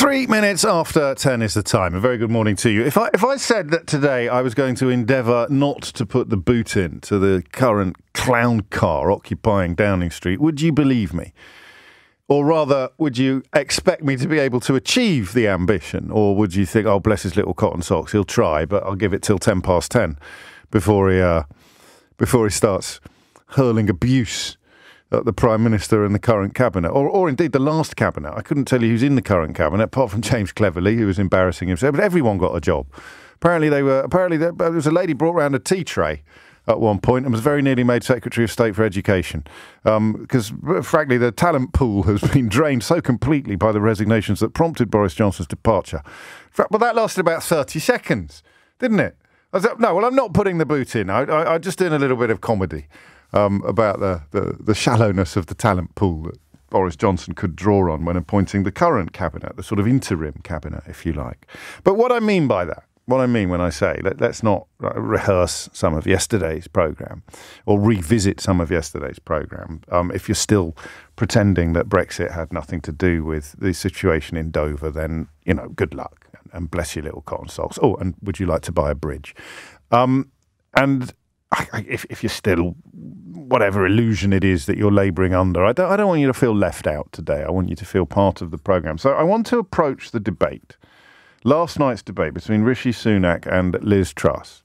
3 minutes after 10 is the time. A very good morning to you. If I said that today I was going to endeavour not to put the boot in to the current clown car occupying Downing Street, would you believe me? Or rather, would you expect me to be able to achieve the ambition? Or would you think, oh, bless his little cotton socks, he'll try, but I'll give it till 10 past 10 before he starts hurling abuse at the Prime Minister and the current Cabinet, or indeed the last Cabinet. I couldn't tell you who's in the current Cabinet, apart from James Cleverly, who was embarrassing himself. But everyone got a job. Apparently there was a lady brought round a tea tray at one point and was very nearly made Secretary of State for Education. Because, frankly, the talent pool has been drained so completely by the resignations that prompted Boris Johnson's departure. Well, that lasted about 30 seconds, didn't it? I was like, no, well, I'm not putting the boot in. I'm just doing a little bit of comedy about the shallowness of the talent pool that Boris Johnson could draw on when appointing the current Cabinet, the sort of interim Cabinet, if you like. But what I mean by that, what I mean when I say let's not rehearse some of yesterday's programme or revisit some of yesterday's programme, if you're still pretending that Brexit had nothing to do with the situation in Dover, then, you know, good luck and bless your little cotton socks. Oh, and would you like to buy a bridge? If you're still, whatever illusion it is that you're labouring under, I don't want you to feel left out today. I want you to feel part of the programme. So I want to approach the debate, last night's debate between Rishi Sunak and Liz Truss.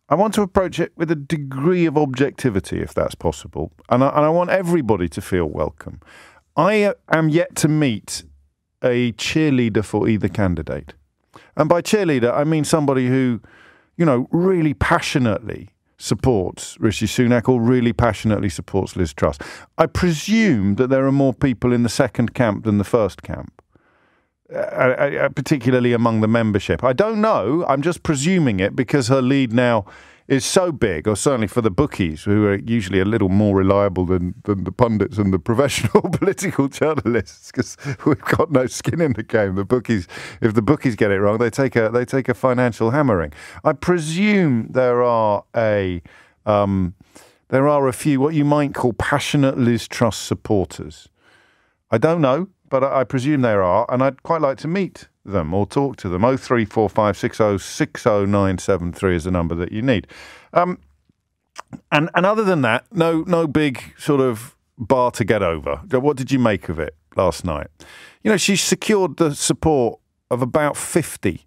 I want to approach it with a degree of objectivity, if that's possible. And I want everybody to feel welcome. I am yet to meet a cheerleader for either candidate. And by cheerleader, I mean somebody who, you know, really passionately supports Rishi Sunak or really passionately supports Liz Truss. I presume that there are more people in the second camp than the first camp, particularly among the membership. I don't know. I'm just presuming it because her lead now is so big, or certainly for the bookies, who are usually a little more reliable than the pundits and the professional political journalists, because we've got no skin in the game. The bookies, if the bookies get it wrong, they take a financial hammering. I presume there are a few what you might call passionate Liz Truss supporters. I don't know, but I presume there are, and I'd quite like to meet them or talk to them. 0345 60 60973 is the number that you need. And other than that, no big sort of bar to get over. What did you make of it last night? You know, she secured the support of about 50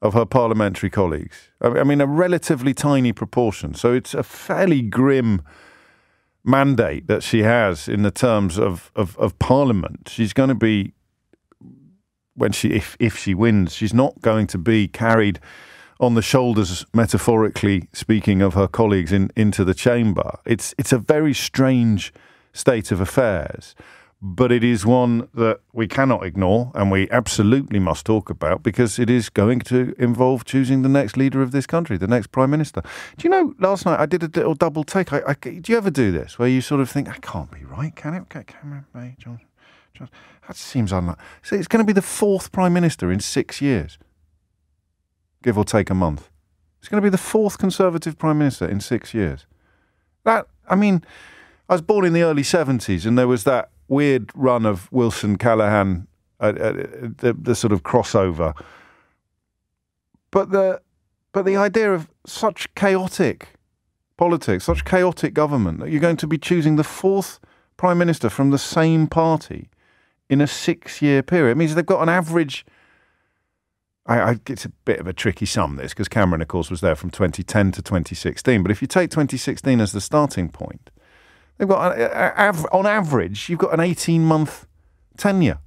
of her parliamentary colleagues. I mean, a relatively tiny proportion. So it's a fairly grim mandate that she has in the terms of Parliament. She's going to be, if she wins, she's not going to be carried on the shoulders, metaphorically speaking, of her colleagues into the chamber. It's a very strange state of affairs, but it is one that we cannot ignore and we absolutely must talk about, because it is going to involve choosing the next leader of this country, the next Prime Minister. Do you know, last night I did a little double take. Do you ever do this, where you sort of think, I can't be right, can it? Cameron Bay, John. That seems unlikely. So it's going to be the fourth Prime Minister in 6 years, give or take a month. It's going to be the fourth Conservative Prime Minister in 6 years. I was born in the early 70s, and there was that weird run of Wilson Callaghan, the sort of crossover. But the idea of such chaotic politics, such chaotic government, that you're going to be choosing the fourth Prime Minister from the same party in a 6-year period. It means they've got an average. It's a bit of a tricky sum, this, because Cameron, of course, was there from 2010 to 2016. But if you take 2016 as the starting point, they've got, on average, you've got an 18-month tenure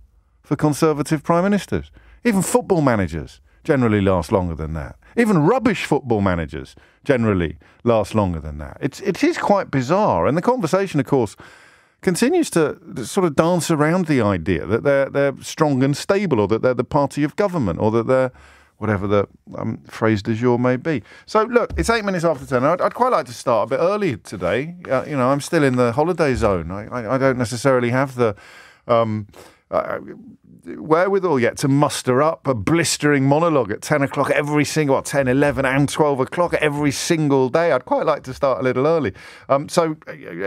for Conservative Prime Ministers. Even football managers generally last longer than that. Even rubbish football managers generally last longer than that. It is quite bizarre. And the conversation, of course, continues to sort of dance around the idea that they're strong and stable, or that they're the party of government, or that they're whatever the phrase du jour may be. So, look, it's 8 minutes after 10. I'd quite like to start a bit early today. I'm still in the holiday zone. I don't necessarily have the wherewithal yet to muster up a blistering monologue at 10 o'clock every single, 10, 11 and 12 o'clock every single day. I'd quite like to start a little early. So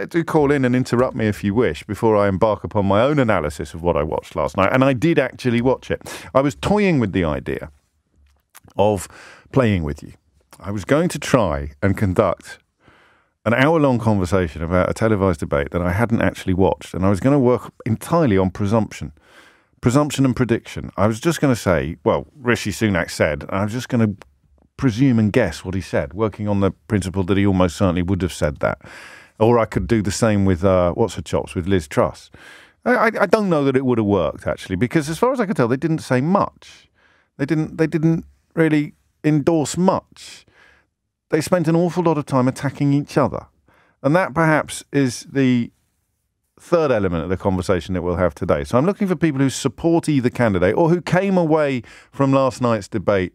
do call in and interrupt me if you wish before I embark upon my own analysis of what I watched last night. And I did actually watch it. I was toying with the idea of playing with you. I was going to try and conduct an hour-long conversation about a televised debate that I hadn't actually watched, and I was going to work entirely on presumption and prediction. I was just going to say, well, Rishi Sunak said, and I was just going to presume and guess what he said, working on the principle that he almost certainly would have said that. Or I could do the same with, what's-her-chops, with Liz Truss. I don't know that it would have worked, actually, because as far as I could tell, they didn't say much. They didn't really endorse much. They spent an awful lot of time attacking each other. And that perhaps is the third element of the conversation that we'll have today. So I'm looking for people who support either candidate or who came away from last night's debate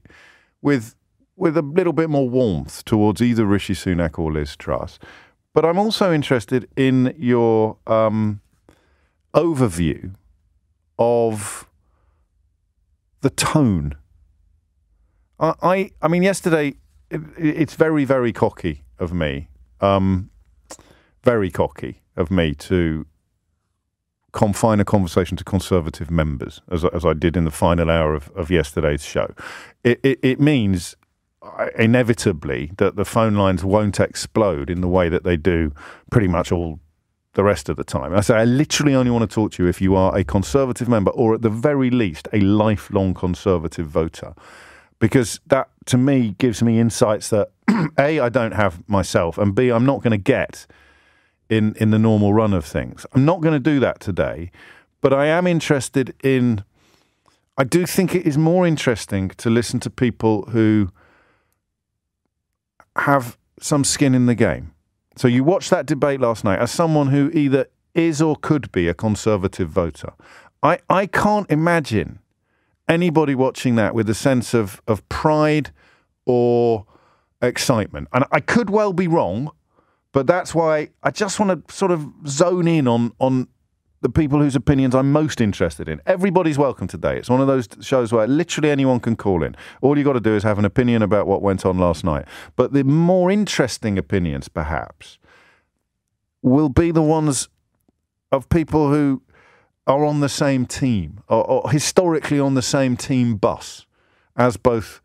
with a little bit more warmth towards either Rishi Sunak or Liz Truss. But I'm also interested in your overview of the tone. I mean, yesterday, it's very, very cocky of me. Very cocky of me to confine a conversation to Conservative members, as I did in the final hour of yesterday's show. It means inevitably that the phone lines won't explode in the way that they do pretty much all the rest of the time. I say I literally only want to talk to you if you are a Conservative member or at the very least a lifelong Conservative voter. Because that, to me, gives me insights that, A, I don't have myself, and B, I'm not going to get in the normal run of things. I'm not going to do that today, but I am interested in... I do think it is more interesting to listen to people who have some skin in the game. So you watched that debate last night as someone who either is or could be a Conservative voter. I can't imagine anybody watching that with a sense of pride or excitement. And I could well be wrong, but that's why I just want to sort of zone in on the people whose opinions I'm most interested in. Everybody's welcome today. It's one of those shows where literally anyone can call in. All you got to do is have an opinion about what went on last night. But the more interesting opinions, perhaps, will be the ones of people who are on the same team or historically on the same team bus as both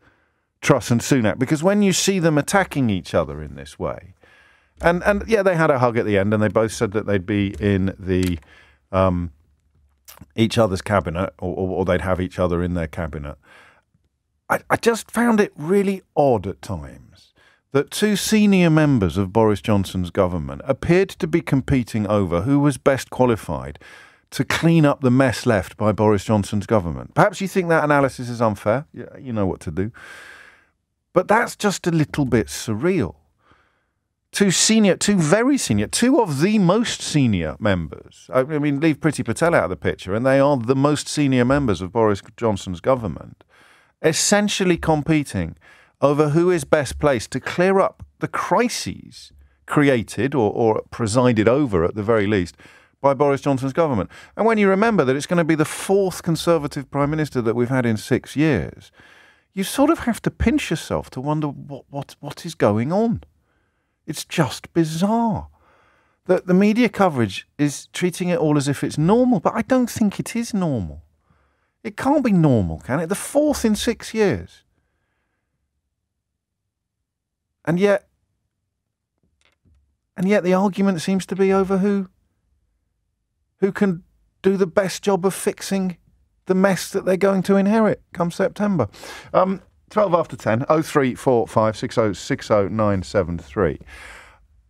Truss and Sunak. Because when you see them attacking each other in this way, and yeah, they had a hug at the end and they both said that they'd be in the each other's cabinet or they'd have each other in their cabinet. I just found it really odd at times that two senior members of Boris Johnson's government appeared to be competing over who was best qualified to clean up the mess left by Boris Johnson's government. Perhaps you think that analysis is unfair. You know what to do. But that's just a little bit surreal. Two very senior, two of the most senior members. I mean, leave Priti Patel out of the picture, and they are the most senior members of Boris Johnson's government, essentially competing over who is best placed to clear up the crises created or presided over, at the very least, by Boris Johnson's government. And when you remember that it's going to be the fourth Conservative Prime Minister that we've had in 6 years, you sort of have to pinch yourself to wonder what is going on. It's just bizarre. The media coverage is treating it all as if it's normal, but I don't think it is normal. It can't be normal, can it? The fourth in 6 years. And yet the argument seems to be over who can do the best job of fixing the mess that they're going to inherit come September. 12 after 10, 0345 60 60 973.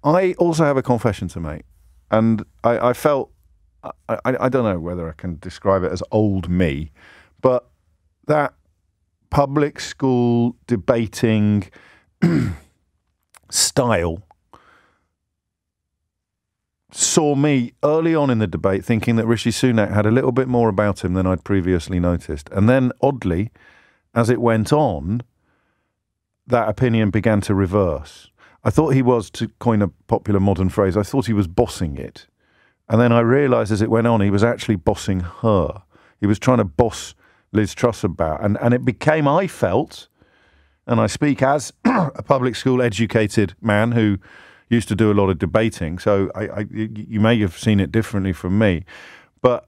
I also have a confession to make. And I felt, I don't know whether I can describe it as old me, but that public school debating style saw me early on in the debate thinking that Rishi Sunak had a little bit more about him than I'd previously noticed. And then, oddly, as it went on, that opinion began to reverse. I thought he was, to coin a popular modern phrase, I thought he was bossing it. And then I realised as it went on, he was actually bossing her. he was trying to boss Liz Truss about. And it became, I felt, and I speak as a public school educated man who used to do a lot of debating, so you may have seen it differently from me, but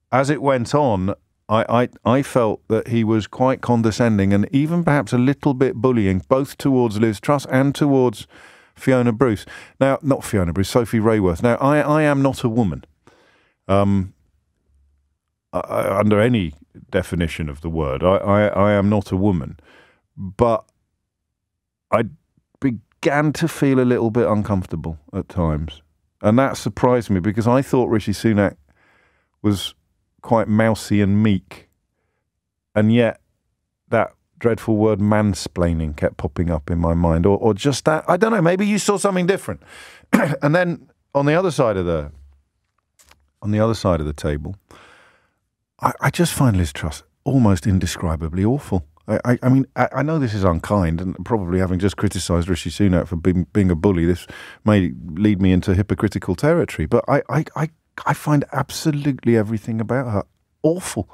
as it went on, I felt that he was quite condescending and even perhaps a little bit bullying, both towards Liz Truss and towards Fiona Bruce. Now, not Fiona Bruce, Sophie Rayworth. Now, I am not a woman, under any definition of the word. I am not a woman, but I began to feel a little bit uncomfortable at times. And that surprised me because I thought Rishi Sunak was quite mousy and meek. And yet that dreadful word mansplaining kept popping up in my mind, or just that. I don't know, maybe you saw something different. And then on the other side of the table, I just find Liz Truss almost indescribably awful. I mean, I know this is unkind, and probably having just criticised Rishi Sunak for being a bully, this may lead me into hypocritical territory, but I find absolutely everything about her awful.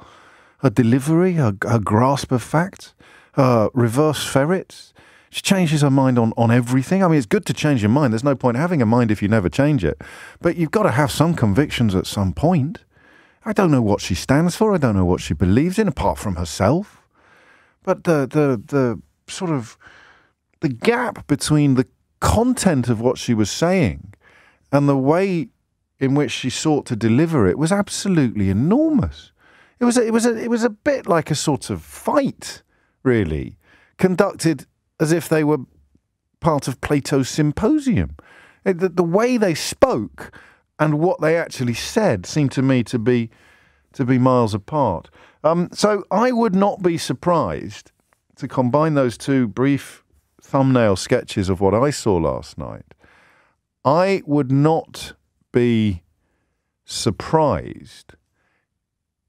Her delivery, her grasp of facts, her reverse ferrets. She changes her mind on everything. I mean, it's good to change your mind. There's no point having a mind if you never change it. But you've got to have some convictions at some point. I don't know what she stands for. I don't know what she believes in, apart from herself. But the sort of the gap between the content of what she was saying and the way in which she sought to deliver it was absolutely enormous. It was a bit like a sort of fight, really, conducted as if they were part of Plato's symposium. The way they spoke and what they actually said seemed to me to be miles apart. So I would not be surprised to combine those two brief thumbnail sketches of what I saw last night. I would not be surprised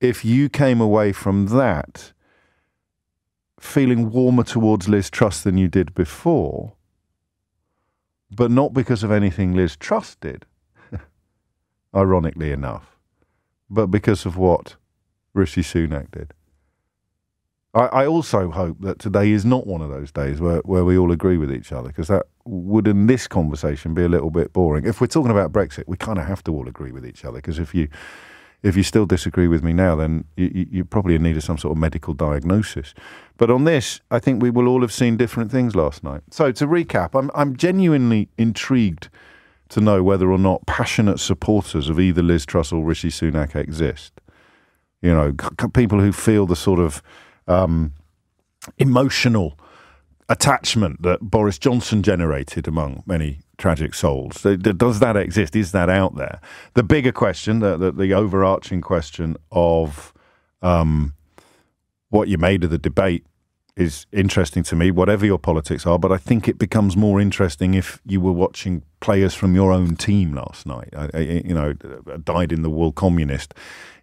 if you came away from that feeling warmer towards Liz Truss than you did before, but not because of anything Liz Truss did, ironically enough, but because of what Rishi Sunak did. I also hope that today is not one of those days where we all agree with each other, because that would, in this conversation, be a little bit boring. If we're talking about Brexit, we kind of have to all agree with each other, because if you still disagree with me now, then you probably in need of some sort of medical diagnosis. But on this, I think we will all have seen different things last night. So to recap, I'm genuinely intrigued to know whether or not passionate supporters of either Liz Truss or Rishi Sunak exist. You know, people who feel the sort of emotional attachment that Boris Johnson generated among many tragic souls. Does that exist? Is that out there? The bigger question, the overarching question of what you made of the debate is interesting to me, whatever your politics are, but I think it becomes more interesting if you were watching players from your own team last night. A dyed-in-the-wool communist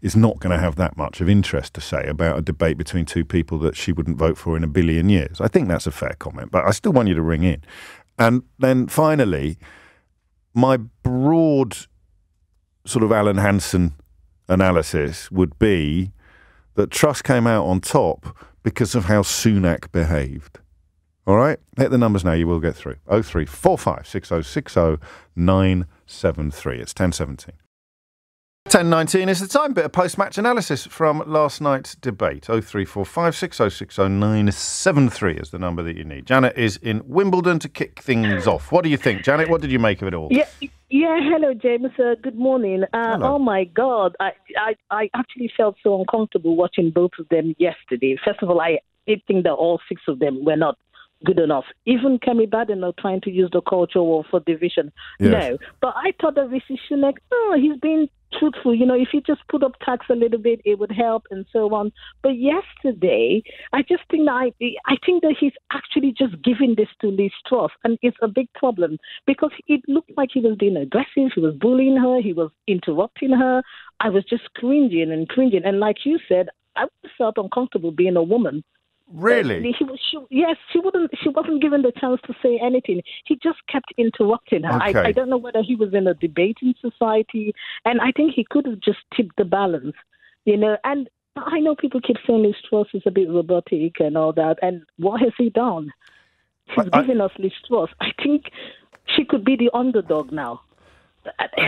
is not going to have that much of interest to say about a debate between two people that she wouldn't vote for in a billion years. I think that's a fair comment, but I still want you to ring in. And then finally, my broad sort of Alan Hansen analysis would be that Truss came out on top because of how Sunak behaved. All right? Hit the numbers now, you will get through. 0345 6060 973. It's 10:17. 10:19 is the time. Bit of post-match analysis from last night's debate. 0345 6060 973 is the number that you need. Janet is in Wimbledon to kick things off. What do you think, Janet? What did you make of it all? Yeah. Hello, James. Good morning. Hello. Oh my God, I actually felt so uncomfortable watching both of them yesterday. First of all, I think that all six of them were not good enough. Even Kemi Badenoch trying to use the culture war for division. Yes. No. But I thought that Rishi Sunak, he's been truthful. You know, if he just put up tax a little bit, it would help and so on. But yesterday, I just think that I think that he's actually just giving this to Liz Truss, and it's a big problem because it looked like he was being aggressive. He was bullying her. He was interrupting her. I was just cringing. And like you said, I felt uncomfortable being a woman. Really? She wasn't given the chance to say anything. He just kept interrupting her. Okay. I don't know whether he was in a debating society, and I think he could have just tipped the balance, you know. And I know people keep saying Liz Truss is a bit robotic and all that, and what has he done? She's giving us Liz Truss. I think she could be the underdog now.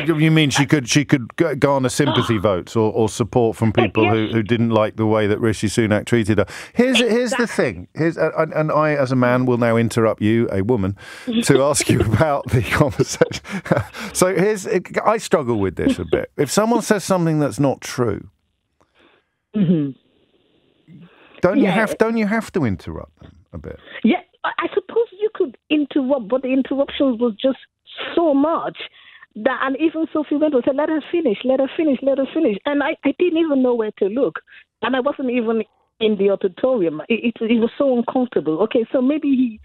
You mean she could garner sympathy votes or support from people who didn't like the way that Rishi Sunak treated her? Here's the thing. And I, as a man, will now interrupt you, a woman, to ask you about the conversation. So I struggle with this a bit. If someone says something that's not true, don't you have to interrupt them a bit? Yeah, I suppose you could interrupt, but the interruptions was just so much. And even Sophie Wendell said, let her finish. And I didn't even know where to look. And I wasn't even in the auditorium. It was so uncomfortable. Okay, so maybe he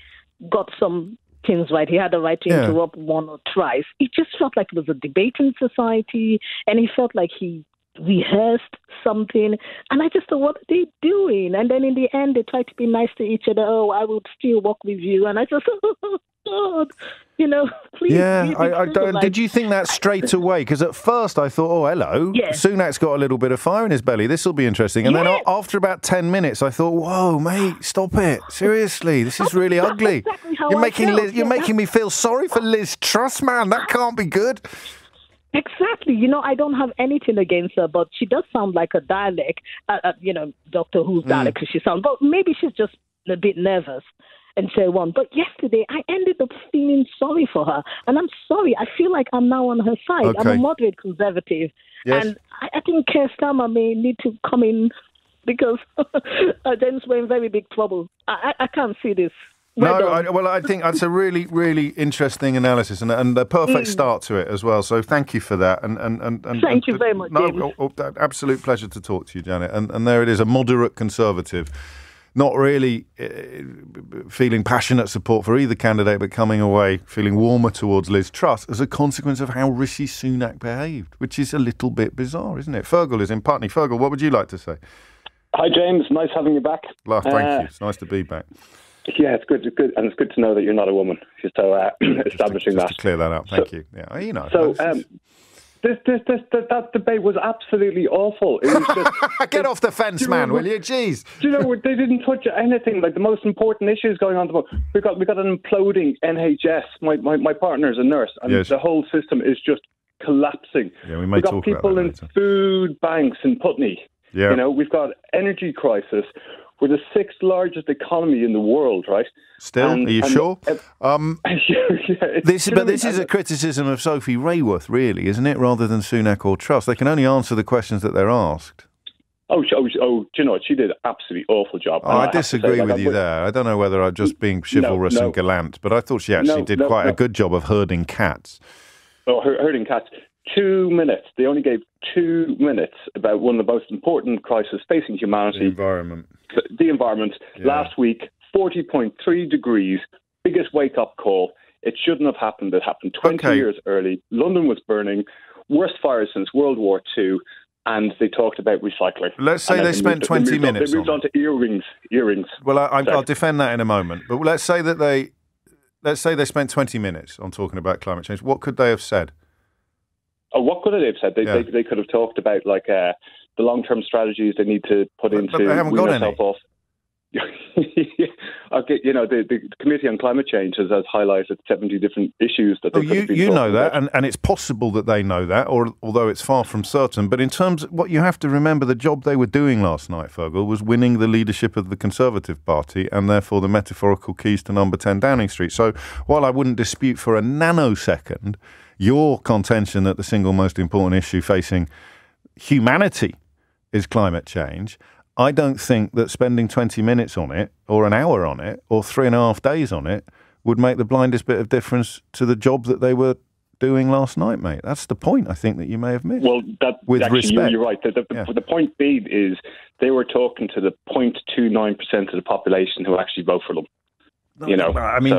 got some things right. He had the right to interrupt one or twice. It just felt like it was a debating society, and he felt like he rehearsed something. And I just thought, what are they doing? And then in the end, they tried to be nice to each other. Oh, I will still walk with you. And I just thought, oh, God, please. Yeah, did you think that straight away? Because at first I thought, oh, hello, Sunak's got a little bit of fire in his belly. This will be interesting. And then after about 10 minutes, I thought, whoa, mate, stop it. Seriously, this is really ugly. Exactly You're making me feel sorry for Liz Truss, man. That can't be good. Exactly. I don't have anything against her, but she does sound like a dialect, Doctor Who's dialect, because she sounds, but maybe she's just a bit nervous and so on. But yesterday, I ended up feeling sorry for her. And I'm sorry. I feel like I'm now on her side. Okay. I'm a moderate conservative. Yes. And I think Keir Starmer may need to come in because then we're in very big trouble. I can't see this. I think that's a really, really interesting analysis and a perfect start to it as well. So thank you for that. And thank you very much, James. Absolute pleasure to talk to you, Janet. And there it is, a moderate conservative, not really feeling passionate support for either candidate, but coming away feeling warmer towards Liz Truss as a consequence of how Rishi Sunak behaved, which is a little bit bizarre, isn't it? Fergal is in Putney. Fergal, what would you like to say? Hi, James. Nice having you back. Well, thank you. It's nice to be back. Yeah, it's good, and it's good to know that you're not a woman. So establishing just to clear that up. Thank you. Yeah, So that debate was absolutely awful. It was just, get off the fence, man, will you? Jeez. Do you know they didn't touch anything like the most important issues going on? We got an imploding NHS. My partner's a nurse, and the whole system is just collapsing. Yeah, we got people in food banks in Putney. Yeah, we've got energy crisis. We're the sixth largest economy in the world, right? Still, are you sure? This is a criticism of Sophie Rayworth, really, isn't it? Rather than Sunak or Truss. They can only answer the questions that they're asked. Do you know what? She did an absolutely awful job. I disagree with you there. I don't know whether I'm just being chivalrous and gallant, but I thought she actually did quite a good job of herding cats. Oh, herding cats. 2 minutes. They only gave 2 minutes about one of the most important crises facing humanity. The environment. Yeah. Last week, 40.3 degrees, biggest wake-up call. It shouldn't have happened. It happened 20 years early. London was burning. Worst fire since World War II. And they talked about recycling. Let's say they spent 20 minutes. They moved on to earrings. Well, I'll defend that in a moment. But let's say they spent 20 minutes on talking about climate change. What could they have said? Oh, what could they have said? They could have talked about the long-term strategies they need to put into. But they haven't got any. Off. Okay, the Committee on Climate Change has highlighted 70 different issues that they could have been you know that, about. and it's possible that they know that, although it's far from certain. But in terms of what you have to remember, the job they were doing last night, Fergal, was winning the leadership of the Conservative Party and therefore the metaphorical keys to number 10 Downing Street. So while I wouldn't dispute for a nanosecond your contention that the single most important issue facing humanity is climate change, I don't think that spending 20 minutes on it, or an hour on it, or 3.5 days on it would make the blindest bit of difference to the job that they were doing last night, mate. That's the point, I think, that you may have missed. Well, with respect. You're right. The point being is they were talking to the 0.29% of the population who actually vote for them. I mean,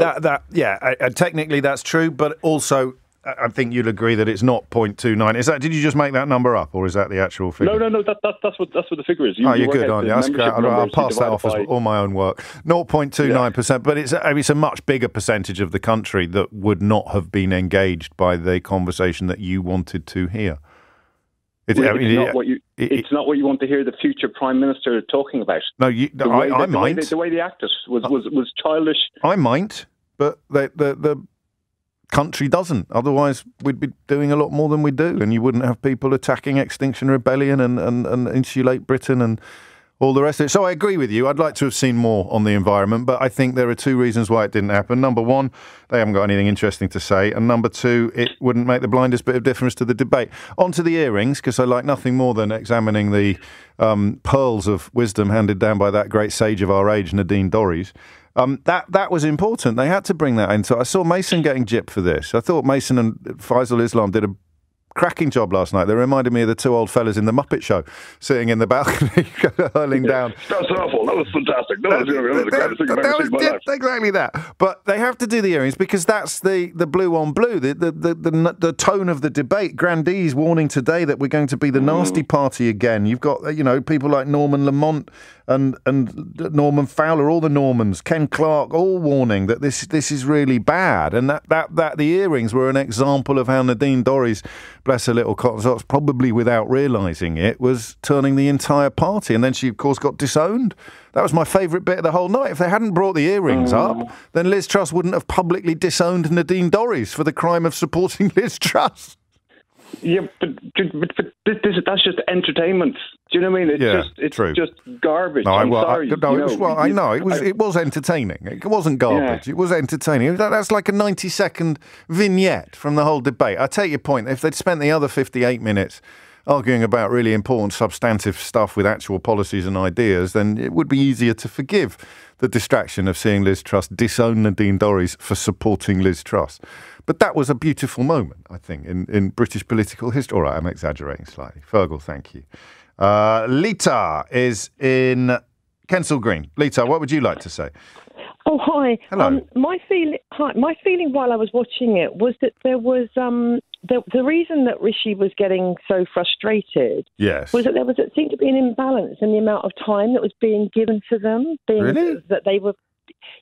technically that's true, but also I think you'd agree that it's not 0.29. Did you just make that number up, or is that the actual figure? No. That's what the figure is. You're good, aren't you? I'll pass that off as all my own work. 0.29%, but it's a much bigger percentage of the country that would not have been engaged by the conversation that you wanted to hear. It's not what you want to hear the future Prime Minister talking about. No, I might. The way they acted was childish. I might, but the country doesn't. Otherwise, we'd be doing a lot more than we do, and you wouldn't have people attacking Extinction Rebellion and Insulate Britain and all the rest of it. So I agree with you. I'd like to have seen more on the environment, but I think there are two reasons why it didn't happen. Number one, they haven't got anything interesting to say. And number two, it wouldn't make the blindest bit of difference to the debate. On to the earrings, because I like nothing more than examining the pearls of wisdom handed down by that great sage of our age, Nadine Dorries. That was important. They had to bring that into. I saw Mason getting gypped for this. I thought Mason and Faisal Islam did a cracking job last night. They reminded me of the two old fellas in the Muppet Show, sitting in the balcony, hurling down. That's awful. That was fantastic. That was the greatest thing I've ever seen in my life. Exactly that. But they have to do the earrings because that's the blue on blue, the tone of the debate. Grandees warning today that we're going to be the nasty party again. You've got people like Norman Lamont and Norman Fowler, all the Normans, Ken Clark, all warning that this is really bad, and that the earrings were an example of how Nadine Dorries, bless her little cotton socks, probably without realising it, was turning the entire party. And then she, of course, got disowned. That was my favourite bit of the whole night. If they hadn't brought the earrings up, then Liz Truss wouldn't have publicly disowned Nadine Dorries for the crime of supporting Liz Truss. Yeah, but that's just entertainment. Do you know what I mean? It's just garbage. No, I'm sorry. I know. It was entertaining. It wasn't garbage. Yeah. It was entertaining. That's like a 90-second vignette from the whole debate. I take your point. If they'd spent the other 58 minutes arguing about really important substantive stuff with actual policies and ideas, then it would be easier to forgive the distraction of seeing Liz Truss disown Nadine Dorries for supporting Liz Truss. But that was a beautiful moment, I think, in British political history. All right, I'm exaggerating slightly. Fergal, thank you. Lita is in Kensal Green. Lita, what would you like to say? Oh, hi. Hello. My feeling while I was watching it was that there was the reason that Rishi was getting so frustrated. Yes. Was that there seemed to be an imbalance in the amount of time that was being given to them. Really? That they were.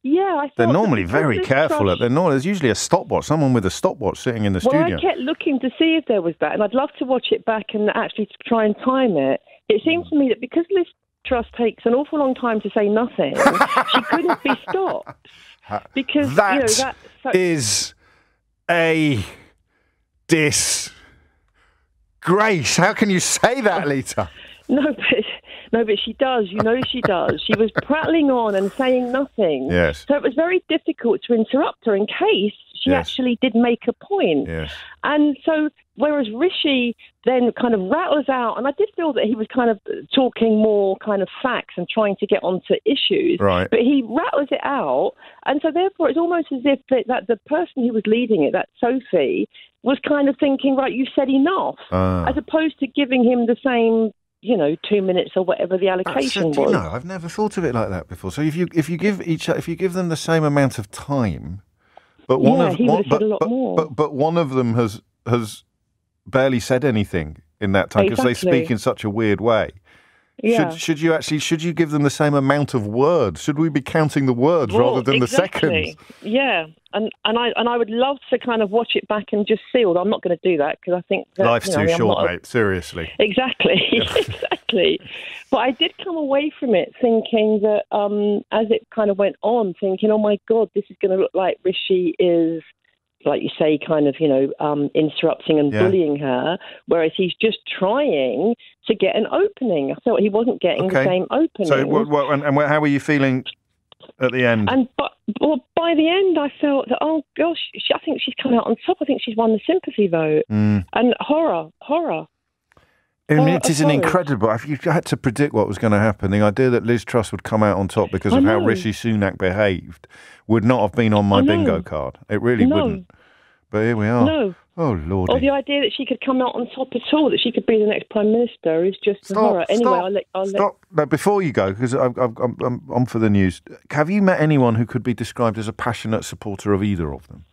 Yeah, I thought they're normally very careful. There's usually a stopwatch, someone with a stopwatch sitting in the studio. Well, I kept looking to see if there was that, and I'd love to watch it back and actually try and time it. It seems to me that because Liz Truss takes an awful long time to say nothing, she couldn't be stopped. Because that is a disgrace. How can you say that, Lita? No, but she does. She does. She was prattling on and saying nothing. Yes. So it was very difficult to interrupt her in case she actually did make a point. Yes. And so, whereas Rishi then kind of rattles out, and I did feel that he was kind of talking more kind of facts and trying to get onto issues. Right. But he rattles it out, and so therefore it's almost as if that the person who was leading it, that Sophie, was kind of thinking, right, you said enough, as opposed to giving him the same 2 minutes or whatever the allocation was. I've never thought of it like that before. So if you give them the same amount of time, but one of them has barely said anything in that time because they speak in such a weird way. Yeah. Should you give them the same amount of words? Should we be counting the words rather than the seconds? Yeah, and I would love to kind of watch it back and just see. Although I'm not going to do that because I think that, life's too short, mate. Seriously. Exactly, exactly. But I did come away from it thinking that as it kind of went on, thinking, oh my God, this is going to look like Rishi is, like you say, kind of, interrupting and bullying her, whereas he's just trying to get an opening. I thought he wasn't getting the same opening. So, and how were you feeling at the end? And by the end, I felt that, oh gosh, I think she's come out on top. I think she's won the sympathy vote. And horror. I mean, it is an incredible. If you had to predict what was going to happen, the idea that Liz Truss would come out on top because of how Rishi Sunak behaved would not have been on my bingo card. It really wouldn't. But here we are. No. Oh, Lordy. Or the idea that she could come out on top at all, that she could be the next Prime Minister, is just horror. Anyway, Stop. No, before you go, because I'm on for the news. Have you met anyone who could be described as a passionate supporter of either of them?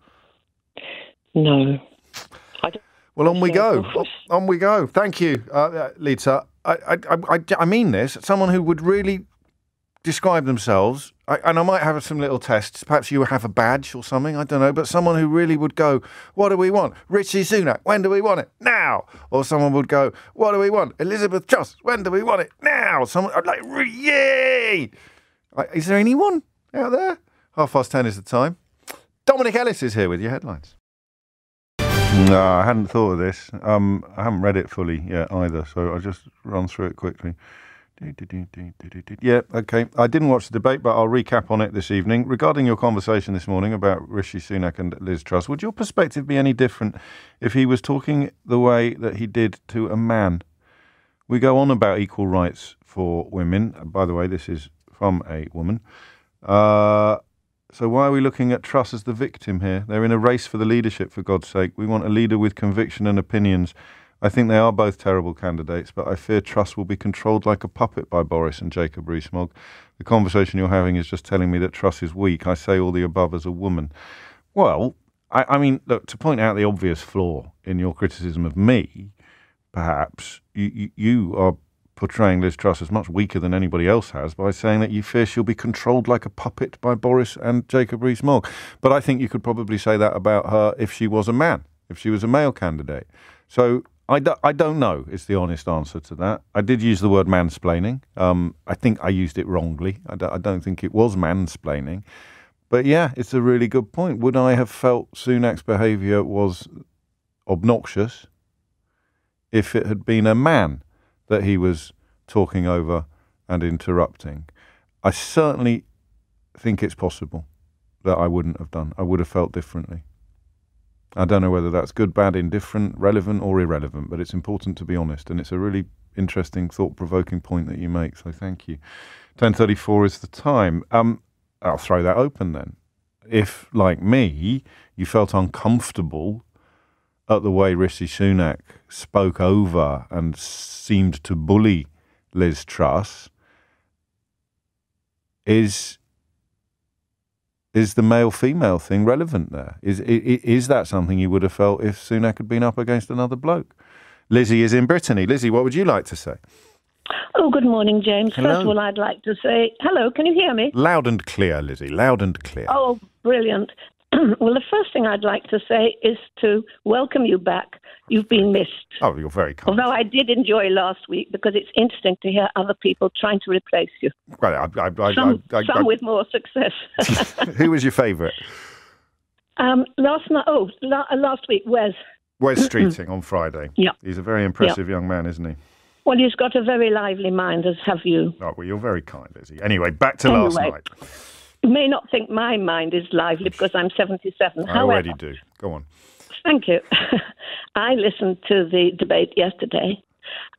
No. Well, on we go. On we go. Thank you, Lita. I mean this. Someone who would really describe themselves, and I might have some little tests. Perhaps you have a badge or something, I don't know, but someone who really would go, what do we want? Rishi Sunak, when do we want it? Now! Or someone would go, what do we want? Elizabeth Truss, when do we want it? Now! Someone, I'd like, yay! Is there anyone out there? 10:30 is the time. Dominic Ellis is here with your headlines. No, I hadn't thought of this. I haven't read it fully yet either, so I'll just run through it quickly. Yeah, okay. I didn't watch the debate, but I'll recap on it this evening. Regarding your conversation this morning about Rishi Sunak and Liz Truss, would your perspective be any different if he was talking the way that he did to a man? We go on about equal rights for women. By the way, this is from a woman. So why are we looking at Truss as the victim here? They're in a race for the leadership, for God's sake. We want a leader with conviction and opinions. I think they are both terrible candidates, but I fear Truss will be controlled like a puppet by Boris and Jacob Rees-Mogg. The conversation you're having is just telling me that Truss is weak. I say all the above as a woman. Well, I mean, look, to point out the obvious flaw in your criticism of me, perhaps, you are portraying Liz Truss as much weaker than anybody else has by saying that you fear she'll be controlled like a puppet by Boris and Jacob Rees-Mogg. But I think you could probably say that about her if she was a man, if she was a male candidate. So I don't know is the honest answer to that. I did use the word mansplaining. I think I used it wrongly. I don't think it was mansplaining. But yeah, it's a really good point. Would I have felt Sunak's behaviour was obnoxious if it had been a man that he was talking over and interrupting? I certainly think it's possible that I wouldn't have done. I would have felt differently. I don't know whether that's good, bad, indifferent, relevant or irrelevant, but it's important to be honest, and it's a really interesting, thought-provoking point that you make, so thank you. 10:34 is the time. I'll throw that open then. If, like me, you felt uncomfortable at the way Rishi Sunak spoke over and seemed to bully Liz Truss, is the male-female thing relevant there? Is that something you would have felt if Sunak had been up against another bloke? Lizzie is in Brittany. Lizzie, what would you like to say? Oh, good morning, James. Hello. First of all, I'd like to say, hello, can you hear me? Loud and clear, Lizzie, loud and clear. Oh, brilliant. Well, the first thing I'd like to say is to welcome you back. You've been missed. Oh, you're very kind. Although I did enjoy last week because it's interesting to hear other people trying to replace you. Well, some with more success. Who was your favourite? Last week, Wes. Wes Streeting on Friday. Yeah. He's a very impressive young man, isn't he? Well, he's got a very lively mind, as have you. Oh, well, you're very kind, Lizzie. Anyway, back to last night. You may not think my mind is lively because I'm 77. I already do. Go on. Thank you. I listened to the debate yesterday,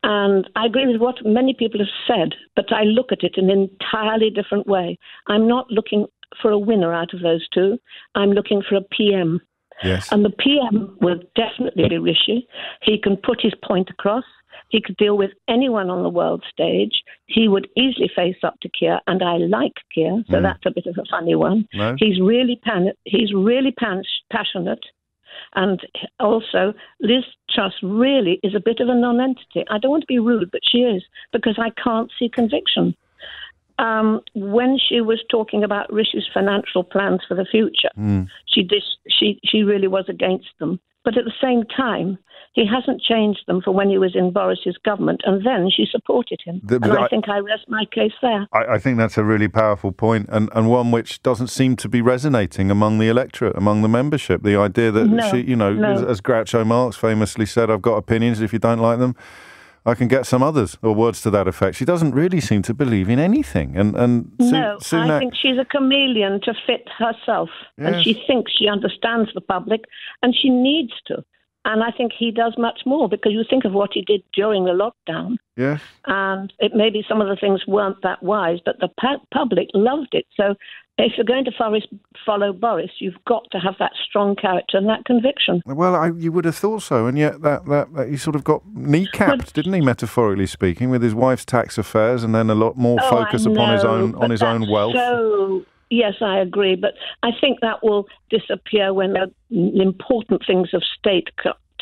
and I agree with what many people have said, but I look at it in an entirely different way. I'm not looking for a winner out of those two. I'm looking for a PM. Yes. And the PM will definitely be Rishi. He can put his point across. He could deal with anyone on the world stage. He would easily face up to Keir, and I like Keir, so that's a bit of a funny one. No? He's really passionate, and also Liz Truss really is a bit of a non-entity. I don't want to be rude, but she is, because I can't see conviction. When she was talking about Rishi's financial plans for the future, she really was against them. But at the same time, he hasn't changed them for when he was in Boris's government, and then she supported him. I think I rest my case there. I think that's a really powerful point, and one which doesn't seem to be resonating among the electorate, among the membership. The idea that she, as Groucho Marx famously said, I've got opinions, if you don't like them, I can get some others, or words to that effect. She doesn't really seem to believe in anything. Sunak, I think she's a chameleon to fit herself. Yes. And she thinks she understands the public, and she needs to. And I think he does much more, because you think of what he did during the lockdown. Yes. And it maybe some of the things weren't that wise, but the public loved it. So if you're going to follow Boris, you've got to have that strong character and that conviction. Well, you would have thought so, and yet that he sort of got kneecapped, didn't he, metaphorically speaking, with his wife's tax affairs, and then a lot more focus upon his own wealth. So yes, I agree, but I think that will disappear when the important things of state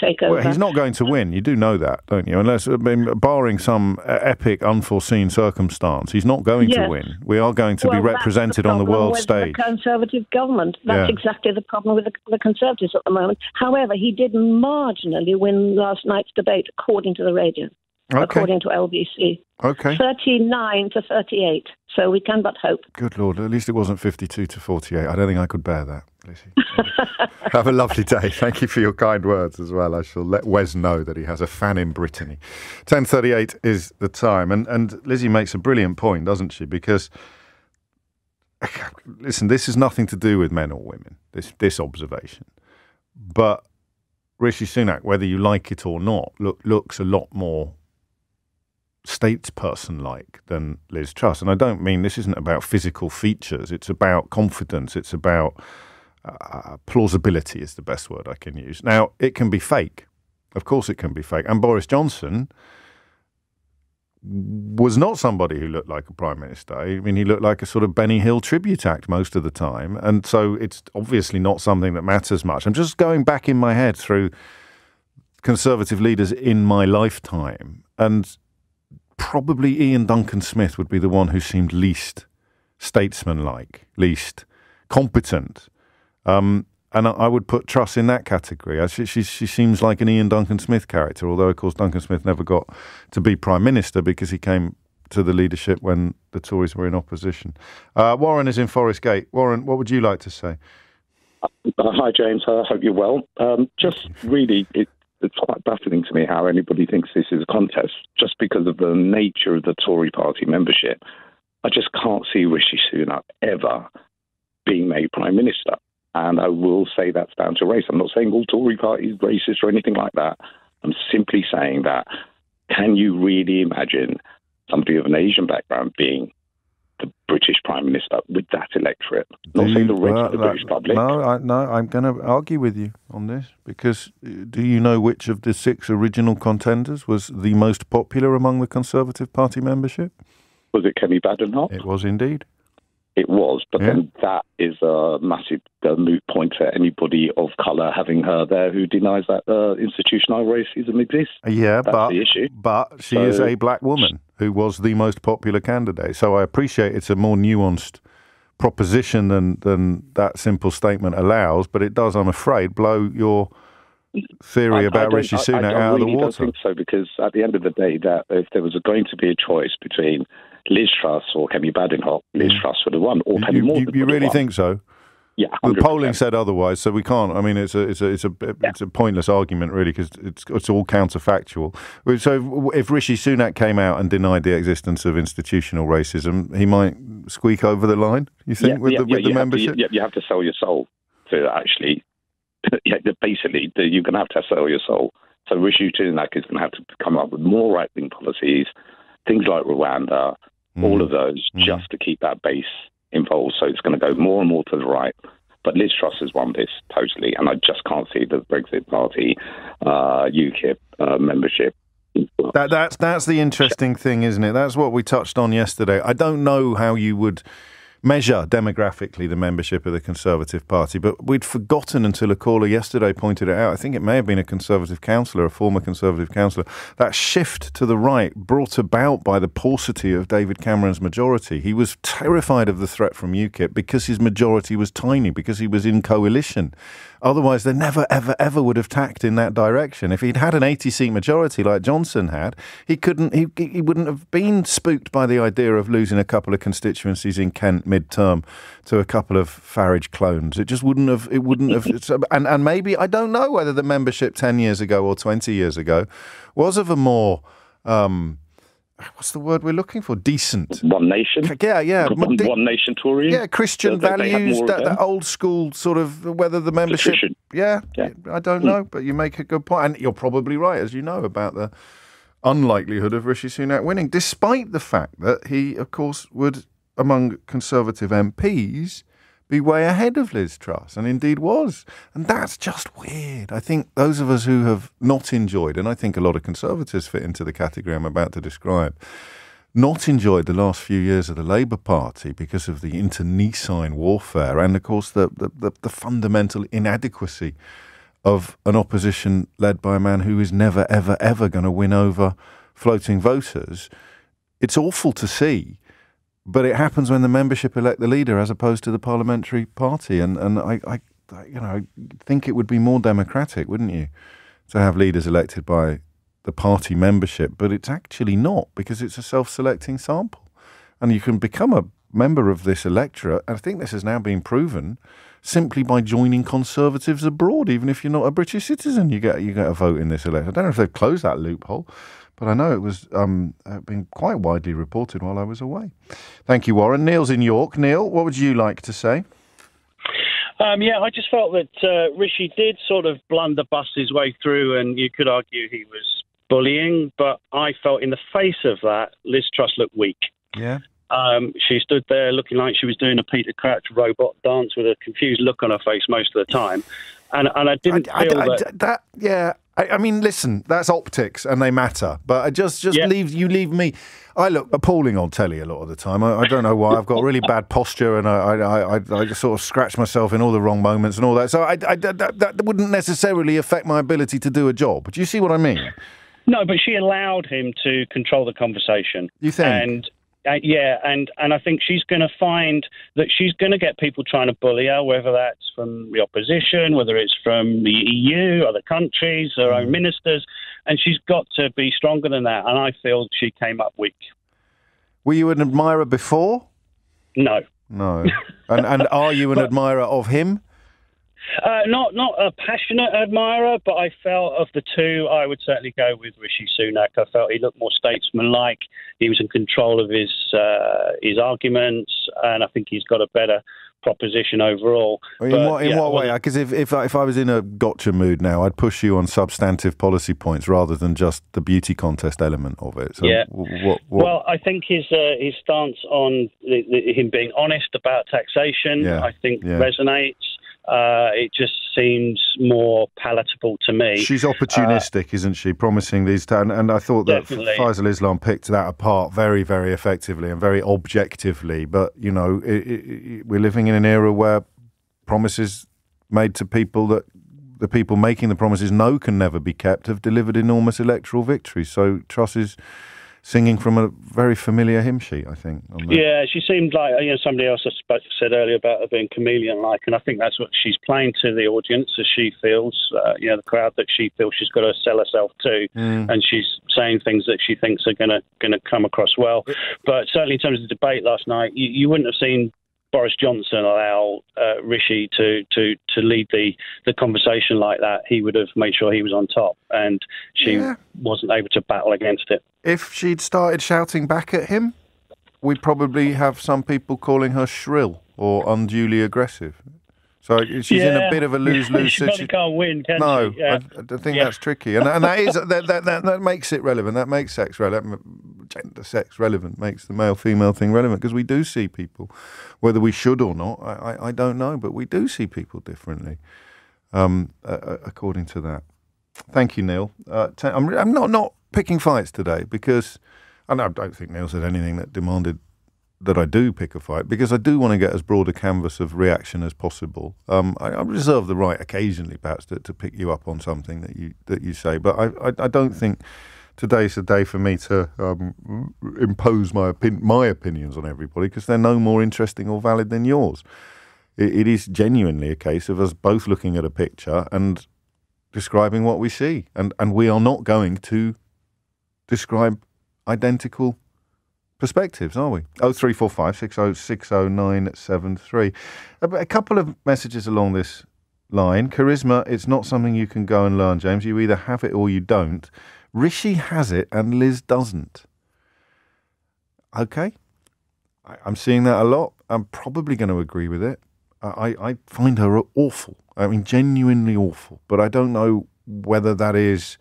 take over. Well, he's not going to win. You do know that, don't you? Unless, barring some epic, unforeseen circumstance, he's not going to win. We are going to be represented on the world stage. The Conservative government. That's exactly the problem with the Conservatives at the moment. However, he did marginally win last night's debate, according to the radio, according to LBC. Okay. 39 to 38. So we can but hope. Good Lord. At least it wasn't 52 to 48. I don't think I could bear that, Lizzie. Have a lovely day. Thank you for your kind words as well. I shall let Wes know that he has a fan in Brittany. 10:38 is the time. And Lizzie makes a brilliant point, doesn't she? Because, listen, this has nothing to do with men or women, this observation. But Rishi Sunak, whether you like it or not, looks a lot more statesperson-like than Liz Truss. And I don't mean this isn't about physical features. It's about confidence. It's about plausibility is the best word I can use. Now, it can be fake. Of course it can be fake. And Boris Johnson was not somebody who looked like a prime minister. I mean, he looked like a sort of Benny Hill tribute act most of the time. And so it's obviously not something that matters much. I'm just going back in my head through Conservative leaders in my lifetime, and probably Ian Duncan Smith would be the one who seemed least statesmanlike, least competent. And I would put Truss in that category. She seems like an Ian Duncan Smith character, although, of course, Duncan Smith never got to be Prime Minister because he came to the leadership when the Tories were in opposition. Warren is in Forest Gate. Warren, what would you like to say? Hi, James. I hope you're well. Just really... It's quite baffling to me how anybody thinks this is a contest just because of the nature of the Tory party membership. I just can't see Rishi Sunak ever being made Prime Minister. And I will say that's down to race. I'm not saying all Tory parties racist or anything like that. I'm simply saying that, can you really imagine somebody of an Asian background being the British Prime Minister with that electorate? Not saying the rest of the British public. No, I'm going to argue with you on this, because do you know which of the 6 original contenders was the most popular among the Conservative Party membership? Was it Kemi Badenoch? It was indeed. It was, but then that is a massive moot point for anybody of colour having her there who denies that institutional racism exists. Yeah, that's the issue. But she is a black woman who was the most popular candidate. So I appreciate it's a more nuanced proposition than that simple statement allows, but it does, I'm afraid, blow your theory about Rishi Sunak out of the water. I don't think so, because at the end of the day, that if there was going to be a choice between Liz Truss or Kemi Badenoch, Liz Truss would have won, or Penny Mordaunt. You really think so? Yeah, 100%. The polling said otherwise, so we can't. I mean, it's a pointless argument, really, because it's all counterfactual. So, if Rishi Sunak came out and denied the existence of institutional racism, he might squeak over the line. You think with the membership? You have to sell your soul to actually. Basically, you're going to have to sell your soul. So Rishi Sunak is going to have to come up with more right-wing policies, things like Rwanda, all of those, just to keep that base involved. So it's going to go more and more to the right. But Liz Truss has won this totally, and I just can't see the Brexit Party, UKIP membership. That's the interesting thing, isn't it? That's what we touched on yesterday. I don't know how you would measure demographically the membership of the Conservative Party, but we'd forgotten until a caller yesterday pointed it out. I think it may have been a Conservative councillor, a former Conservative councillor. That shift to the right brought about by the paucity of David Cameron's majority. He was terrified of the threat from UKIP because his majority was tiny, because he was in coalition. Otherwise, they never, ever, ever would have tacked in that direction. If he'd had an 80-seat majority like Johnson had, he wouldn't have been spooked by the idea of losing a couple of constituencies in Kent mid-term to a couple of Farage clones. It just wouldn't have. And maybe, I don't know whether the membership 10 years ago or 20 years ago was of a more what's the word we're looking for? Decent. One nation. Yeah. One nation Tory. Yeah, Christian values, that old school sort of, whether the membership... Yeah, I don't know, but you make a good point. And you're probably right, as you know, about the unlikelihood of Rishi Sunak winning, despite the fact that he, of course, would, among Conservative MPs, be way ahead of Liz Truss, and indeed was. And that's just weird. I think those of us who have not enjoyed, and I think a lot of Conservatives fit into the category I'm about to describe, not enjoyed the last few years of the Labour Party because of the internecine warfare and, of course, the fundamental inadequacy of an opposition led by a man who is never, ever, ever going to win over floating voters. It's awful to see, but it happens when the membership elect the leader as opposed to the parliamentary party. And I think it would be more democratic, wouldn't you, to have leaders elected by the party membership? But it's actually not, because it's a self-selecting sample. And you can become a member of this electorate, and I think this has now been proven, simply by joining Conservatives abroad. Even if you're not a British citizen, you get a vote in this election. I don't know if they've closed that loophole, but I know it was been quite widely reported while I was away. Thank you, Warren. Neil's in York. Neil, what would you like to say? I just felt that Rishi did sort of blunderbuss his way through, and you could argue he was bullying, but I felt in the face of that, Liz Truss looked weak. Yeah. She stood there looking like she was doing a Peter Crouch robot dance with a confused look on her face most of the time. And I didn't feel that... Yeah. I mean, listen, that's optics and they matter. But I just leave me... I look appalling on telly a lot of the time. I don't know why. I've got really bad posture and I just sort of scratch myself in all the wrong moments and all that. So that wouldn't necessarily affect my ability to do a job. Do you see what I mean? No, but she allowed him to control the conversation. You think? And I think she's going to find that she's going to get people trying to bully her, whether that's from the opposition, whether it's from the EU, other countries, her own ministers, and she's got to be stronger than that. And I feel she came up weak. Were you an admirer before? No. And are you an admirer of him? Not a passionate admirer, but I felt of the two, I would certainly go with Rishi Sunak. I felt he looked more statesmanlike. He was in control of his arguments, and I think he's got a better proposition overall. In what way? Because if I was in a gotcha mood now, I'd push you on substantive policy points rather than just the beauty contest element of it. So what? Well, I think his stance on him being honest about taxation, I think resonates. It just seems more palatable to me. She's opportunistic, isn't she? Promising these, and I thought that Faisal Islam picked that apart very, very effectively and very objectively. But we're living in an era where promises made to people that the people making the promises know can never be kept have delivered enormous electoral victories. So Truss is singing from a very familiar hymn sheet, I think. Yeah, she seemed like somebody else said earlier about her being chameleon-like, and I think that's what she's playing to the audience as she feels, the crowd that she feels she's got to sell herself to, and she's saying things that she thinks are going to come across well. But certainly in terms of the debate last night, you wouldn't have seen Boris Johnson allow Rishi to lead the conversation like that. He would have made sure he was on top, and she wasn't able to battle against it. If she'd started shouting back at him, we'd probably have some people calling her shrill or unduly aggressive. So she's in a bit of a lose-lose situation. She can't win, can she? Yeah. I think that's tricky, and that is that makes it relevant. That makes sex relevant, gender sex relevant, makes the male-female thing relevant, because we do see people, whether we should or not. I don't know, but we do see people differently, according to that. Thank you, Neil. I'm not picking fights today, because I don't think Neil said anything that demanded that I do pick a fight, because I do want to get as broad a canvas of reaction as possible. I reserve the right occasionally, perhaps, to pick you up on something that you say, but I don't think today's a day for me to impose my opinions on everybody, because they're no more interesting or valid than yours. It is genuinely a case of us both looking at a picture and describing what we see, and we are not going to describe identical perspectives, are we? 0345 60 60973. A couple of messages along this line. Charisma, it's not something you can go and learn, James. You either have it or you don't. Rishi has it and Liz doesn't. Okay. I'm seeing that a lot. I'm probably going to agree with it. I find her awful. I mean, genuinely awful. But I don't know whether that is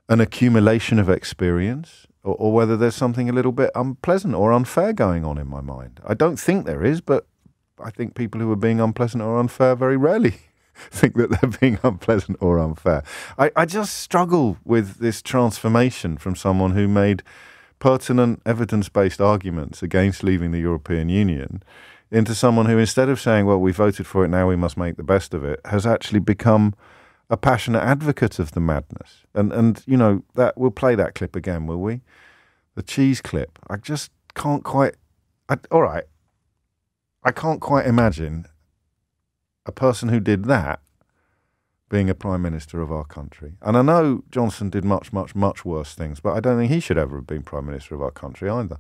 an accumulation of experience or whether there's something a little bit unpleasant or unfair going on in my mind. I don't think there is, but I think people who are being unpleasant or unfair very rarely think that they're being unpleasant or unfair. I just struggle with this transformation from someone who made pertinent evidence-based arguments against leaving the European Union into someone who, instead of saying, well, we voted for it, now we must make the best of it, has actually become a passionate advocate of the madness. And you know, that we'll play that clip again, will we? The cheese clip. I just can't quite... all right. I can't quite imagine a person who did that being a Prime Minister of our country. And I know Johnson did much, much, much worse things, but I don't think he should ever have been Prime Minister of our country either.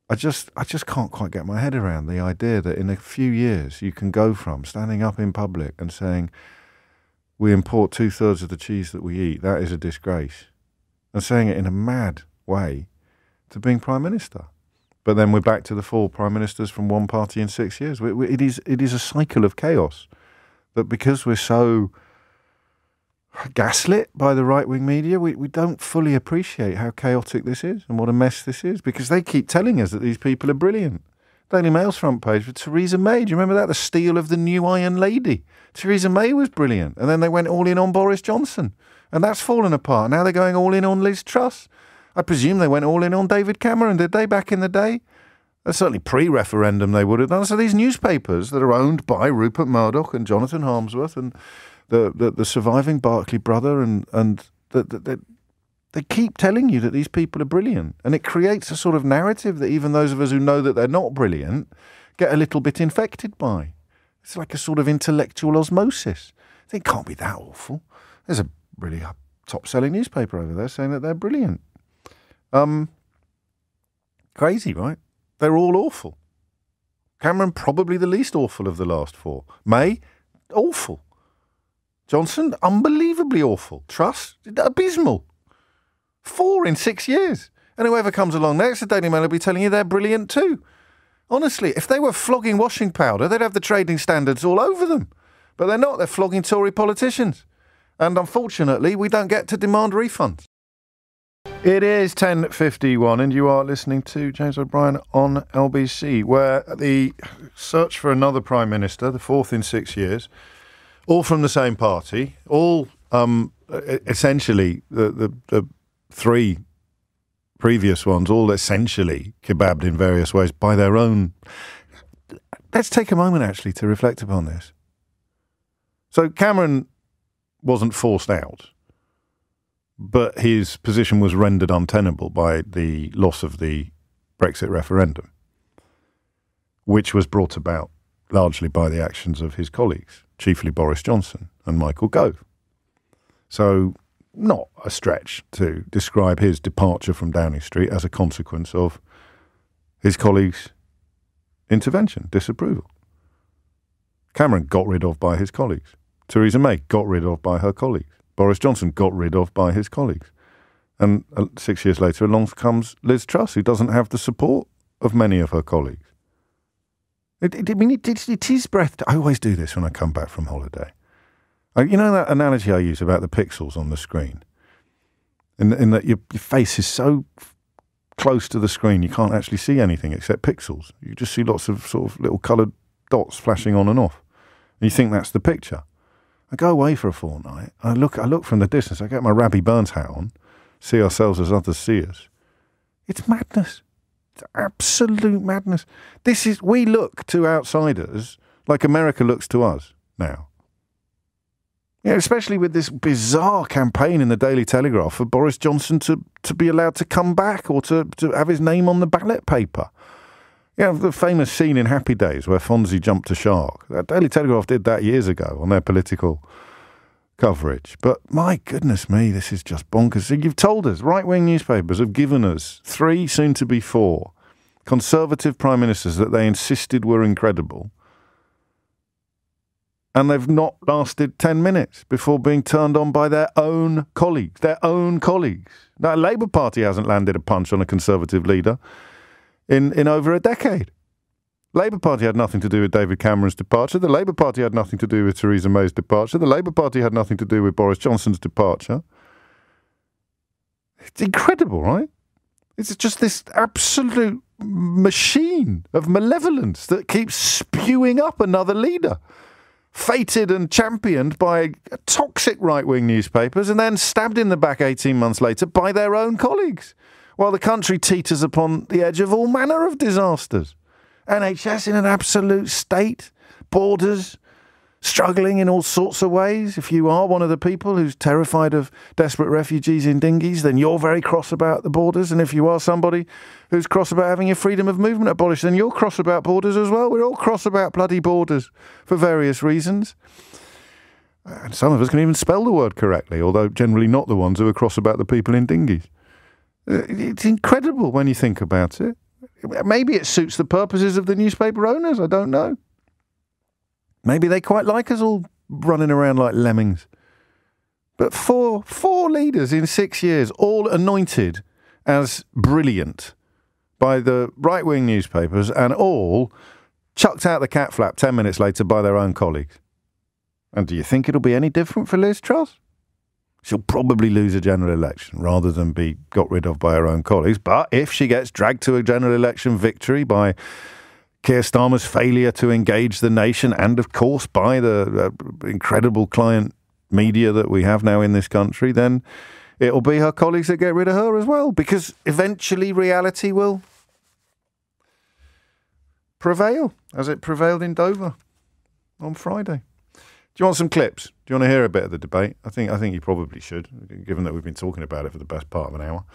I just can't quite get my head around the idea that in a few years you can go from standing up in public and saying, we import 2/3 of the cheese that we eat, that is a disgrace, and saying it in a mad way, to being Prime Minister. But then we're back to the 4 Prime Ministers from one party in 6 years. It is a cycle of chaos. But because we're so gaslit by the right-wing media, we don't fully appreciate how chaotic this is and what a mess this is, because they keep telling us that these people are brilliant. Daily Mail's front page with Theresa May. Do you remember that? The steal of the new Iron Lady. Theresa May was brilliant. And then they went all in on Boris Johnson. And that's fallen apart. Now they're going all in on Liz Truss. I presume they went all in on David Cameron, did they, back in the day? Certainly pre-referendum they would have done. So these newspapers that are owned by Rupert Murdoch and Jonathan Harmsworth and the surviving Barclay brother and they keep telling you that these people are brilliant. And it creates a sort of narrative that even those of us who know that they're not brilliant get a little bit infected by. It's like a sort of intellectual osmosis. It can't be that awful. There's a really top-selling newspaper over there saying that they're brilliant. Crazy, right? They're all awful. Cameron, probably the least awful of the last 4. May, awful. Johnson, unbelievably awful. Truss, abysmal. 4 in 6 years. And whoever comes along next, the Daily Mail will be telling you they're brilliant too. Honestly, if they were flogging washing powder, they'd have the trading standards all over them. But they're not. They're flogging Tory politicians. And unfortunately, we don't get to demand refunds. It is 10:51 and you are listening to James O'Brien on LBC, where the search for another Prime Minister, the 4th in 6 years, all from the same party, all essentially the 3 previous ones, all essentially kebabbed in various ways by their own... Let's take a moment actually to reflect upon this. So Cameron wasn't forced out, but his position was rendered untenable by the loss of the Brexit referendum, which was brought about largely by the actions of his colleagues, chiefly Boris Johnson and Michael Gove. So not a stretch to describe his departure from Downing Street as a consequence of his colleagues' intervention, disapproval. Cameron got rid of by his colleagues. Theresa May got rid of by her colleagues. Boris Johnson got rid of by his colleagues. And 6 years later, along comes Liz Truss, who doesn't have the support of many of her colleagues. It is breathtaking. I always do this when I come back from holiday. You know that analogy I use about the pixels on the screen? In that your face is so close to the screen, you can't actually see anything except pixels. You just see lots of sort of little coloured dots flashing on and off. And you think that's the picture. I go away for a fortnight. I look from the distance. I get my Rabbie Burns hat on, see ourselves as others see us. It's madness. It's absolute madness. We look to outsiders like America looks to us now. Yeah, especially with this bizarre campaign in the Daily Telegraph for Boris Johnson to be allowed to come back or to have his name on the ballot paper. Yeah, the famous scene in Happy Days where Fonzie jumped a shark. The Daily Telegraph did that years ago on their political coverage. But my goodness me, this is just bonkers. So you've told us, right-wing newspapers have given us 3, soon to be 4, Conservative Prime Ministers that they insisted were incredible. And they've not lasted 10 minutes before being turned on by their own colleagues. Now, the Labour Party hasn't landed a punch on a Conservative leader in over a decade. Labour Party had nothing to do with David Cameron's departure. The Labour Party had nothing to do with Theresa May's departure. The Labour Party had nothing to do with Boris Johnson's departure. It's incredible, right? It's just this absolute machine of malevolence that keeps spewing up another leader, fated and championed by toxic right-wing newspapers and then stabbed in the back 18 months later by their own colleagues, while the country teeters upon the edge of all manner of disasters. NHS in an absolute state, borders struggling in all sorts of ways. If you are one of the people who's terrified of desperate refugees in dinghies, then you're very cross about the borders. And if you are somebody who's cross about having your freedom of movement abolished, then you're cross about borders as well. We're all cross about bloody borders for various reasons. And some of us can even spell the word correctly, although generally not the ones who are cross about the people in dinghies. It's incredible when you think about it. Maybe it suits the purposes of the newspaper owners, I don't know. Maybe they quite like us all running around like lemmings. But four leaders in 6 years, all anointed as brilliant by the right-wing newspapers and all chucked out the cat flap 10 minutes later by their own colleagues. And do you think it'll be any different for Liz Truss? She'll probably lose a general election rather than be got rid of by her own colleagues. But if she gets dragged to a general election victory by Keir Starmer's failure to engage the nation and, of course, by the incredible client media that we have now in this country, then it'll be her colleagues that get rid of her as well, because eventually reality will prevail, as it prevailed in Dover on Friday. Do you want some clips? Do you want to hear a bit of the debate? I think you probably should, given that we've been talking about it for the best part of an hour.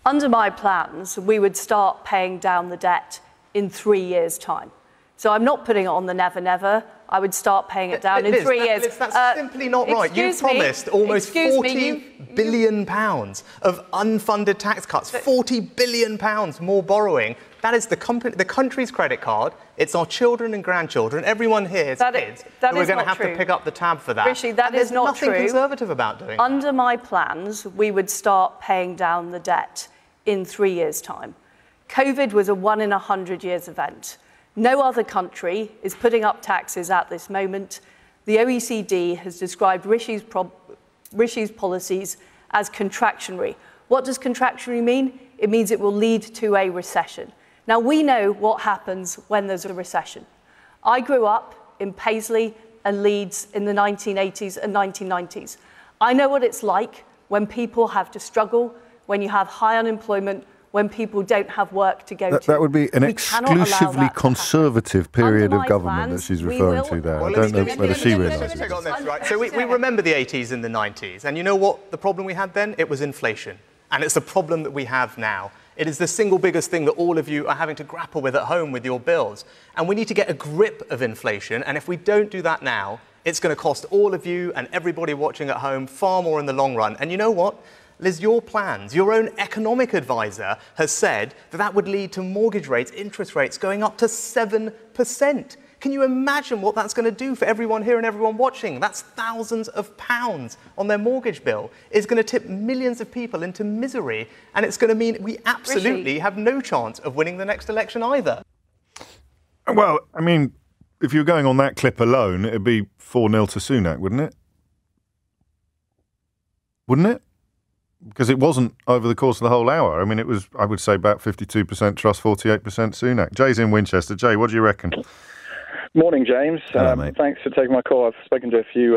Under my plans, we would start paying down the debt in 3 years' time. So I'm not putting it on the never. I would start paying it down in 3 years. Liz, that's simply not right. You promised almost £40 billion of unfunded tax cuts, £40 billion more borrowing. That is the country's credit card. It's our children and grandchildren, everyone here's kids, who are going to have to pick up the tab for that. Rishi, that is not true. There's nothing conservative about doing that. Under my plans, we would start paying down the debt in 3 years' time. COVID was a 1 in 100 years event. No other country is putting up taxes at this moment. The OECD has described Rishi's policies as contractionary. What does contractionary mean? It means it will lead to a recession. Now, we know what happens when there's a recession. I grew up in Paisley and Leeds in the 1980s and 1990s. I know what it's like when people have to struggle, when you have high unemployment, when people don't have work to go to. That would be an exclusively conservative period of government that she's referring to there. I don't know whether she realises it. So we remember the 80s and the 90s, and you know what the problem we had then? It was inflation. And it's the problem that we have now. It is the single biggest thing that all of you are having to grapple with at home with your bills. And we need to get a grip of inflation, and if we don't do that now, it's going to cost all of you and everybody watching at home far more in the long run. And you know what? Liz, your plans, your own economic advisor has said that that would lead to mortgage rates, interest rates going up to 7%. Can you imagine what that's going to do for everyone here and everyone watching? That's thousands of pounds on their mortgage bill. It's going to tip millions of people into misery, and it's going to mean we absolutely have no chance of winning the next election either. Well, I mean, if you're going on that clip alone, it'd be 4-0 to Sunak, wouldn't it? Wouldn't it? Because it wasn't over the course of the whole hour. I mean, it was, I would say, about 52% Truss, 48% Sunak. Jay's in Winchester. Jay, what do you reckon? Morning, James. Hello, mate. Thanks for taking my call. I've spoken to a few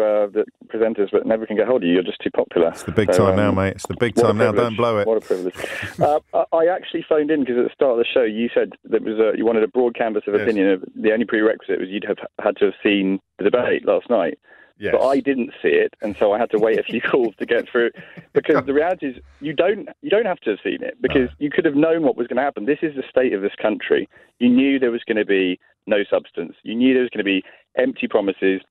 presenters, but never can get hold of you. You're just too popular. It's the big time now, mate. It's the big time now. Don't blow it. What a privilege. I actually phoned in because at the start of the show, you said that you wanted a broad canvas of opinion. The only prerequisite was you'd have had to have seen the debate last night. Yes. But I didn't see it, and so I had to wait a few calls to get through. Because the reality is, you don't have to have seen it, because you could have known what was going to happen. This is the state of this country. You knew there was going to be no substance. You knew there was going to be empty promises,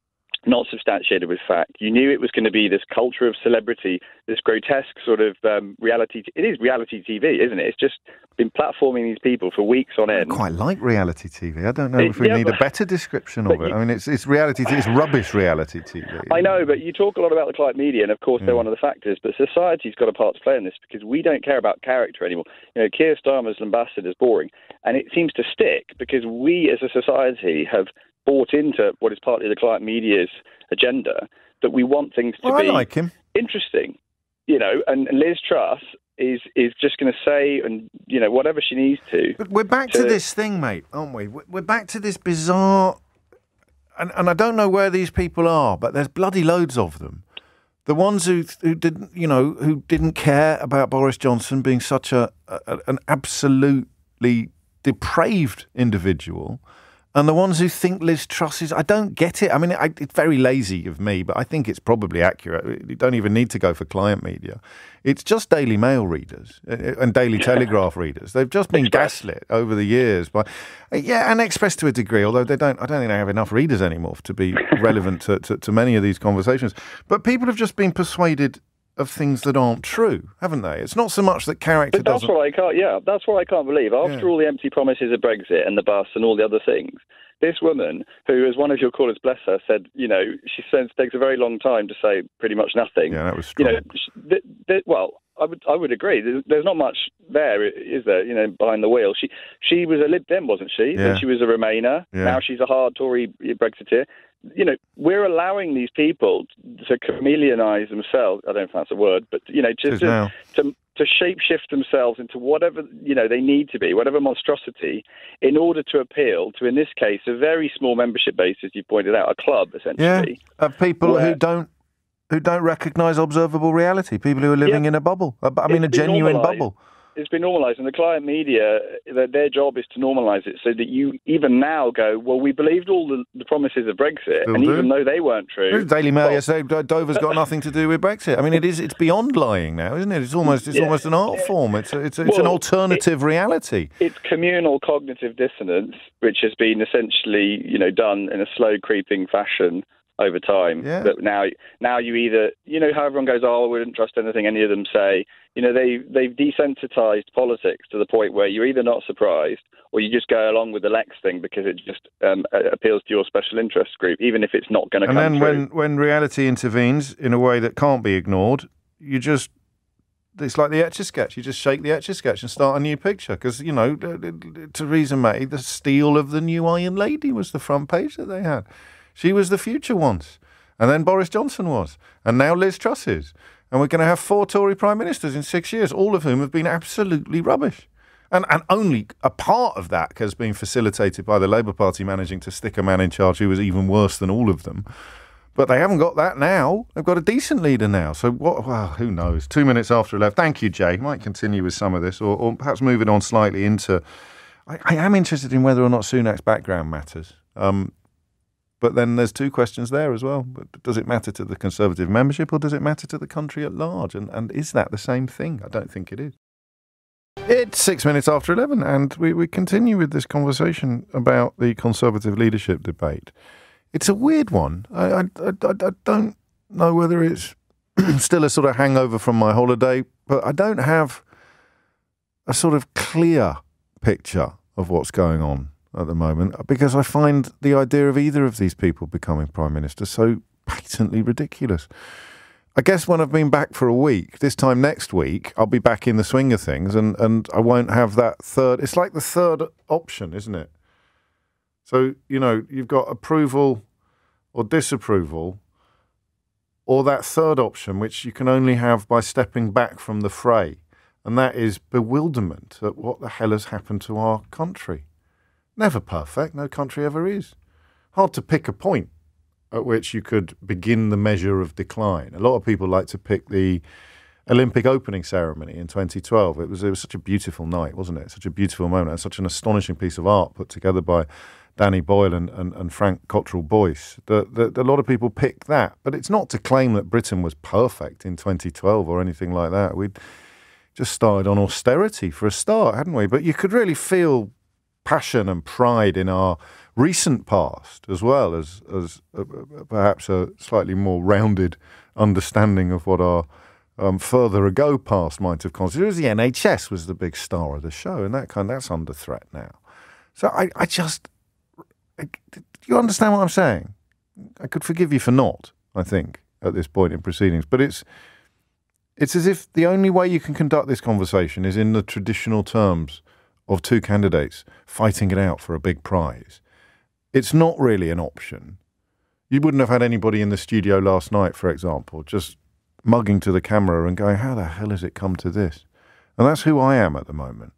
not substantiated with fact. You knew it was going to be this culture of celebrity, this grotesque sort of reality. It is reality TV, isn't it? It's just been platforming these people for weeks on end. I quite like reality TV. I don't know if we need a better description of it. I mean, it's reality TV. It's rubbish reality TV. I know, but you talk a lot about the client media, and of course they're one of the factors, but society's got a part to play in this, because we don't care about character anymore. You know, Keir Starmer's ambassador is boring, and it seems to stick because we as a society have bought into what is partly the client media's agenda, that we want things to be like him. Interesting, you know, and Liz Truss is just going to say, and you know, whatever she needs to. But we're back to this thing, mate, aren't we? We're back to this bizarre, and I don't know where these people are, but there's bloody loads of them. The ones who didn't care about Boris Johnson being such an absolutely depraved individual, And the ones who think Liz Truss is, I don't get it. I mean, it's very lazy of me, but I think it's probably accurate. You don't even need to go for client media. It's just Daily Mail readers and Daily Telegraph readers. They've just been gaslit over the years by, and Express to a degree, although I don't think they have enough readers anymore to be relevant to many of these conversations. But people have just been persuaded of things that aren't true, haven't they? It's not so much that character But that's what I can't. Yeah, that's what I can't believe. After all the empty promises of Brexit and the bus and all the other things, this woman, who, as one of your callers, bless her, said, she says takes a very long time to say pretty much nothing. Yeah, that was strong. Well, I would agree. There's not much there, is there? Behind the wheel. She was a Lib Dem, wasn't she? Yeah. Then she was a Remainer. Yeah. Now she's a hard Tory Brexiteer. We're allowing these people to chameleonize themselves. I don't know if that's a word, but to shape-shift themselves into whatever they need to be, whatever monstrosity, in order to appeal to, in this case, a very small membership base, as you pointed out, a club essentially. Yeah, of people who don't recognise observable reality. People who are living in a bubble. I mean, a genuine bubble. It's been normalised, and the client media, their job is to normalise it so that you even now go, well, we believed all the promises of Brexit, and even though they weren't true. Daily Mail yesterday, Dover's got nothing to do with Brexit. I mean, it's beyond lying now, isn't it? It's almost an art form. It's an alternative reality. It's communal cognitive dissonance, which has been essentially, done in a slow creeping fashion over time. Yeah. But now you either, how everyone goes, I wouldn't trust anything any of them say. They've desensitized politics to the point where you're either not surprised or you just go along with the Lex thing because it just appeals to your special interest group, even if it's not going to come through. And then when reality intervenes in a way that can't be ignored, it's like the Etch-a-Sketch. You just shake the Etch-a-Sketch and start a new picture. Because, Theresa May, the steel of the new Iron Lady was the front page that they had. She was the future once. And then Boris Johnson was. And now Liz Truss is. And we're going to have 4 Tory prime ministers in 6 years, all of whom have been absolutely rubbish. And only a part of that has been facilitated by the Labour Party managing to stick a man in charge who was even worse than all of them. But they haven't got that now. They've got a decent leader now. So who knows? 2 minutes after 11. Thank you, Jay. Might continue with some of this or perhaps move it on slightly into... I am interested in whether or not Sunak's background matters. But then there's 2 questions there as well. Does it matter to the Conservative membership or does it matter to the country at large? And is that the same thing? I don't think it is. It's 6 minutes after 11 and we continue with this conversation about the Conservative leadership debate. It's a weird one. I don't know whether it's still a sort of hangover from my holiday, but I don't have a sort of clear picture of what's going on at the moment, because I find the idea of either of these people becoming Prime Minister so patently ridiculous. I guess when I've been back for a week, this time next week, I'll be back in the swing of things and I won't have that third... It's like the third option, isn't it? So, you've got approval or disapproval, or that third option, which you can only have by stepping back from the fray, and that is bewilderment at what the hell has happened to our country. Never perfect, no country ever is. Hard to pick a point at which you could begin the measure of decline. A lot of people like to pick the Olympic opening ceremony in 2012. It was such a beautiful night, wasn't it? Such a beautiful moment, and such an astonishing piece of art put together by Danny Boyle and Frank Cottrell Boyce. A lot of people pick that, but it's not to claim that Britain was perfect in 2012 or anything like that. We'd just started on austerity for a start, hadn't we? But you could really feel passion and pride in our recent past, as well as perhaps a slightly more rounded understanding of what our further ago past might have constituted. It was the NHS was the big star of the show, and that's under threat now. So I just... Do you understand what I'm saying? I could forgive you for not, I think, at this point in proceedings, but it's as if the only way you can conduct this conversation is in the traditional terms of 2 candidates fighting it out for a big prize. It's not really an option. You wouldn't have had anybody in the studio last night, for example, just mugging to the camera and going, how the hell has it come to this? And that's who I am at the moment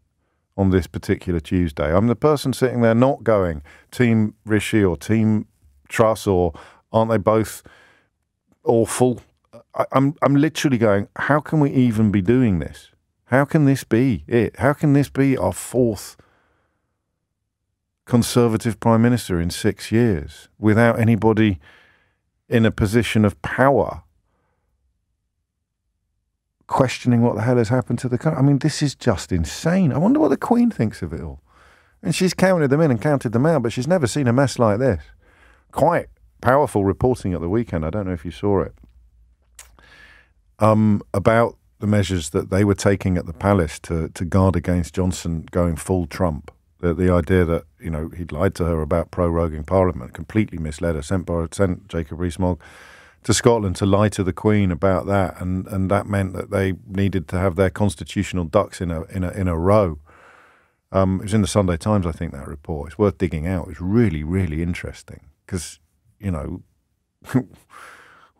on this particular Tuesday. I'm the person sitting there not going Team Rishi or Team Truss or aren't they both awful? I'm literally going, how can we even be doing this? How can this be it? How can this be our 4th Conservative Prime Minister in 6 years without anybody in a position of power questioning what the hell has happened to the country. I mean, this is just insane. I wonder what the Queen thinks of it all. And she's counted them in and counted them out, but she's never seen a mess like this. Quite powerful reporting at the weekend. I don't know if you saw it. About the measures that they were taking at the palace to guard against Johnson going full Trump. The idea that, you know, he'd lied to her about proroguing Parliament, completely misled her, sent Jacob Rees-Mogg to Scotland to lie to the Queen about that, and that meant that they needed to have their constitutional ducks in a row. It was in the Sunday Times, I think, that report. It's worth digging out. It's really, really interesting because, you know,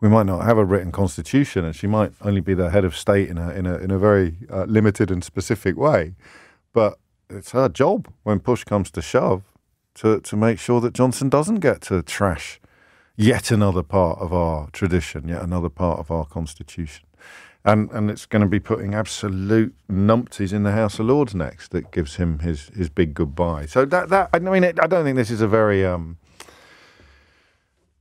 we might not have a written constitution, and she might only be the head of state in a very limited and specific way, but it's her job when push comes to shove to make sure that Johnson doesn't get to trash yet another part of our tradition, yet another part of our constitution. And it's going to be putting absolute numpties in the House of Lords next that gives him his big goodbye. So that I mean, I don't think this is a very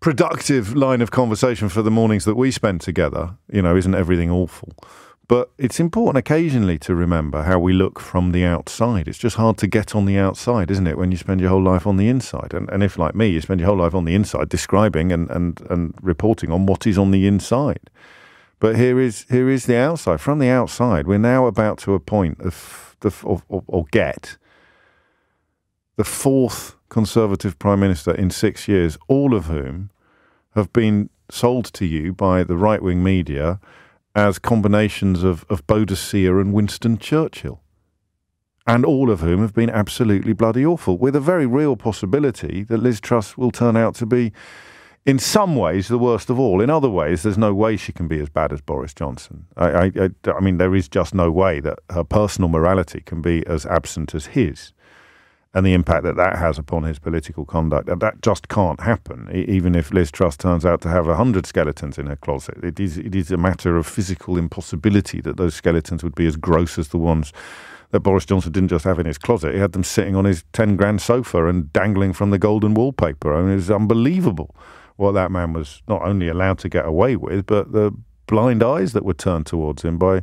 productive line of conversation for the mornings that we spend together. You know, isn't everything awful? But it's important occasionally to remember how we look from the outside. It's just hard to get on the outside, isn't it, when you spend your whole life on the inside? And if, like me, you spend your whole life on the inside describing and reporting on what is on the inside. But here is the outside. From the outside, we're now about to appoint or get the fourth Conservative Prime Minister in 6 years, all of whom have been sold to you by the right-wing media as combinations of Boadicea and Winston Churchill, and all of whom have been absolutely bloody awful, with a very real possibility that Liz Truss will turn out to be, in some ways, the worst of all. In other ways, there's no way she can be as bad as Boris Johnson. I mean, there is just no way that her personal morality can be as absent as his. And the impact that has upon his political conduct, that just can't happen, even if Liz Truss turns out to have 100 skeletons in her closet. It is a matter of physical impossibility that those skeletons would be as gross as the ones that Boris Johnson didn't just have in his closet. He had them sitting on his 10-grand sofa and dangling from the golden wallpaper. I mean, it was unbelievable what that man was not only allowed to get away with, but the blind eyes that were turned towards him by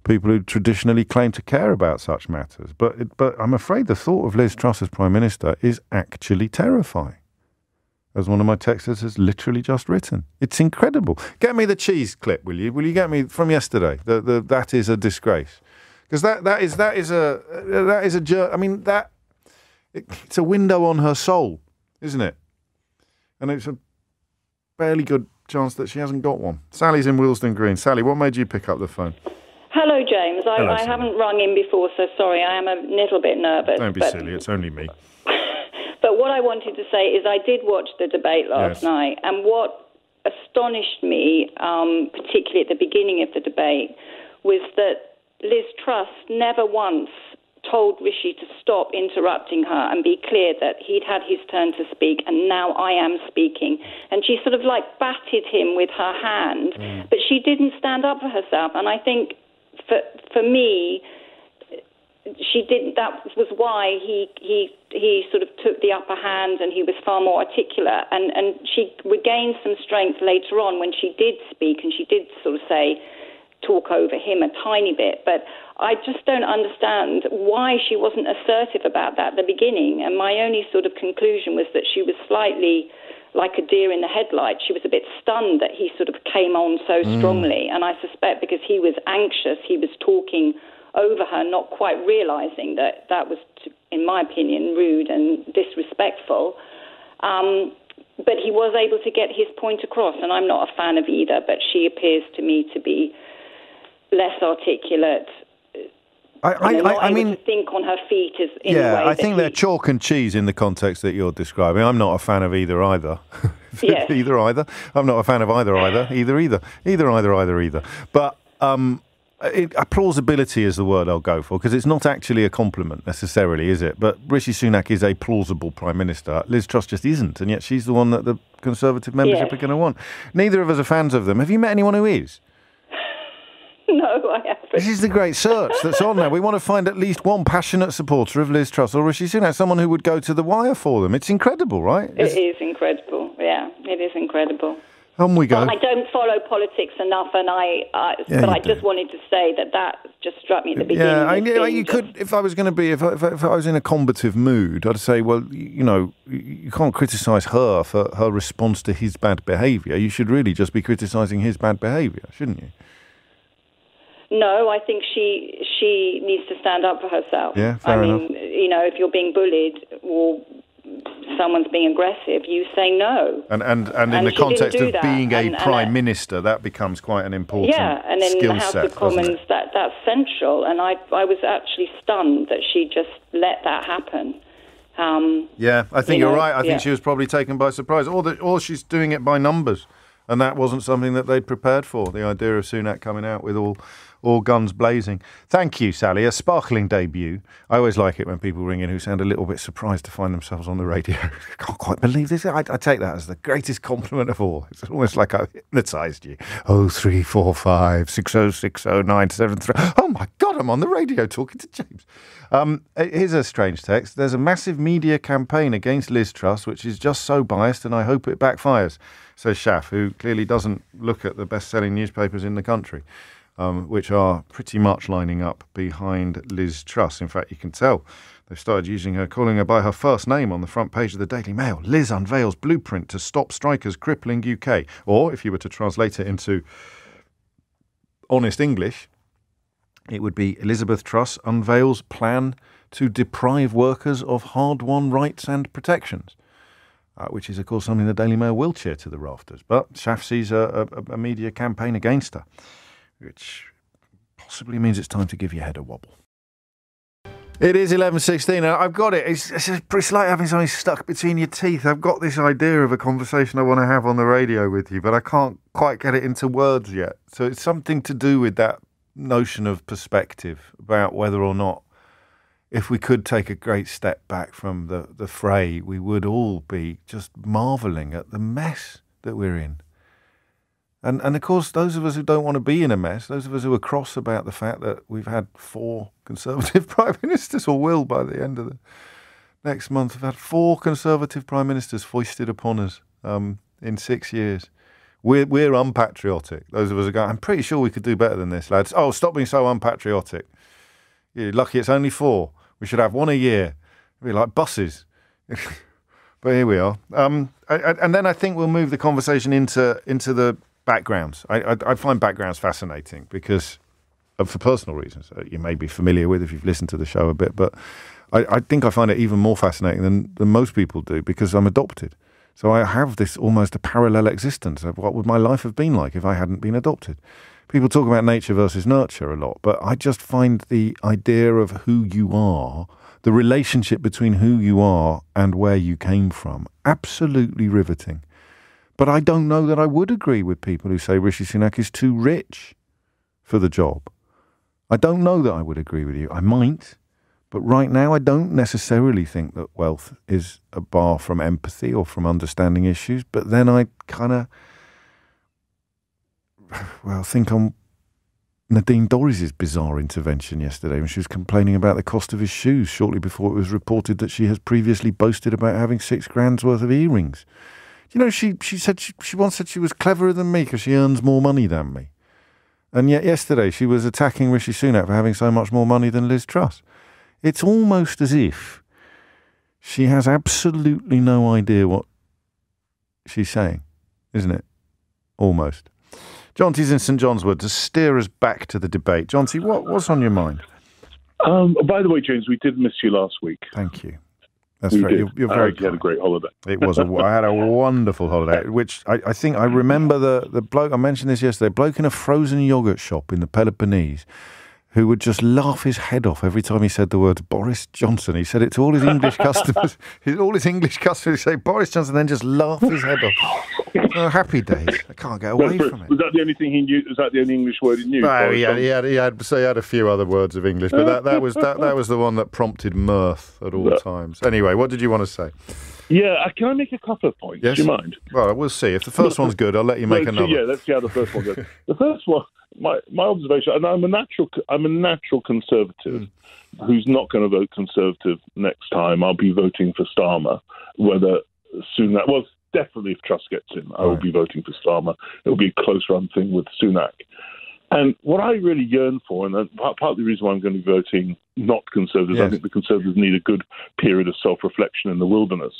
people who traditionally claim to care about such matters. But I'm afraid the thought of Liz Truss as Prime Minister is actually terrifying, as one of my texters has literally just written. It's incredible. Get me the cheese clip, will you? Will you get me from yesterday? That is a disgrace, because that is a jerk. I mean, it's a window on her soul, isn't it? And it's a fairly good chance that she hasn't got one. Sally's in Willesden Green. Sally, what made you pick up the phone? Hello, James. Hello, I haven't rung in before, so sorry. I am a little bit nervous. Don't be silly. It's only me. But what I wanted to say is I did watch the debate last night, and what astonished me, particularly at the beginning of the debate, was that Liz Truss never once told Rishi to stop interrupting her and be clear that he'd had his turn to speak and now I am speaking. And she sort of like batted him with her hand, but she didn't stand up for herself. And I think for me, she didn't. That was why he sort of took the upper hand, and he was far more articulate. And she regained some strength later on when she did speak, and she did sort of talk over him a tiny bit. But I just don't understand why she wasn't assertive about that at the beginning. And my only sort of conclusion was that she was slightly like a deer in the headlights. She was a bit stunned that he sort of came on so strongly. And I suspect because he was anxious, he was talking over her, not quite realising that that was, in my opinion, rude and disrespectful. But he was able to get his point across, and I'm not a fan of either, but she appears to me to be less articulate. I mean, to think on her feet is in a way. I think they're chalk and cheese in the context that you're describing. I'm not a fan of either. Yes. Either. I'm not a fan of either. But plausibility is the word I'll go for, because it's not actually a compliment necessarily, is it? But Rishi Sunak is a plausible Prime Minister. Liz Truss just isn't, and yet she's the one that the Conservative membership are going to want. Neither of us are fans of them. Have you met anyone who is? No, I haven't. This is the great search that's on there. We want to find at least one passionate supporter of Liz Truss or Rishi Sunak, someone who would go to the wire for them. It's incredible, right? It is incredible. Yeah, it is incredible. On we go. Well, I don't follow politics enough, and but I just wanted to say that just struck me at the beginning. Yeah, you could. If I was going to be, if I was in a combative mood, I'd say, well, you can't criticise her for her response to his bad behaviour. You should really just be criticising his bad behaviour, shouldn't you? No, I think she needs to stand up for herself. Yeah, fair enough. If you're being bullied or someone's being aggressive, you say no. And in the context of being a prime minister, that becomes quite an important skill set. Yeah, and in the House of Commons, that's central. And I was actually stunned that she just let that happen. I think you're right. I think she was probably taken by surprise. Or she's doing it by numbers. And that wasn't something that they'd prepared for, the idea of Sunak coming out with all guns blazing. Thank you, Sally. A sparkling debut. I always like it when people ring in who sound a little bit surprised to find themselves on the radio. I can't quite believe this. I take that as the greatest compliment of all. It's almost like I've hypnotised you. 0345 6060 973. Oh, my God, I'm on the radio talking to James. Here's a strange text. There's a massive media campaign against Liz Truss, which is just so biased, and I hope it backfires, says Shaf, who clearly doesn't look at the best-selling newspapers in the country, which are pretty much lining up behind Liz Truss. In fact, you can tell they've started calling her by her first name on the front page of the Daily Mail. Liz unveils blueprint to stop strikers crippling UK. Or, if you were to translate it into honest English, it would be Elizabeth Truss unveils plan to deprive workers of hard-won rights and protections. Which is, of course, something the Daily Mail will cheer to the rafters. But Shaf sees a media campaign against her, which possibly means it's time to give your head a wobble. It is 11:16. I've got it. It's like having something stuck between your teeth. I've got this idea of a conversation I want to have on the radio with you, but I can't quite get it into words yet. So it's something to do with that notion of perspective about whether or not, if we could take a great step back from the fray, we would all be just marvelling at the mess that we're in. And of course, those of us who don't want to be in a mess, those of us who are cross about the fact that we've had 4 Conservative prime ministers, or will by the end of the next month, have had 4 Conservative prime ministers foisted upon us in 6 years. We're unpatriotic. Those of us are going, I'm pretty sure we could do better than this, lads. Oh, stop being so unpatriotic. You're lucky it's only 4. We should have 1 a year. It'd be like buses. But here we are. And then I think we'll move the conversation into the backgrounds. I find backgrounds fascinating because, for personal reasons, you may be familiar with if you've listened to the show a bit, but I think I find it even more fascinating than most people do because I'm adopted. So I have this almost a parallel existence of what would my life have been like if I hadn't been adopted. People talk about nature versus nurture a lot, but I just find the idea of who you are, the relationship between who you are and where you came from, absolutely riveting. But I don't know that I would agree with people who say Rishi Sunak is too rich for the job. I don't know that I would agree with you. I might, but right now I don't necessarily think that wealth is a bar from empathy or from understanding issues. But then I kind of, think on Nadine Dorries' bizarre intervention yesterday when she was complaining about the cost of his shoes shortly before it was reported that she has previously boasted about having $6,000 worth of earrings. You know, she said she once said she was cleverer than me because she earns more money than me. And yet yesterday she was attacking Rishi Sunak for having so much more money than Liz Truss. It's almost as if she has absolutely no idea what she's saying, isn't it? Almost. Jonty's in St John's Wood to steer us back to the debate. Jonty, what's on your mind? By the way, James, we did miss you last week. Thank you. That's right. You're very you had a great holiday. I had a wonderful holiday, which I think I remember the bloke, I mentioned this yesterday, bloke in a frozen yoghurt shop in the Peloponnese who would just laugh his head off every time he said the words Boris Johnson. He said it to all his English customers. All his English customers say Boris Johnson, then just laugh his head off. Oh, happy days. I can't get away from it. Was that the only thing he knew? Was that the only English word he knew? No, he had a few other words of English, but that was the one that prompted mirth at all times. Anyway, what did you want to say? Yeah, can I make a couple of points? Yes. Do you mind? Well, we'll see. If the first one's good, I'll let you make another. Yeah, let's see how the first one goes. The first one, my observation, and I'm a natural conservative who's not going to vote Conservative next time. I'll be voting for Starmer, whether Sunak. Well, definitely if Truss gets in, I will be voting for Starmer. It'll be a close run thing with Sunak. And what I really yearn for, and part of the reason why I'm going to be voting not Conservatives, I think the Conservatives need a good period of self-reflection in the wilderness.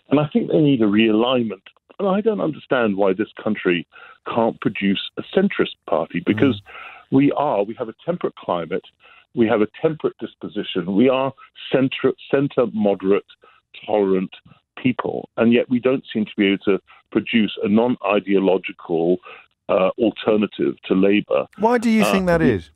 And I think they need a realignment. And I don't understand why this country can't produce a centrist party, because we have a temperate climate, we have a temperate disposition, we are centre, moderate, tolerant people, and yet we don't seem to be able to produce a non-ideological alternative to Labour. Why do you think that is?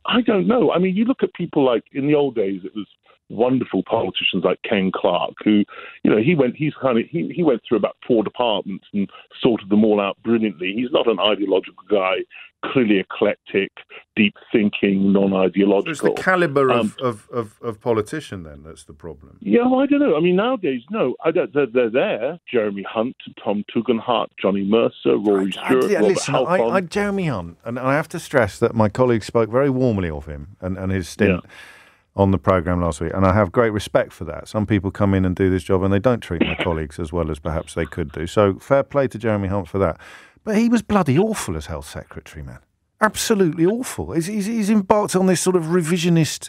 I don't know. I mean, you look at people like, in the old days, it was wonderful politicians like Ken Clarke, who, he went through about 4 departments and sorted them all out brilliantly. He's not an ideological guy, clearly eclectic, deep-thinking, non-ideological. So it's the calibre of politician, then, that's the problem. Yeah, well, I don't know. I mean, nowadays, no. They're there. Jeremy Hunt, Tom Tugendhat, Johnny Mercer, Rory Stewart, Robert Halfon. Jeremy Hunt, and I have to stress that my colleague spoke very warmly of him and his stint on the programme last week, and I have great respect for that. Some people come in and do this job and they don't treat my colleagues as well as perhaps they could do. So fair play to Jeremy Hunt for that. But he was bloody awful as Health Secretary, man. Absolutely awful. He's embarked on this sort of revisionist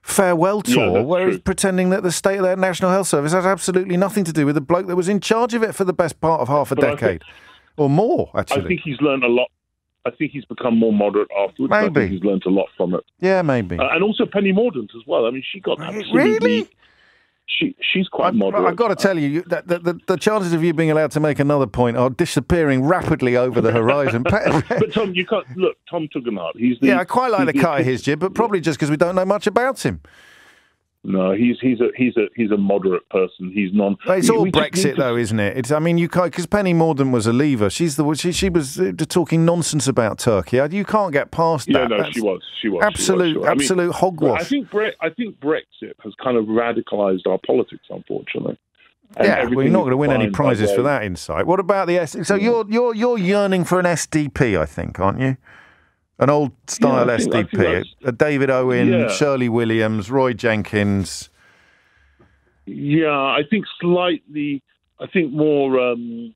farewell tour where he's pretending that the state of their National Health Service has absolutely nothing to do with the bloke that was in charge of it for the best part of half a decade. Or more, actually. I think he's learned a lot. I think he's become more moderate afterwards. Maybe. I think he's learned a lot from it. Yeah, maybe. And also Penny Mordaunt as well. I mean, she got absolutely... Really? She's quite moderate. I've got to tell you that the chances of you being allowed to make another point are disappearing rapidly over the horizon. But Tom, you can't... Look, Tom Tugendhat, I quite like the cut of his jib, but probably just because we don't know much about him. No, he's a moderate person. He's non. It's all Brexit, though, isn't it? It's, I mean, you can't, because Penny Mordaunt was a leaver. She was talking nonsense about Turkey. You can't get past that. Yeah, no, she was. Absolute hogwash. I think Brexit has kind of radicalised our politics, unfortunately. Well, you're not going to win any prizes for that insight. What about the So you're yearning for an SDP, I think, aren't you? An old-style SDP, a David Owen, Shirley Williams, Roy Jenkins. Yeah, I think slightly. I think more. Who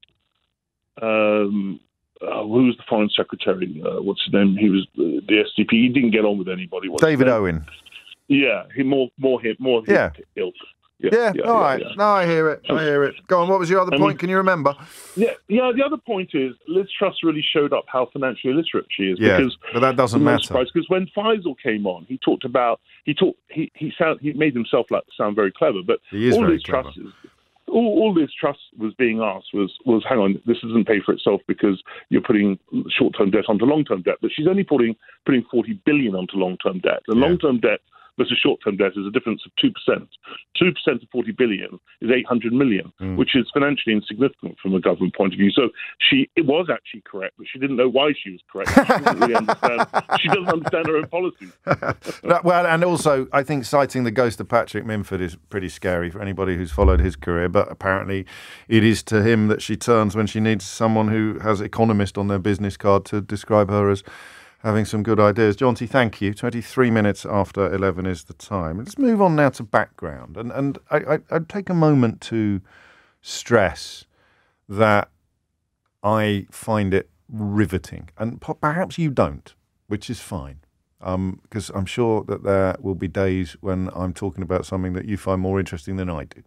was the Foreign Secretary? What's his name? He was the SDP. He didn't get on with anybody. David Owen. Yeah, more ilk. All right. Yeah. No, I hear it. Go on, what was your other point? Can you remember? Yeah, the other point is Liz Truss really showed up how financially illiterate she is. Yeah, but that doesn't matter. Because when Faisal came on, he made himself sound very clever, but all Liz Truss was being asked was, hang on, this doesn't pay for itself because you're putting short-term debt onto long-term debt, but she's only putting 40 billion onto long-term debt. And long-term debt versus short-term debt is a difference of 2%. 2% of 40 billion is 800 million, which is financially insignificant from a government point of view. So it was actually correct, but she didn't know why she was correct. She didn't really understand. She doesn't understand her own policies. Well, and also, I think citing the ghost of Patrick Minford is pretty scary for anybody who's followed his career, but apparently it is to him that she turns when she needs someone who has economist on their business card to describe her as having some good ideas. Jaunty, thank you. 23 minutes after 11 is the time. Let's move on now to background. And I'd take a moment to stress that I find it riveting. And perhaps you don't, which is fine. Because I'm sure that there will be days when I'm talking about something that you find more interesting than I do.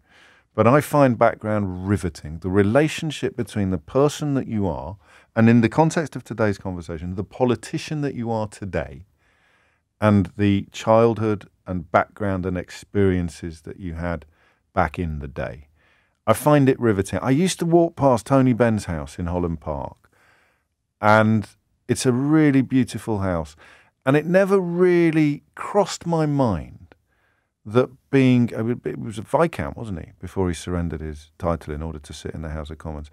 But I find background riveting. The relationship between the person that you are, and in the context of today's conversation, the politician that you are today, and the childhood and background and experiences that you had back in the day. I find it riveting. I used to walk past Tony Benn's house in Holland Park, and it's a really beautiful house. And it never really crossed my mind that it was a Viscount, wasn't he, before he surrendered his title in order to sit in the House of Commons.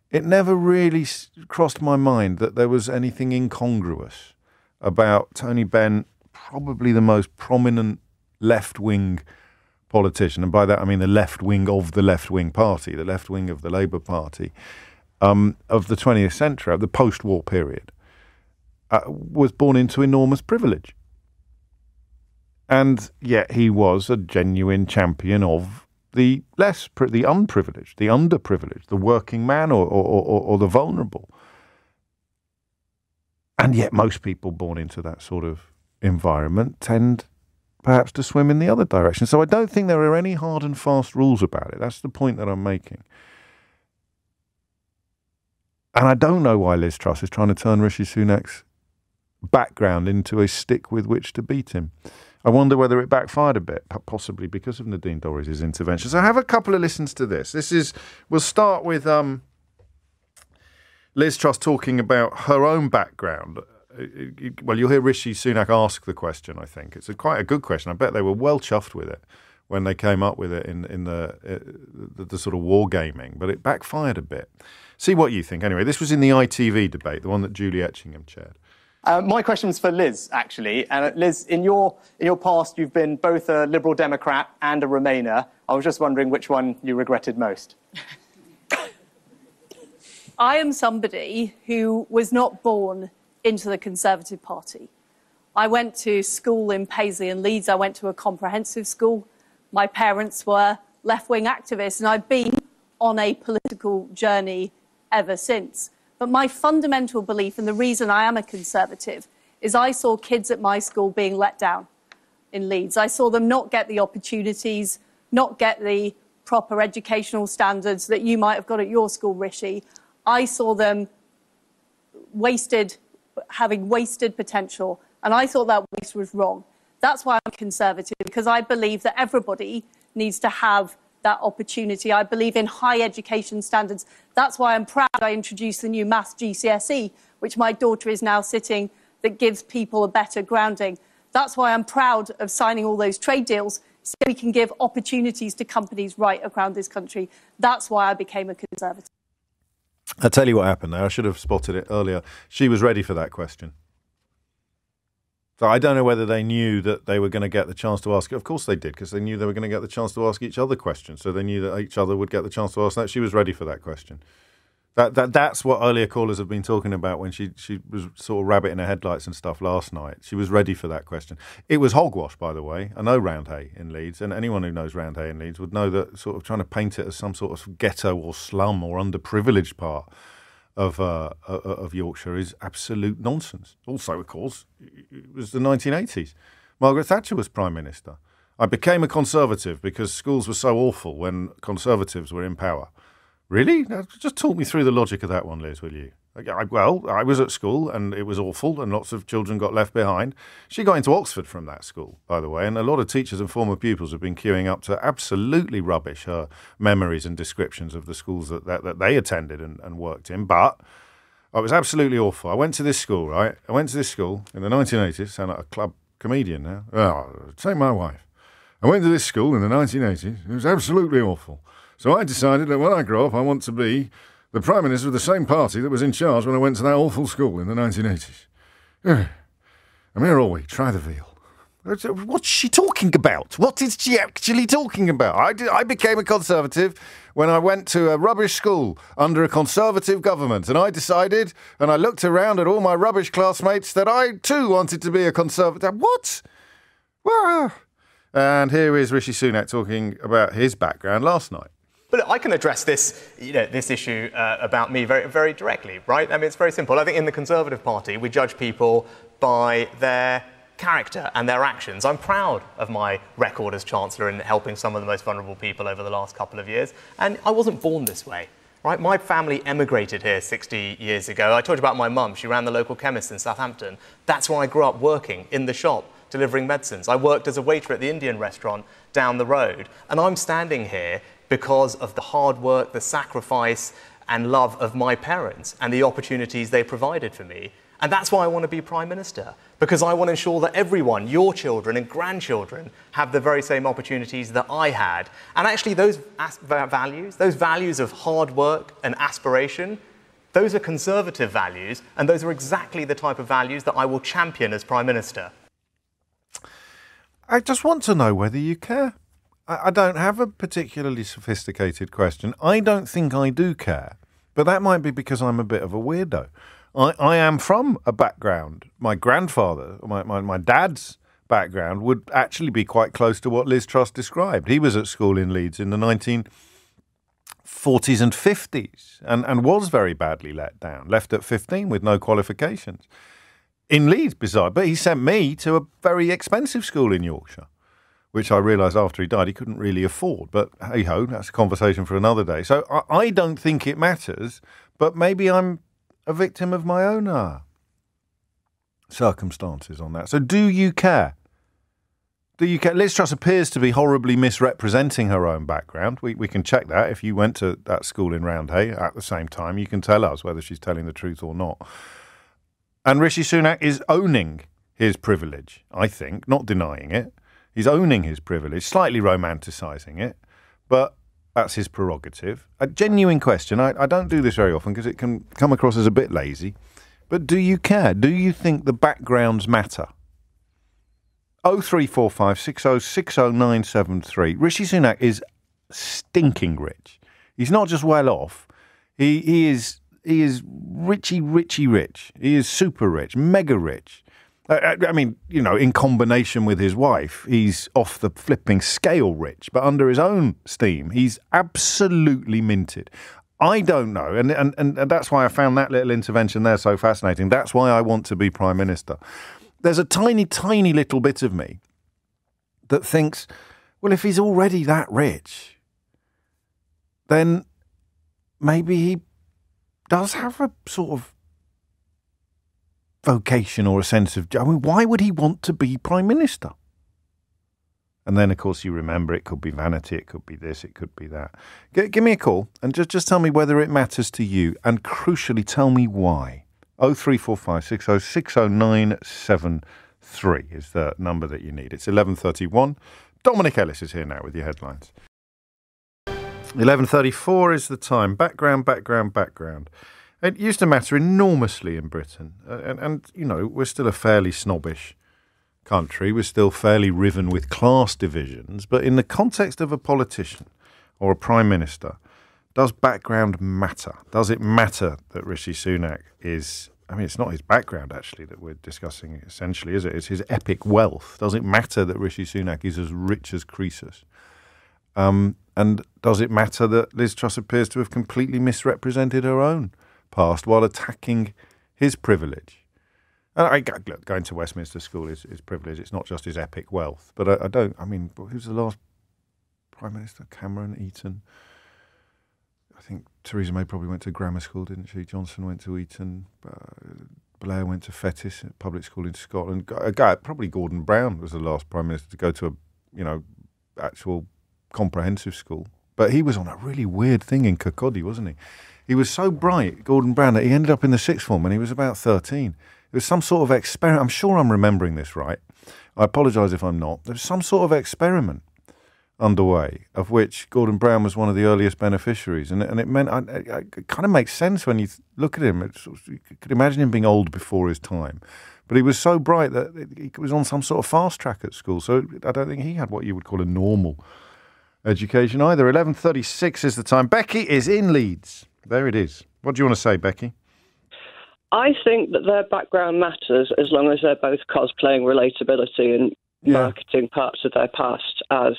It never really crossed my mind that there was anything incongruous about Tony Benn, probably the most prominent left-wing politician, and by that I mean the left wing of the left-wing party, the left wing of the Labour Party, of the 20th century, of the post-war period, was born into enormous privilege. And yet he was a genuine champion of the the unprivileged, the underprivileged, the working man or the vulnerable. And yet most people born into that sort of environment tend perhaps to swim in the other direction. So I don't think there are any hard and fast rules about it. That's the point that I'm making. And I don't know why Liz Truss is trying to turn Rishi Sunak's background into a stick with which to beat him. I wonder whether it backfired a bit, possibly because of Nadine Dorries' intervention. So I have a couple of listens to this. We'll start with Liz Truss talking about her own background. Well, you'll hear Rishi Sunak ask the question, I think. It's quite a good question. I bet they were well chuffed with it when they came up with it in the sort of wargaming, but it backfired a bit. See what you think. Anyway, this was in the ITV debate, the one that Julie Etchingham chaired. My question's for Liz, actually. And Liz, in your past, you've been both a Liberal Democrat and a Remainer. I was just wondering which one you regretted most. I am somebody who was not born into the Conservative Party. I went to school in Paisley and Leeds. I went to a comprehensive school. My parents were left-wing activists, and I've been on a political journey ever since. But my fundamental belief, and the reason I am a Conservative, is I saw kids at my school being let down in Leeds. I saw them not get the opportunities, not get the proper educational standards that you might have got at your school, Rishi. I saw them having wasted potential, and I thought that waste was wrong. That's why I'm Conservative, because I believe that everybody needs to have that opportunity. I believe in high education standards. That's why I'm proud I introduced the new Maths GCSE, which my daughter is now sitting, that gives people a better grounding. That's why I'm proud of signing all those trade deals so we can give opportunities to companies right around this country. That's why I became a Conservative. I'll tell you what happened there. I should have spotted it earlier. She was ready for that question. So I don't know whether they knew that they were going to get the chance to ask it. Of course they did, because they knew they were going to get the chance to ask each other questions. So they knew that each other would get the chance to ask that. She was ready for that question. That's what earlier callers have been talking about when she was sort of rabbit in her headlights and stuff last night. She was ready for that question. It was hogwash, by the way. I know Roundhay in Leeds, and anyone who knows Roundhay in Leeds would know that sort of trying to paint it as some sort of ghetto or slum or underprivileged part of Yorkshire is absolute nonsense. Also, of course, it was the 1980s. Margaret Thatcher was Prime Minister. I became a Conservative because schools were so awful when Conservatives were in power. Really? Now, just talk me through the logic of that one, Liz, will you? I was at school and it was awful and lots of children got left behind. She got into Oxford from that school, by the way, and a lot of teachers and former pupils have been queuing up to absolutely rubbish her memories and descriptions of the schools that they attended and worked in. But it was absolutely awful. I went to this school, right? I went to this school in the 1980s, sound like a club comedian now. Oh, take my wife. I went to this school in the 1980s. It was absolutely awful. So I decided that when I grow up, I want to be the Prime Minister of the same party that was in charge when I went to that awful school in the 1980s. I'm here all week. Try the veal. What's she talking about? What is she actually talking about? I became a Conservative when I went to a rubbish school under a Conservative government, and I decided, and I looked around at all my rubbish classmates, that I too wanted to be a Conservative. What? Well, and here is Rishi Sunak talking about his background last night. But I can address this issue about me very, very directly, right? I mean, it's very simple. I think in the Conservative Party, we judge people by their character and their actions. I'm proud of my record as Chancellor in helping some of the most vulnerable people over the last couple of years. And I wasn't born this way, right? My family emigrated here 60 years ago. I told you about my mum. She ran the local chemist in Southampton. That's where I grew up working, in the shop, delivering medicines. I worked as a waiter at the Indian restaurant down the road. And I'm standing here because of the hard work, the sacrifice and love of my parents and the opportunities they provided for me. And that's why I want to be Prime Minister, because I want to ensure that everyone, your children and grandchildren, have the very same opportunities that I had. And actually those values of hard work and aspiration, those are Conservative values, and those are exactly the type of values that I will champion as Prime Minister. I just want to know whether you care. I don't have a particularly sophisticated question. I don't think I do care, but that might be because I'm a bit of a weirdo. I am from a background. My grandfather, my dad's background would actually be quite close to what Liz Truss described. He was at school in Leeds in the 1940s and 50s and was very badly let down, left at 15 with no qualifications. In Leeds, but he sent me to a very expensive school in Yorkshire, which I realised after he died he couldn't really afford. But hey-ho, that's a conversation for another day. So I don't think it matters, but maybe I'm a victim of my own circumstances on that. So do you care? Do you care? Liz Truss appears to be horribly misrepresenting her own background. We can check that. If you went to that school in Roundhay at the same time, you can tell us whether she's telling the truth or not. And Rishi Sunak is owning his privilege, I think, not denying it. He's owning his privilege, slightly romanticising it, but that's his prerogative. A genuine question. I don't do this very often because it can come across as a bit lazy, but do you care? Do you think the backgrounds matter? 0345 6060 973. Rishi Sunak is stinking rich. He's not just well off. He is richy rich. He is super rich, mega rich. I mean, you know, in combination with his wife, he's off the flipping scale rich. But under his own steam, he's absolutely minted. I don't know, and that's why I found that little intervention there so fascinating. That's why I want to be Prime Minister. There's a tiny, tiny little bit of me that thinks, well, if he's already that rich, then maybe he does have a sort of vocation or a sense of... I mean, why would he want to be Prime Minister? And then, of course, you remember it could be vanity, it could be this, it could be that. Give me a call and just tell me whether it matters to you, and crucially, tell me why. 0345 6060 973 is the number that you need. It's 11:31. Dominic Ellis is here now with your headlines. 11:34 is the time. Background. It used to matter enormously in Britain. And, you know, we're still a fairly snobbish country. We're still fairly riven with class divisions. But in the context of a politician or a prime minister, does background matter? Does it matter that Rishi Sunak is... I mean, it's not his background, actually, that we're discussing essentially, is it? It's his epic wealth. Does it matter that Rishi Sunak is as rich as Croesus? And does it matter that Liz Truss appears to have completely misrepresented her own past while attacking his privilege? And look, going to Westminster School is privilege. It's not just his epic wealth. But I mean, who's the last Prime Minister? Cameron, Eton. I think Theresa May probably went to grammar school, didn't she? Johnson went to Eton. Blair went to Fetis, a public school in Scotland. Probably Gordon Brown was the last Prime Minister to go to a, actual comprehensive school. But he was on a really weird thing in Kirkcaldy, wasn't he? He was so bright, Gordon Brown, that he ended up in the sixth form when he was about 13. It was some sort of experiment. I'm sure I'm remembering this right. I apologise if I'm not. There was some sort of experiment underway, of which Gordon Brown was one of the earliest beneficiaries. And it meant, it kind of makes sense when you look at him. You could imagine him being old before his time. But he was so bright that he was on some sort of fast track at school. So I don't think he had what you would call a normal education either. 11:36 is the time. Becky is in Leeds. There it is. What do you want to say, Becky? I think that their background matters as long as they're both cosplaying relatability and marketing parts of their past as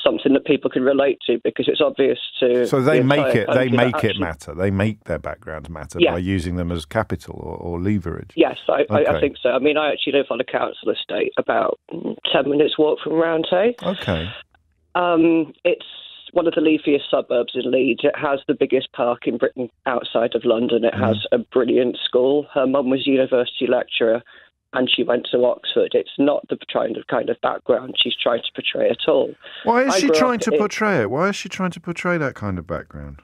something that people can relate to, because it's obvious to... So they make it matter. They make their backgrounds matter by using them as capital or leverage. Yes, I think so. I mean, I actually live on a council estate about 10 minutes walk from Roundhay. Okay. It's one of the leafiest suburbs in Leeds. It has the biggest park in Britain outside of London. It has a brilliant school. Her mum was a university lecturer and she went to Oxford. It's not the kind of background she's trying to portray at all. Why is she trying to portray it? Why is she trying to portray that kind of background?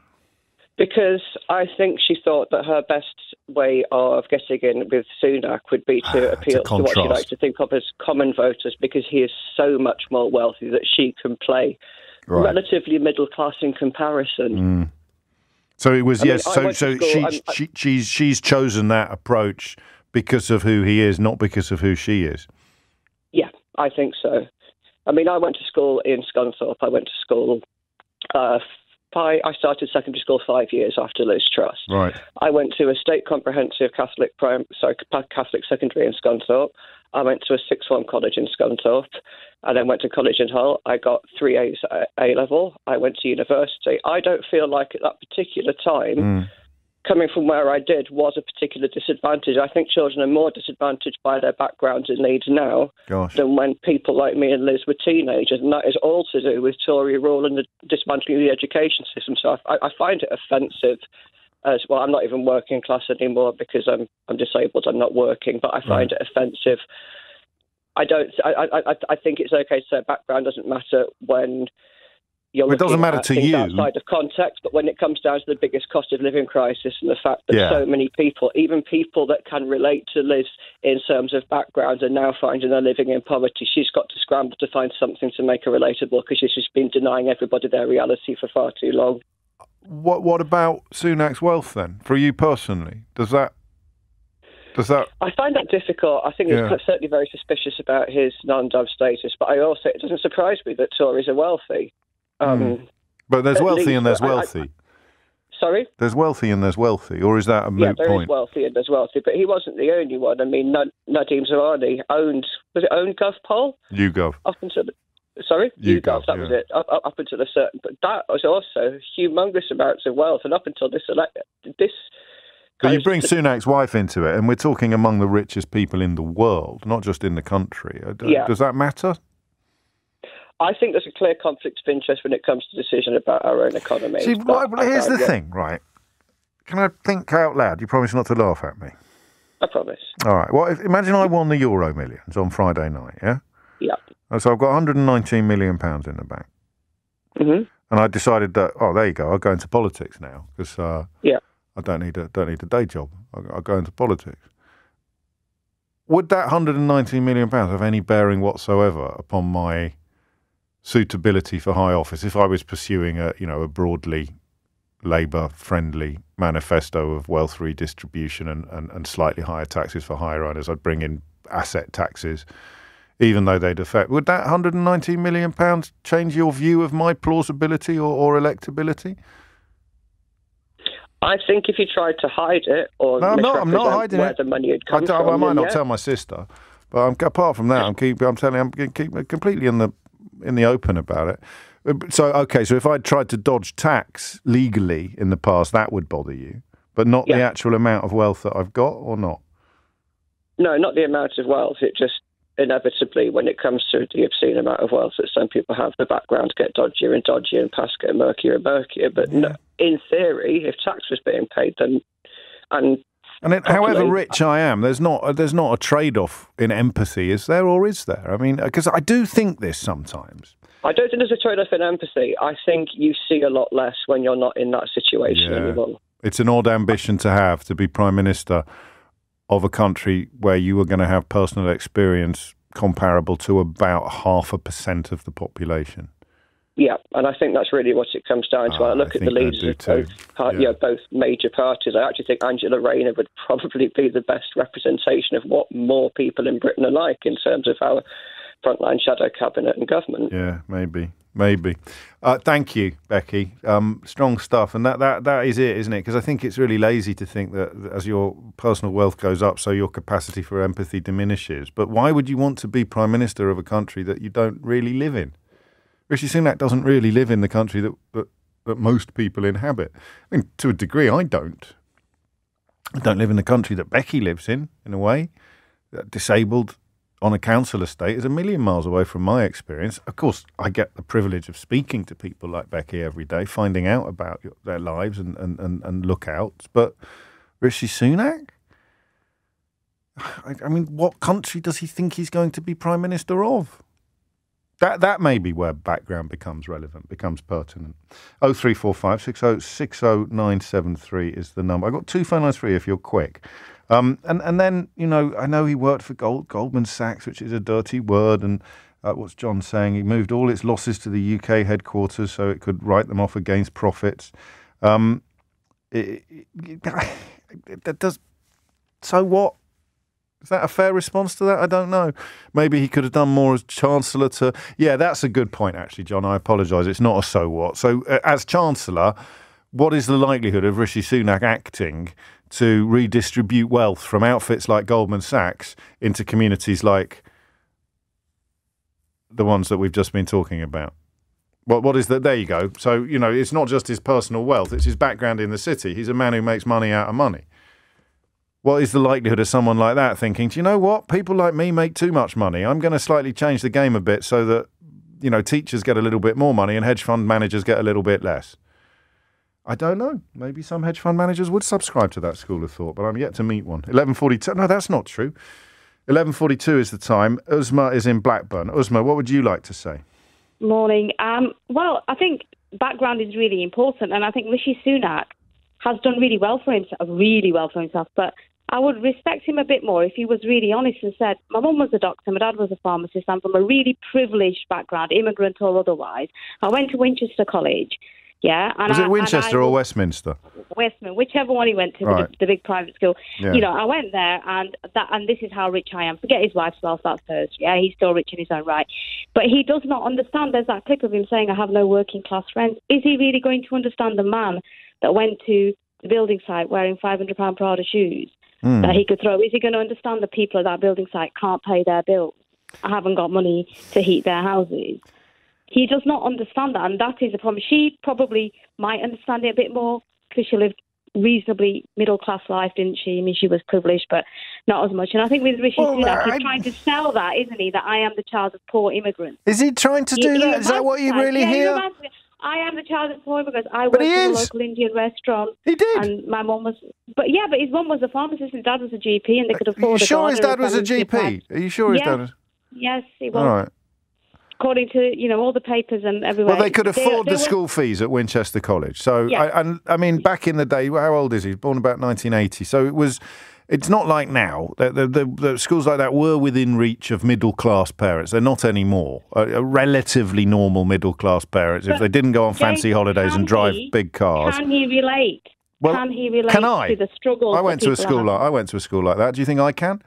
Because I think she thought that her best way of getting in with Sunak would be to appeal to what she likes to think of as common voters, because he is so much more wealthy that she can play relatively middle class in comparison. So it was she's chosen that approach because of who he is, not because of who she is. Yeah, I think so. I mean, I went to school in Scunthorpe. I went to school. I started secondary school 5 years after Liz Truss. Right. I went to a state comprehensive Catholic secondary in Scunthorpe. I went to a sixth form college in Scunthorpe. I then went to college in Hull. I got 3 A's at A-level. I went to university. I don't feel like at that particular time, coming from where I did, was a particular disadvantage. I think children are more disadvantaged by their backgrounds and needs now than when people like me and Liz were teenagers, and that is all to do with Tory rule and the dismantling of the education system. So I find it offensive as well. I'm not even working class anymore because I'm disabled. I'm not working, but I find it offensive. I think it's okay to say background doesn't matter when it doesn't matter to you outside of context, but when it comes down to the biggest cost of living crisis and the fact that so many people, even people that can relate to Liz in terms of background, are now finding they're living in poverty, she's got to scramble to find something to make her relatable because she's just been denying everybody their reality for far too long. What about Sunak's wealth then, for you personally? Does that? I find that difficult. I think it's certainly very suspicious about his non-dove status, but it doesn't surprise me that Tories are wealthy. But there's wealthy and there's wealthy. Sorry? There's wealthy and there's wealthy, or is that a moot point? Yeah, there is wealthy and there's wealthy, but he wasn't the only one. I mean, Nadeem Zawani owned GovPol? YouGov. Up until Sorry? YouGov, that was it. Up until a certain... But that was also humongous amounts of wealth, and up until this... But you bring Sunak's wife into it, and we're talking among the richest people in the world, not just in the country. Does that matter? I think there's a clear conflict of interest when it comes to decision about our own economy. See, here's the thing, right? Can I think out loud? You promise not to laugh at me? I promise. All right. Well, imagine I won the Euro Millions on Friday night, yeah? Yeah. So I've got £119 million in the bank. Mm-hmm. And I decided that, there you go, I'll go into politics now because I don't need a day job. I'll go into politics. Would that £119 million have any bearing whatsoever upon my suitability for high office if I was pursuing a broadly Labour-friendly manifesto of wealth redistribution and slightly higher taxes for higher earners? I'd bring in asset taxes, even though they'd affect. Would that £119 million change your view of my plausibility or electability? I think if you tried to hide it or I'm not hiding where the money had come from, I might not tell my sister, but apart from that, I'm going to keep completely in the open about it. So if I'd tried to dodge tax legally in the past, that would bother you, but not the actual amount of wealth that I've got, or not? No, not the amount of wealth. It just inevitably, when it comes to the obscene amount of wealth that some people have, the background get dodgier and dodgier and past get murkier and murkier. But in theory, if tax was being paid, then however rich I am, there's not a trade-off in empathy, is there, or is there? I mean, because I do think this sometimes. I don't think there's a trade-off in empathy. I think you see a lot less when you're not in that situation anymore. It's an odd ambition to have, to be Prime Minister of a country where you are going to have personal experience comparable to about 0.5% of the population. Yeah, and I think that's really what it comes down to. I look at the leaders of both major parties. I actually think Angela Rayner would probably be the best representation of what more people in Britain are like in terms of our frontline shadow cabinet and government. Yeah, maybe. Thank you, Becky. Strong stuff, and that is it, isn't it? Because I think it's really lazy to think that as your personal wealth goes up, so your capacity for empathy diminishes. But why would you want to be Prime Minister of a country that you don't really live in? Rishi Sunak doesn't really live in the country that most people inhabit. I mean, to a degree, I don't. I don't live in the country that Becky lives in a way. Disabled on a council estate is a million miles away from my experience. Of course, I get the privilege of speaking to people like Becky every day, finding out about their lives and lookouts. But Rishi Sunak? I mean, what country does he think he's going to be Prime Minister of? That may be where background becomes relevant, becomes pertinent. 0345 60973 is the number. I've got two phone lines for you if you're quick. And then, I know he worked for Goldman Sachs, which is a dirty word, and what's John saying? He moved all its losses to the UK headquarters so it could write them off against profits. So what? Is that a fair response to that? I don't know. Maybe he could have done more as Chancellor to... Yeah, that's a good point, actually, John. I apologise. It's not a so what. So, as Chancellor, what is the likelihood of Rishi Sunak acting to redistribute wealth from outfits like Goldman Sachs into communities like the ones that we've just been talking about? What is that? There you go. So, it's not just his personal wealth, it's his background in the city. He's a man who makes money out of money. What is the likelihood of someone like that thinking, do you know what? People like me make too much money. I'm going to slightly change the game a bit so that, teachers get a little bit more money and hedge fund managers get a little bit less. I don't know. Maybe some hedge fund managers would subscribe to that school of thought, but I'm yet to meet one. 11:42. No, that's not true. 11:42 is the time. Uzma is in Blackburn. Uzma, what would you like to say? Morning. Well, I think background is really important, and I think Rishi Sunak has done really well for himself, but I would respect him a bit more if he was really honest and said, my mum was a doctor, my dad was a pharmacist, I'm from a really privileged background, immigrant or otherwise. I went to Winchester College. Yeah, and was it Winchester or Westminster? Westminster, whichever one he went to, right. the big private school. Yeah. I went there, and this is how rich I am. Forget his wife's wealth, that's hers. Yeah, he's still rich in his own right. But he does not understand. There's that clip of him saying, I have no working class friends. Is he really going to understand the man that went to the building site wearing £500 Prada shoes that he could throw? Is he going to understand the people at that building site can't pay their bills, haven't got money to heat their houses? He does not understand that, and that is the problem. She probably might understand it a bit more because she lived reasonably middle-class life, didn't she? I mean, she was privileged, but not as much. And I think with Rishi Sunak, he's trying to sell that, isn't he, that I am the child of poor immigrants. Is he trying to do that? Is that what you really hear? I am the child of poor immigrants. I worked in a local Indian restaurant. He did. And my mum was... But his mum was a pharmacist, his dad was a GP, and they could afford Are you sure his dad was a GP? Are you sure his dad was... Yes, he was. All right. According to, all the papers and everywhere. Well, they could afford the school fees at Winchester College. So, I mean, back in the day, how old is he? He was born about 1980. So it's not like now. The schools like that were within reach of middle-class parents. They're not anymore. A relatively normal middle-class parents, if they didn't go on fancy holidays and drive big cars. Can he relate? Well, can he relate to the struggles? I went to a school like that. Do you think I can?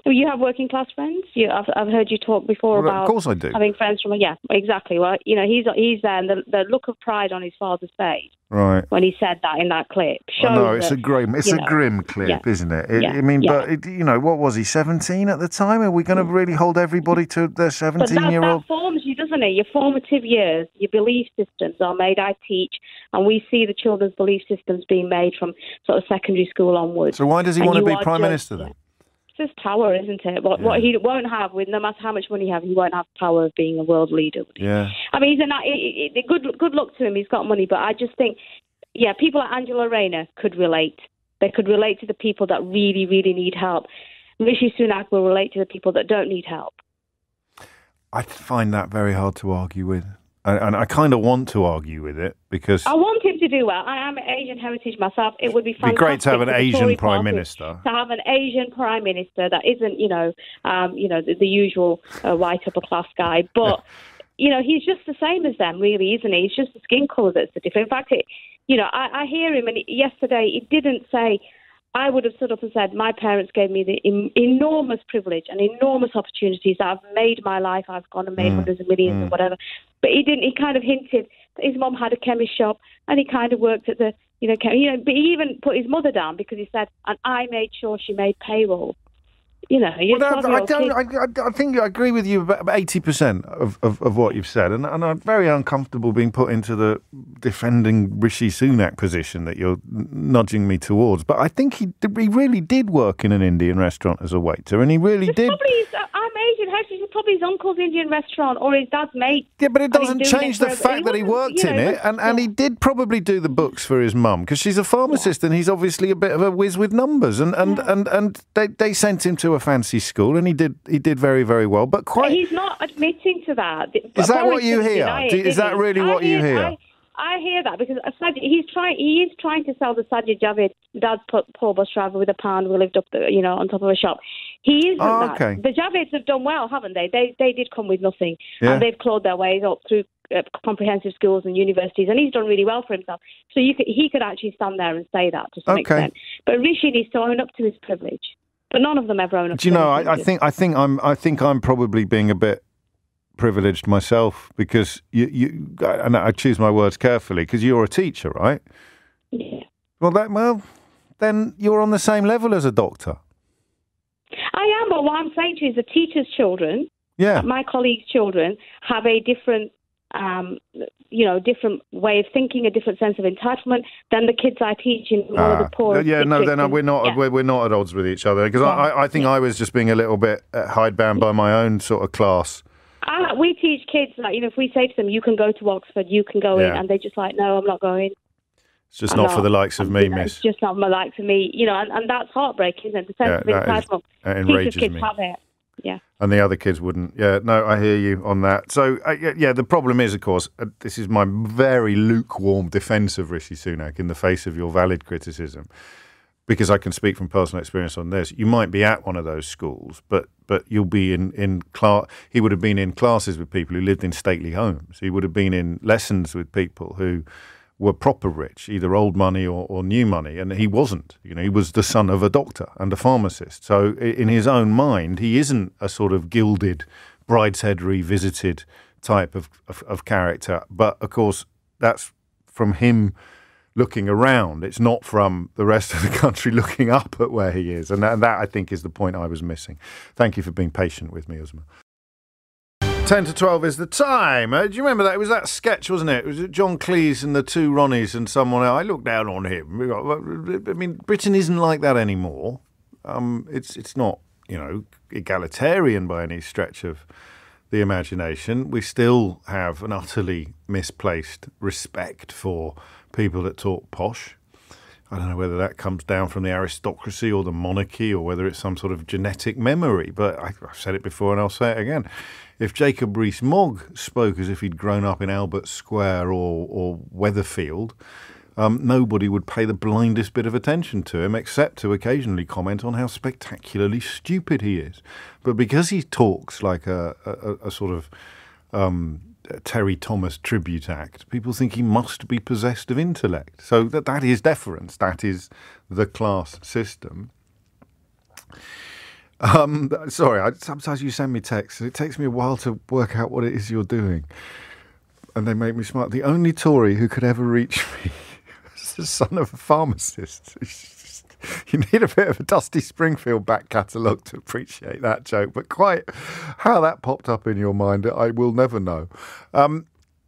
You have working class friends. I've heard you talk before about. Of course I do. Having friends from. Yeah, exactly. Well, he's there, and the look of pride on his father's face. Right. When he said that in that clip. No, it's a grim clip, isn't it? I mean, but what was he, 17 at the time? Are we going to really hold everybody to their 17-year-old? That forms you, doesn't it? Your formative years, your belief systems are made. I teach, and we see the children's belief systems being made from sort of secondary school onwards. So why does he want to be Prime Minister then? It's just power, isn't it? What he won't have, with no matter how much money he has, he won't have power of being a world leader. Yeah. I mean, good luck to him. He's got money, but I just think, people like Angela Rayner could relate. They could relate to the people that really, really need help. Rishi Sunak will relate to the people that don't need help. I find that very hard to argue with. And I kind of want to argue with it because... I want him to do well. I am Asian heritage myself. It would be fantastic. It'd be great to have an Asian Prime Minister. To have an Asian Prime Minister that isn't, the usual white upper-class guy. But, he's just the same as them, really, isn't he? It's just the skin colour that's the difference. In fact, I hear him, and yesterday he didn't say... I would have stood up and said, my parents gave me the enormous privilege and enormous opportunities that have made my life. I've gone and made hundreds of millions or whatever. But he didn't. He kind of hinted that his mum had a chemist shop and he kind of worked at the, but he even put his mother down because he said, and I made sure she made payroll. I think I agree with you about 80% of what you've said, and I'm very uncomfortable being put into the defending Rishi Sunak position that you're nudging me towards. But I think he really did work in an Indian restaurant as a waiter, and he really did. I'm Asian heritage. It's probably his uncle's Indian restaurant or his dad's mate. Yeah, but it doesn't change the fact that he worked in it, and he did probably do the books for his mum because she's a pharmacist and he's obviously a bit of a whiz with numbers, and they sent him to a fancy school and he did very, very well. But he's not admitting to that. Is that what you hear? Is that really what you hear? I hear that because he is trying to sell the Sajid Javid, dad's poor bus driver with a pound who lived up on top of a shop. He isn't that. The Javids have done well, haven't they? They did come with nothing, and they've clawed their ways up through comprehensive schools and universities, and he's done really well for himself. So he could actually stand there and say that to some extent. But Rishi needs to own up to his privilege. But none of them ever own a. Do you know? I think I'm probably being a bit privileged myself because you and I choose my words carefully because you're a teacher, right? Yeah. Well, then you're on the same level as a doctor. I am, but what I'm saying to you is the teachers' children, my colleagues' children, have a different, different way of thinking, a different sense of entitlement than the kids I teach in one of the poorest. We're not at odds with each other because I think I was just being a little bit hidebound by my own sort of class. We teach kids, if we say to them, you can go to Oxford, you can go in, and they're just like, no, I'm not going. It's just not for the likes of me, miss. It's just not for the likes of me, and that's heartbreaking, isn't it? The sense of entitlement. That enrages kids me. Have it. Yeah. And the other kids wouldn't. Yeah, no, I hear you on that. So, the problem is, of course, this is my very lukewarm defence of Rishi Sunak in the face of your valid criticism, because I can speak from personal experience on this. You might be at one of those schools, but you'll be in class. He would have been in classes with people who lived in stately homes. He would have been in lessons with people who were proper rich, either old money or new money, and he wasn't. He was the son of a doctor and a pharmacist. So in his own mind, he isn't a sort of gilded, Brideshead revisited type of character. But of course, that's from him looking around. It's not from the rest of the country looking up at where he is. And that I think, is the point I was missing. Thank you for being patient with me, Uzma. 10 to 12 is the time. Do you remember that? It was that sketch, wasn't it? It was John Cleese and the two Ronnies and someone else. I looked down on him. I mean, Britain isn't like that anymore. It's not, egalitarian by any stretch of the imagination. We still have an utterly misplaced respect for people that talk posh. I don't know whether that comes down from the aristocracy or the monarchy or whether it's some sort of genetic memory, but I've said it before and I'll say it again. If Jacob Rees-Mogg spoke as if he'd grown up in Albert Square or Weatherfield, nobody would pay the blindest bit of attention to him except to occasionally comment on how spectacularly stupid he is. But because he talks like a sort of Terry Thomas tribute act, people think he must be possessed of intellect. So that is deference. That is the class system. Sorry, sometimes you send me texts and it takes me a while to work out what it is you're doing. And they make me smart. The only Tory who could ever reach me is the son of a pharmacist. You need a bit of a Dusty Springfield back catalogue to appreciate that joke. But quite how that popped up in your mind, I will never know.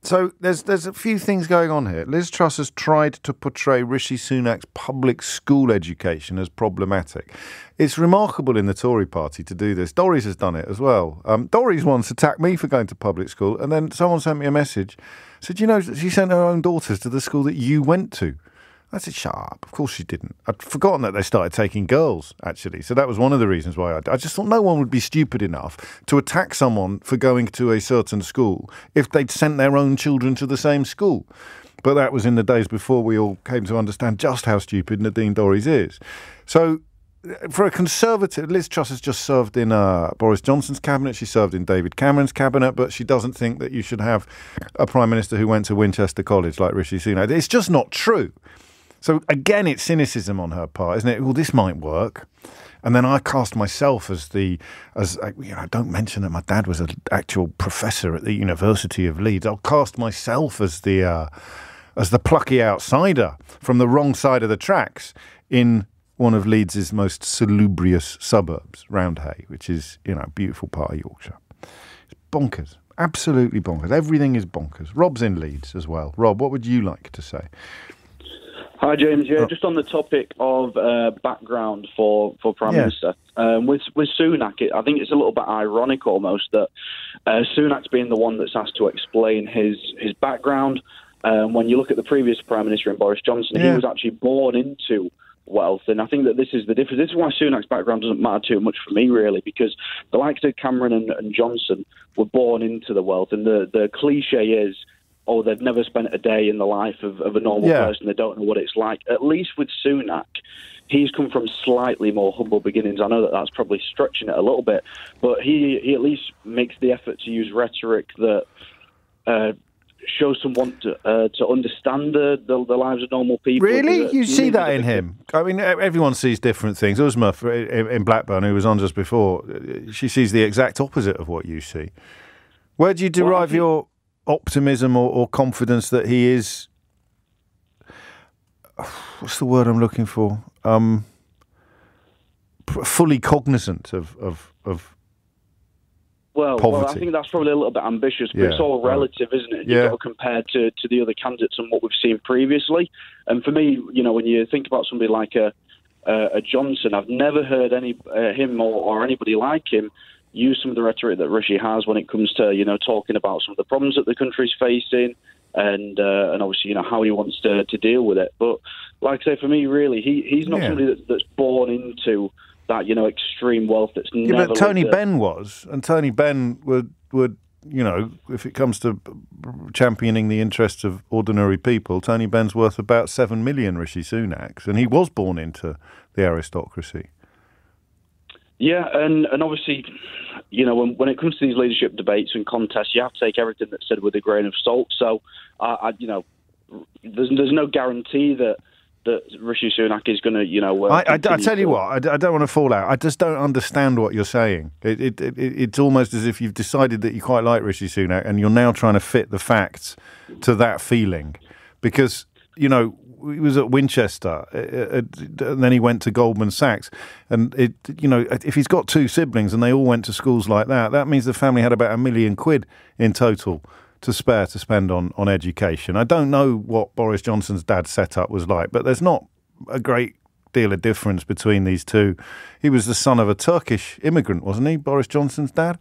So there's a few things going on here. Liz Truss has tried to portray Rishi Sunak's public school education as problematic. It's remarkable in the Tory party to do this. Dorries has done it as well. Dorries once attacked me for going to public school, and then someone sent me a message, said, she sent her own daughters to the school that you went to. I said, shut up. Of course she didn't. I'd forgotten that they started taking girls, actually. So that was one of the reasons why I just thought no one would be stupid enough to attack someone for going to a certain school if they'd sent their own children to the same school. But that was in the days before we all came to understand just how stupid Nadine Dorries is. So for a Conservative, Liz Truss has just served in Boris Johnson's cabinet. She served in David Cameron's cabinet, but she doesn't think that you should have a Prime Minister who went to Winchester College like Rishi Sunak. It's just not true. So again, it's cynicism on her part, isn't it? Well, this might work. And then I cast myself as don't mention that my dad was an actual professor at the University of Leeds. I'll cast myself as the plucky outsider from the wrong side of the tracks in one of Leeds' most salubrious suburbs, Roundhay, which is, a beautiful part of Yorkshire. It's bonkers. Absolutely bonkers. Everything is bonkers. Rob's in Leeds as well. Rob, what would you like to say? Hi, James. Yeah, just on the topic of background for Prime Minister. With Sunak, I think it's a little bit ironic almost that Sunak's being the one that's asked to explain his background. When you look at the previous Prime Minister, Boris Johnson, he was actually born into wealth. And I think that this is the difference. This is why Sunak's background doesn't matter too much for me, really, because the likes of Cameron and Johnson were born into the wealth. And the cliche is, they've never spent a day in the life of a normal person. They don't know what it's like. At least with Sunak, he's come from slightly more humble beginnings. I know that that's probably stretching it a little bit, but he at least makes the effort to use rhetoric that show someone to understand the lives of normal people. Really? You see that in him? I mean, everyone sees different things. Uzma in Blackburn, who was on just before, she sees the exact opposite of what you see. Where do you derive your optimism or confidence that he is... What's the word I'm looking for? Fully cognizant of Well, I think that's probably a little bit ambitious, but it's all relative, isn't it? You've got to compare to the other candidates and what we've seen previously. And for me, when you think about somebody like a Johnson, I've never heard him or anybody like him use some of the rhetoric that Rishi has when it comes to talking about some of the problems that the country's facing and obviously how he wants to deal with it. But like I say, for me, really, he's not somebody that's born into that extreme wealth that's never. But Tony Benn was, and Tony Benn would if it comes to championing the interests of ordinary people, Tony Benn's worth about 7 million Rishi Sunak's, and he was born into the aristocracy. Yeah, and obviously, when it comes to these leadership debates and contests, you have to take everything that's said with a grain of salt. So, there's no guarantee that Rishi Sunak is going to, I tell you what, I don't want to fall out. I just don't understand what you're saying. It's almost as if you've decided that you quite like Rishi Sunak and you're now trying to fit the facts to that feeling. Because, he was at Winchester and then he went to Goldman Sachs. And, if he's got two siblings and they all went to schools like that, that means the family had about £1 million in total to spare to spend on education. I don't know what Boris Johnson's dad's setup was like, but there's not a great deal of difference between these two. He was the son of a Turkish immigrant, wasn't he, Boris Johnson's dad?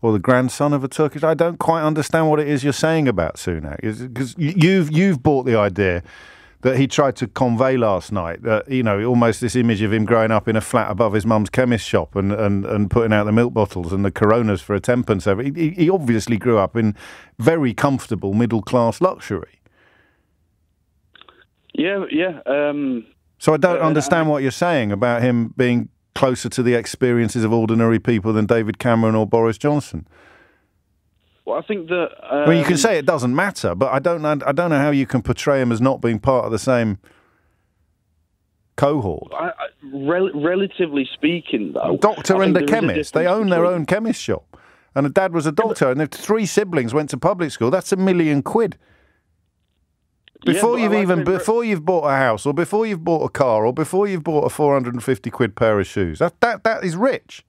Or the grandson of a Turkish... I don't quite understand what it is you're saying about Sunak. Because you've bought the idea that he tried to convey last night, that, almost this image of him growing up in a flat above his mum's chemist shop and putting out the milk bottles and the Coronas for a tenpence. He obviously grew up in very comfortable middle-class luxury. Yeah. So I don't understand what you're saying about him being closer to the experiences of ordinary people than David Cameron or Boris Johnson. Well, I think that... well, you can say it doesn't matter, but I don't know how you can portray him as not being part of the same cohort. Relatively speaking, though... A doctor and a chemist. They own their own chemist shop. And the dad was a doctor, and the 3 siblings went to public school. That's £1 million. Before you've bought a house, or before you've bought a car, or before you've bought a £450 pair of shoes, that is rich.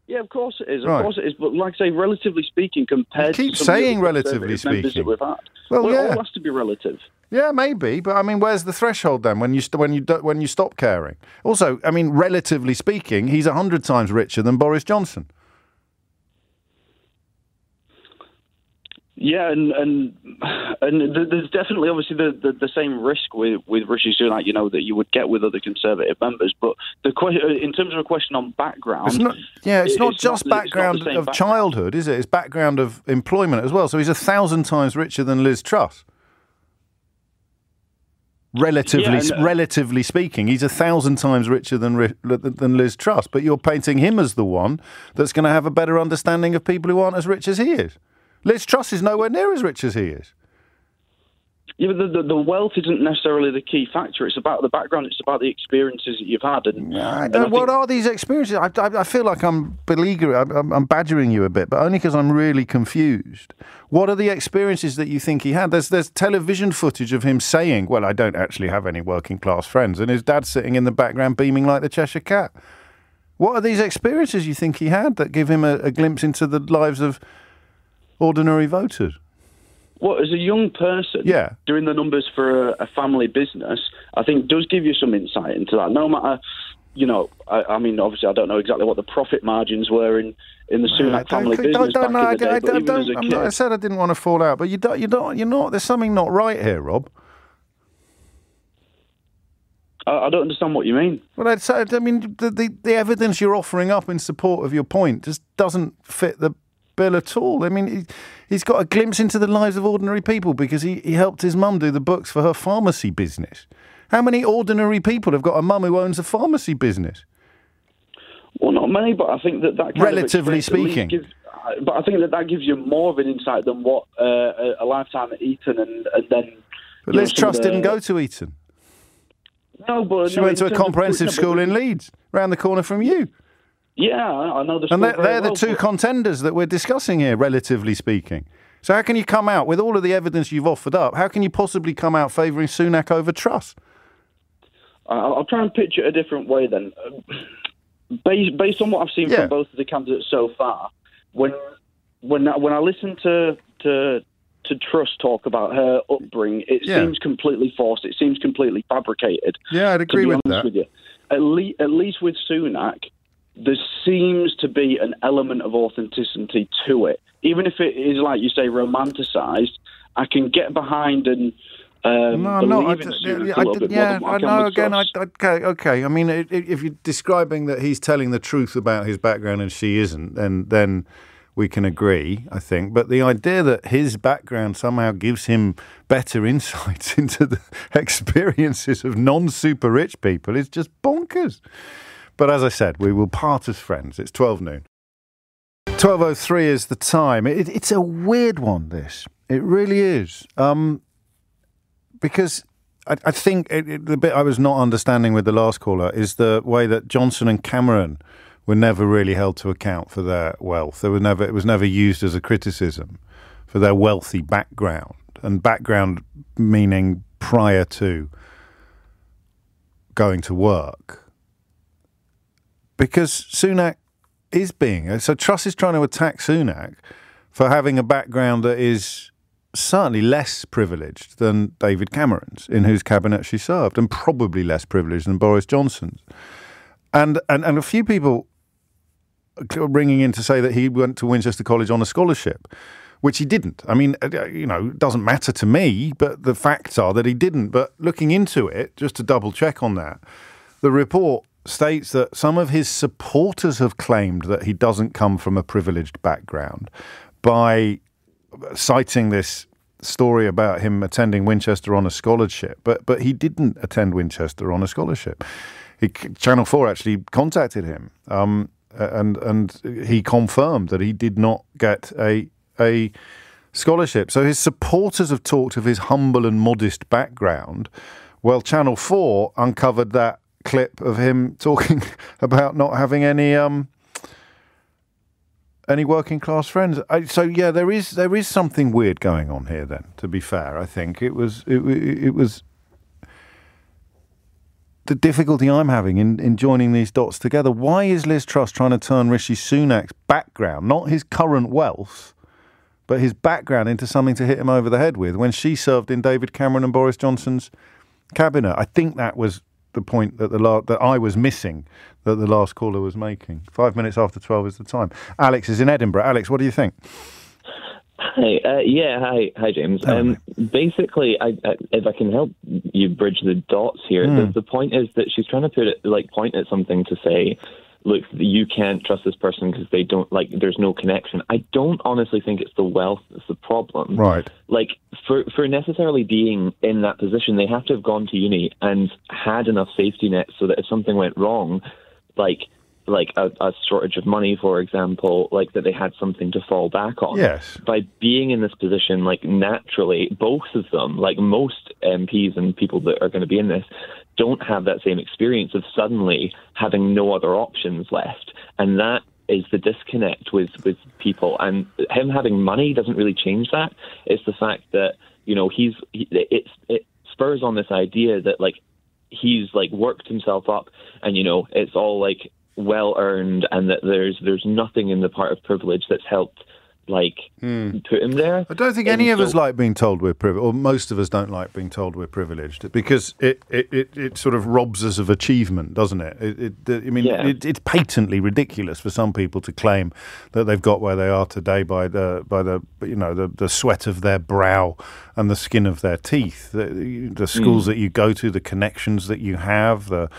Yeah, of course it is. Of course it is. But like I say, relatively speaking, compared you keep to some saying of the relatively speaking that we've had, well, it yeah, all has to be relative. Yeah, maybe, but I mean, where's the threshold then when you stop caring? Also, I mean, relatively speaking, he's 100 times richer than Boris Johnson. Yeah, and there's definitely obviously the same risk with Rishi Sunak, that you would get with other Conservative members. But in terms of a question on background, it's not just background of childhood, is it? It's background of employment as well. So he's 1,000 times richer than Liz Truss. Relatively speaking, he's 1,000 times richer than Liz Truss. But you're painting him as the one that's going to have a better understanding of people who aren't as rich as he is. Liz Truss is nowhere near as rich as he is. Yeah, but the wealth isn't necessarily the key factor. It's about the background. It's about the experiences that you've had. What are these experiences? I feel like I'm beleaguering. I'm badgering you a bit, but only because I'm really confused. What are the experiences that you think he had? There's television footage of him saying, well, I don't actually have any working class friends, and his dad sitting in the background beaming like the Cheshire Cat. What are these experiences you think he had that give him a glimpse into the lives of ordinary voters? Well, as a young person, doing the numbers for a family business, I think does give you some insight into that. No matter, I mean, obviously, I don't know exactly what the profit margins were in the Sunak family business back in the day. I said I didn't want to fall out, but you're not. There's something not right here, Rob. I don't understand what you mean. Well, I mean, the evidence you're offering up in support of your point just doesn't fit the bill at all. I mean, he's got a glimpse into the lives of ordinary people because he helped his mum do the books for her pharmacy business. How many ordinary people have got a mum who owns a pharmacy business? Well, not many, but I think that kind relatively of speaking. But I think that gives you more of an insight than what a lifetime at Eton and then. But Liz Truss didn't go to Eton. No, but she went to a comprehensive school in Leeds, round the corner from you. Yeah, I know the school. And they're the two contenders that we're discussing here, relatively speaking. So how can you come out, with all of the evidence you've offered up, how can you possibly come out favouring Sunak over Truss? I'll try and pitch it a different way then. Based on what I've seen from both of the candidates so far, when I listen to Truss talk about her upbringing, it seems completely forced. It seems completely fabricated. Yeah, I'd agree with that. With you. At least with Sunak, there seems to be an element of authenticity to it. Even if it is, like you say, romanticised, I can get behind and believe in Sunak a little bit more than what I can with Truss. Okay. I mean, if you're describing that he's telling the truth about his background and she isn't, then we can agree, I think. But the idea that his background somehow gives him better insights into the experiences of non-super rich people is just bonkers. But as I said, we will part as friends. It's 12 noon. 12:03 is the time. It's a weird one, this. It really is. Because I think the bit I was not understanding with the last caller is the way that Johnson and Cameron were never really held to account for their wealth. It was never used as a criticism for their wealthy background, and background meaning prior to going to work. Because Sunak is so Truss is trying to attack Sunak for having a background that is certainly less privileged than David Cameron's, in whose cabinet she served, and probably less privileged than Boris Johnson's. And a few people are ringing in to say that he went to Winchester College on a scholarship, which he didn't. I mean, it doesn't matter to me, but the facts are that he didn't. But looking into it, just to double check on that, the report states that some of his supporters have claimed that he doesn't come from a privileged background by citing this story about him attending Winchester on a scholarship. But he didn't attend Winchester on a scholarship. Channel 4 actually contacted him, and he confirmed that he did not get a scholarship. So his supporters have talked of his humble and modest background. Well, Channel 4 uncovered that clip of him talking about not having any working class friends. There is something weird going on here. Then, to be fair, I think it was the difficulty I'm having in joining these dots together. Why is Liz Truss trying to turn Rishi Sunak's background, not his current wealth, but his background, into something to hit him over the head with when she served in David Cameron and Boris Johnson's cabinet? I think that was the point that I was missing, that the last caller was making. 5 minutes after 12 is the time. Alex is in Edinburgh. Alex, what do you think? Hi, hi, James. Basically, if I can help you bridge the dots here, the point is that she's trying to point at something to say, look, you can't trust this person because they don't, there's no connection. I don't honestly think it's the wealth that's the problem. Right. For necessarily being in that position, they have to have gone to uni and had enough safety nets so that if something went wrong, like a shortage of money, for example, that they had something to fall back on. Yes. By being in this position, naturally, both of them, most MPs and people that are going to be in this, don't have that same experience of suddenly having no other options left. And that is the disconnect with people. And him having money doesn't really change that. It's the fact that, it spurs on this idea that, he's, worked himself up and, it's all, well earned, and that there's nothing in the part of privilege that's helped put him there. I don't think any of us like being told we're privileged, or most of us don't like being told we're privileged, because it sort of robs us of achievement, doesn't it? It's patently ridiculous for some people to claim that they've got where they are today by the sweat of their brow and the skin of their teeth. The schools that you go to, the connections that you have, the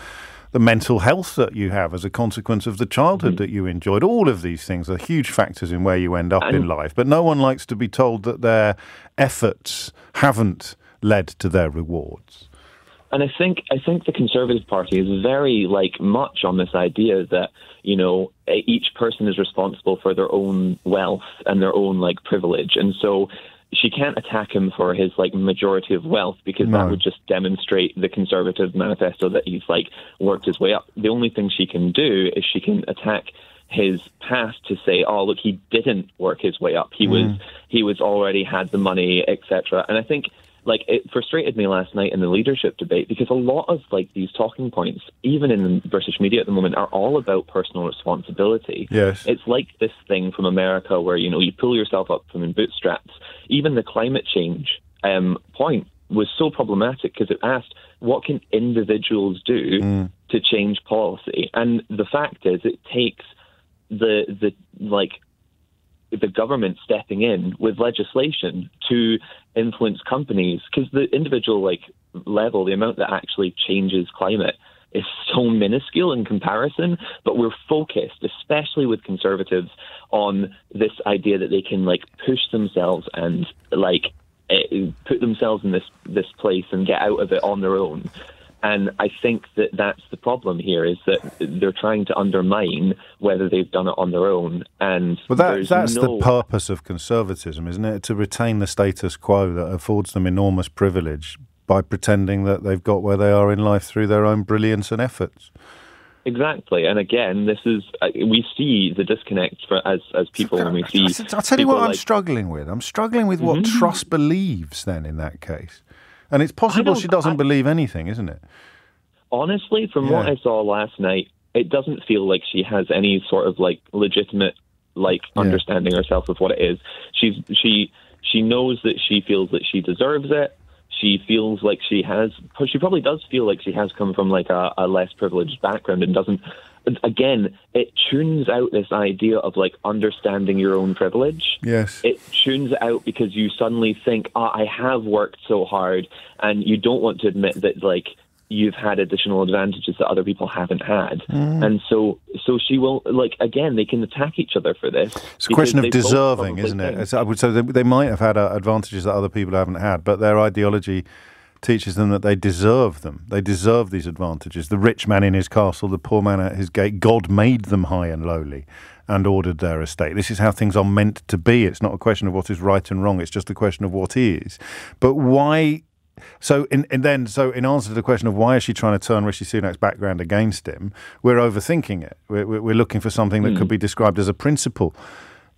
mental health that you have as a consequence of the childhood that you enjoyed. All of these things are huge factors in where you end up in life. But no one likes to be told that their efforts haven't led to their rewards. And I think the Conservative Party is very much on this idea that, each person is responsible for their own wealth and their own privilege. And so she can't attack him for his majority of wealth, because that would just demonstrate the Conservative manifesto that he's worked his way up. The only thing she can do is she can attack his past to say, oh, look, he didn't work his way up. He was already had the money, etc. And I think it frustrated me last night in the leadership debate, because a lot of these talking points, even in the British media at the moment, are all about personal responsibility. Yes. It's like this thing from America where, you pull yourself up from in bootstraps. Even the climate change point was so problematic, because it asked, what can individuals do to change policy? And the fact is, it takes the government stepping in with legislation to influence companies, because the individual level, the amount that actually changes climate is so minuscule in comparison. But we're focused, especially with Conservatives, on this idea that they can push themselves and put themselves in this place and get out of it on their own. And I think that that's the problem here, is that they're trying to undermine whether they've done it on their own. And that's the purpose of conservatism, isn't it? To retain the status quo that affords them enormous privilege by pretending that they've got where they are in life through their own brilliance and efforts. Exactly. And again, this is we see the disconnect as people when we see... I'll tell you what I'm struggling with. I'm struggling with what Truss believes then in that case. And it's possible she doesn't believe anything, isn't it? Honestly, from what I saw last night, it doesn't feel like she has any sort of legitimate understanding herself of what it is. She knows that she feels that she deserves it. She feels like she probably does feel like she has come from a less privileged background and doesn't. Again, it tunes out this idea of understanding your own privilege. Yes. It tunes it out because you suddenly think, I have worked so hard, and you don't want to admit that you've had additional advantages that other people haven't had. And so she will, again, they can attack each other for this. It's a question of deserving, isn't it? So they might have had advantages that other people haven't had, but their ideology teaches them that they deserve them. They deserve these advantages. The rich man in his castle, the poor man at his gate. God made them high and lowly and ordered their estate. This is how things are meant to be. It's not a question of what is right and wrong. It's just a question of what is. But why... So in answer to the question of why is she trying to turn Rishi Sunak's background against him, we're overthinking it. We're looking for something that could be described as a principle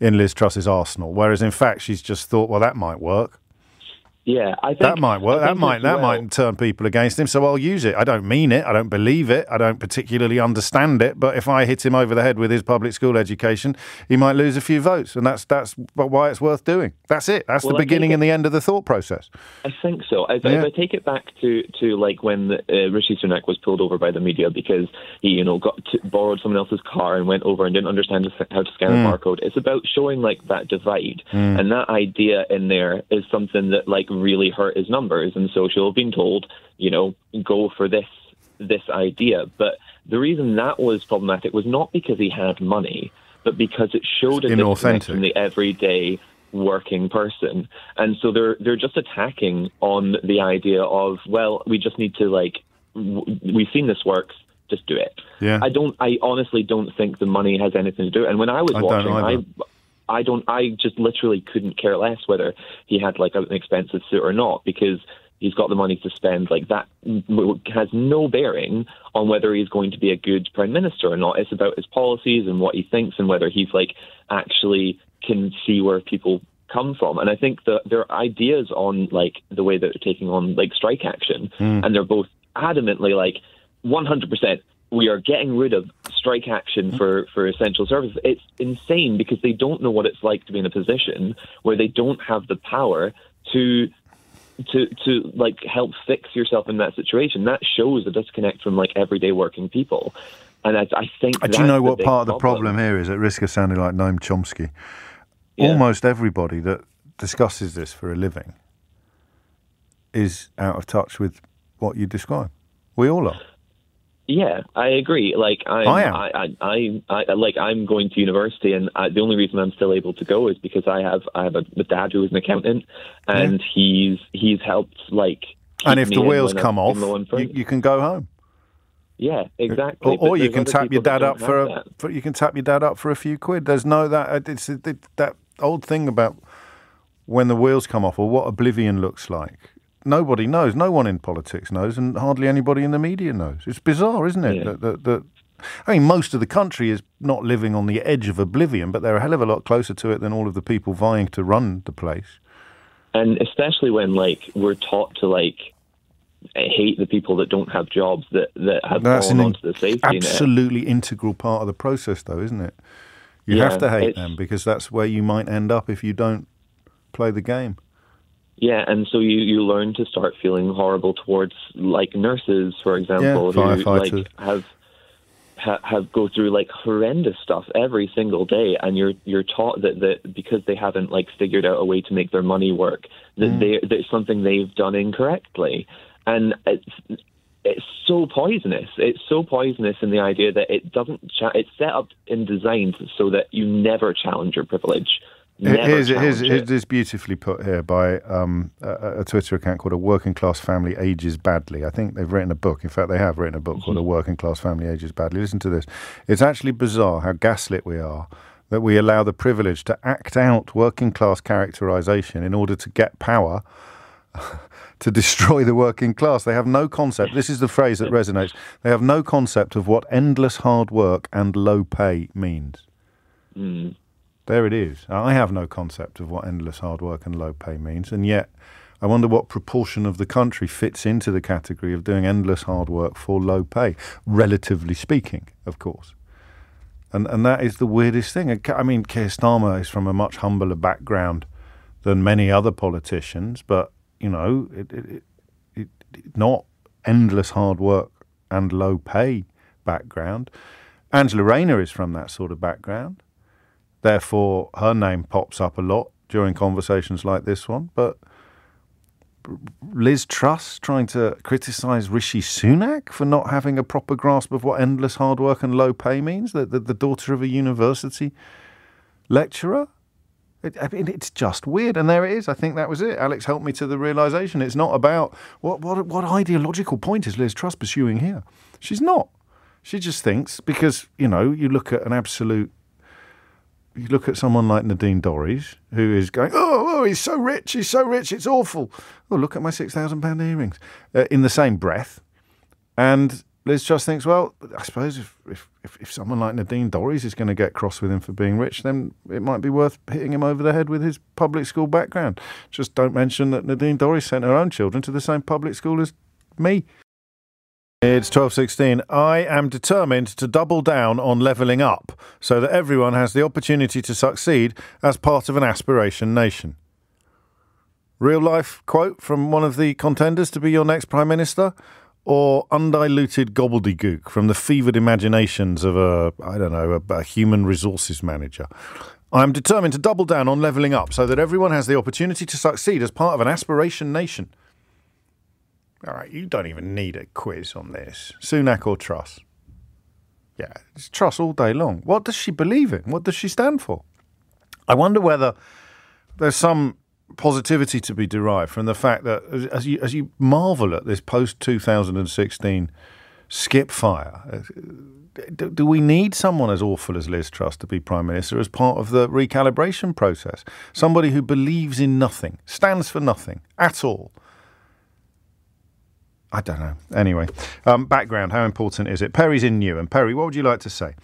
in Liz Truss's arsenal, whereas in fact she's just thought, well, that might work. Yeah, I think that might work. That might turn people against him. So I'll use it. I don't mean it. I don't believe it. I don't particularly understand it. But if I hit him over the head with his public school education, he might lose a few votes, and that's why it's worth doing. That's it. That's the beginning and the end of the thought process. I think so. If I take it back to when Rishi Sunak was pulled over by the media because he borrowed someone else's car and went over and didn't understand how to scan a barcode. It's about showing that divide, and that idea in there is something that really hurt his numbers, and so she'll have been told, go for this idea. But the reason that was problematic was not because he had money, but because it showed a disconnect from the everyday working person. And so they're just attacking on the idea of, well, we just need to we've seen this works, just do it. Yeah. I honestly don't think the money has anything to do it. And when I was watching, I just literally couldn't care less whether he had an expensive suit or not, because he's got the money to spend. That has no bearing on whether he's going to be a good prime minister or not. It's about his policies and what he thinks and whether he's actually can see where people come from. And I think that their ideas on the way that they're taking on strike action, and they're both adamantly 100%. We are getting rid of strike action for essential services. It's insane because they don't know what it's like to be in a position where they don't have the power to help fix yourself in that situation. That shows a disconnect from everyday working people. And I think do you know what part of the problem here is, at risk of sounding like Noam Chomsky? Yeah. Almost everybody that discusses this for a living is out of touch with what you describe. We all are. Yeah, I agree. I'm going to university, and the only reason I'm still able to go is because I have a dad who is an accountant, and he's helped And if the wheels come off, you can go home. Yeah, exactly. Or you can tap your dad up you can tap your dad up for a few quid. There's no that old thing about when the wheels come off or what oblivion looks like. Nobody knows. No one in politics knows, and hardly anybody in the media knows. It's bizarre, isn't it? Yeah. I mean, most of the country is not living on the edge of oblivion, but they're a hell of a lot closer to it than all of the people vying to run the place. And especially when, we're taught to, hate the people that don't have jobs that have fallen onto the safety net. Absolutely integral part of the process, though, isn't it? You have to hate them because that's where you might end up if you don't play the game. Yeah, and so you learn to start feeling horrible towards, nurses, for example, firefighters. who have go through horrendous stuff every single day, and you're taught that because they haven't figured out a way to make their money work, that there's something they've done incorrectly, and it's so poisonous. It's so poisonous in the idea that it doesn't. It's set up and designed so that you never challenge your privilege. It is beautifully put here by a Twitter account called A Working Class Family Ages Badly. I think they've written a book. In fact, they have written a book called A Working Class Family Ages Badly. Listen to this. It's actually bizarre how gaslit we are, that we allow the privilege to act out working class characterisation in order to get power to destroy the working class. They have no concept. This is the phrase that resonates. They have no concept of what endless hard work and low pay means. Mm. There it is. I have no concept of what endless hard work and low pay means, and yet I wonder what proportion of the country fits into the category of doing endless hard work for low pay, relatively speaking, of course. And that is the weirdest thing. I mean, Keir Starmer is from a much humbler background than many other politicians, but, it not endless hard work and low pay background. Angela Rayner is from that sort of background. Therefore, her name pops up a lot during conversations like this one. But Liz Truss trying to criticise Rishi Sunak for not having a proper grasp of what endless hard work and low pay means, the daughter of a university lecturer. It's just weird. And there it is. I think that was it. Alex helped me to the realisation. It's not about what ideological point is Liz Truss pursuing here. She's not. She just thinks because, you look at You look at someone like Nadine Dorries, who is going, oh, he's so rich, it's awful. Oh, look at my £6,000 earrings. In the same breath. And Liz Truss thinks, well, I suppose if someone like Nadine Dorries is going to get cross with him for being rich, then it might be worth hitting him over the head with his public school background. Just don't mention that Nadine Dorries sent her own children to the same public school as me. It's 12:16. I am determined to double down on levelling up so that everyone has the opportunity to succeed as part of an aspiration nation. Real life quote from one of the contenders to be your next Prime Minister, or undiluted gobbledygook from the fevered imaginations of a human resources manager. I am determined to double down on levelling up so that everyone has the opportunity to succeed as part of an aspiration nation. All right, you don't even need a quiz on this. Sunak or Truss? Yeah, it's Truss all day long. What does she believe in? What does she stand for? I wonder whether there's some positivity to be derived from the fact that as you marvel at this post-2016 skip fire, do we need someone as awful as Liz Truss to be Prime Minister as part of the recalibration process? Somebody who believes in nothing, stands for nothing at all. I don't know. Anyway, background, how important is it? Perry's in Newham. Perry, what would you like to say?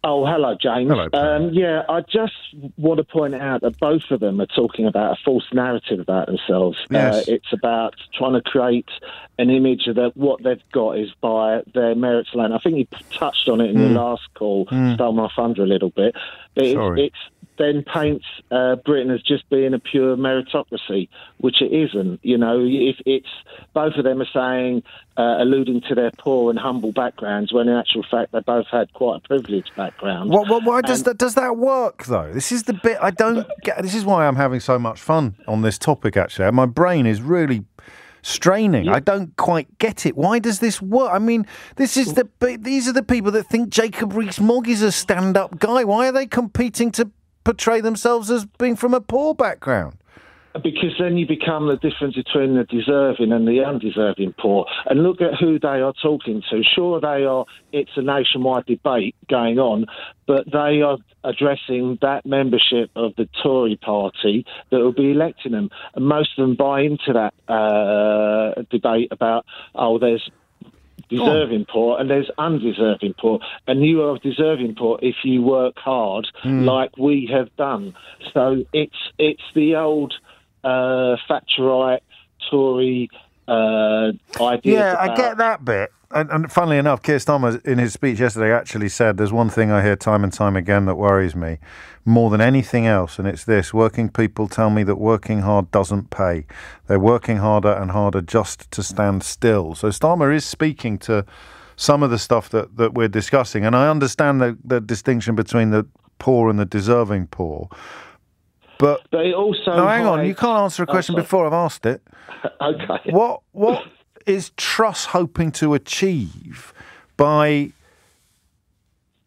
Oh, hello, James. Hello, Perry. I just want to point out that both of them are talking about a false narrative about themselves. Yes. It's about trying to create an image that what they've got is by their merits alone. I think you touched on it in the last call, stole my thunder a little bit. But it's then paints Britain as just being a pure meritocracy, which it isn't. If it's both of them are saying, alluding to their poor and humble backgrounds, when in actual fact they both had quite a privileged background. Why does that work though? This is the bit I don't get. This is why I'm having so much fun on this topic. Actually, my brain is really straining. Yeah. I don't quite get it. Why does this work? I mean, these are the people that think Jacob Rees-Mogg is a stand-up guy. Why are they competing to portray themselves as being from a poor background? Because then you become the difference between the deserving and the undeserving poor. And look at who they are talking to. Sure, it's a nationwide debate going on, but they are addressing that membership of the Tory party that will be electing them. And most of them buy into that debate about, there's deserving poor and there's undeserving poor, and you are deserving poor if you work hard like we have done. So it's the old Thatcherite Tory idea. Yeah, I get that bit. And funnily enough, Keir Starmer in his speech yesterday actually said there's one thing I hear time and time again that worries me more than anything else, and it's this: working people tell me that working hard doesn't pay. They're working harder and harder just to stand still. So Starmer is speaking to some of the stuff that we're discussing, and I understand the distinction between the poor and the deserving poor. But it also hang on, you can't answer a question before I've asked it. Okay. What is Truss hoping to achieve by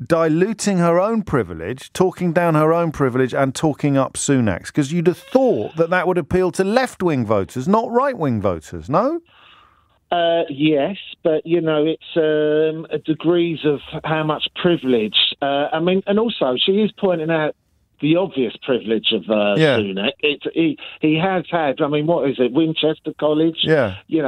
diluting her own privilege, talking down her own privilege and talking up Sunak's? Because you'd have thought that would appeal to left-wing voters, not right-wing voters, no? Yes, but, it's degrees of how much privilege. And also she is pointing out the obvious privilege of Sunak. He has had. What is it? Winchester College. Yeah. He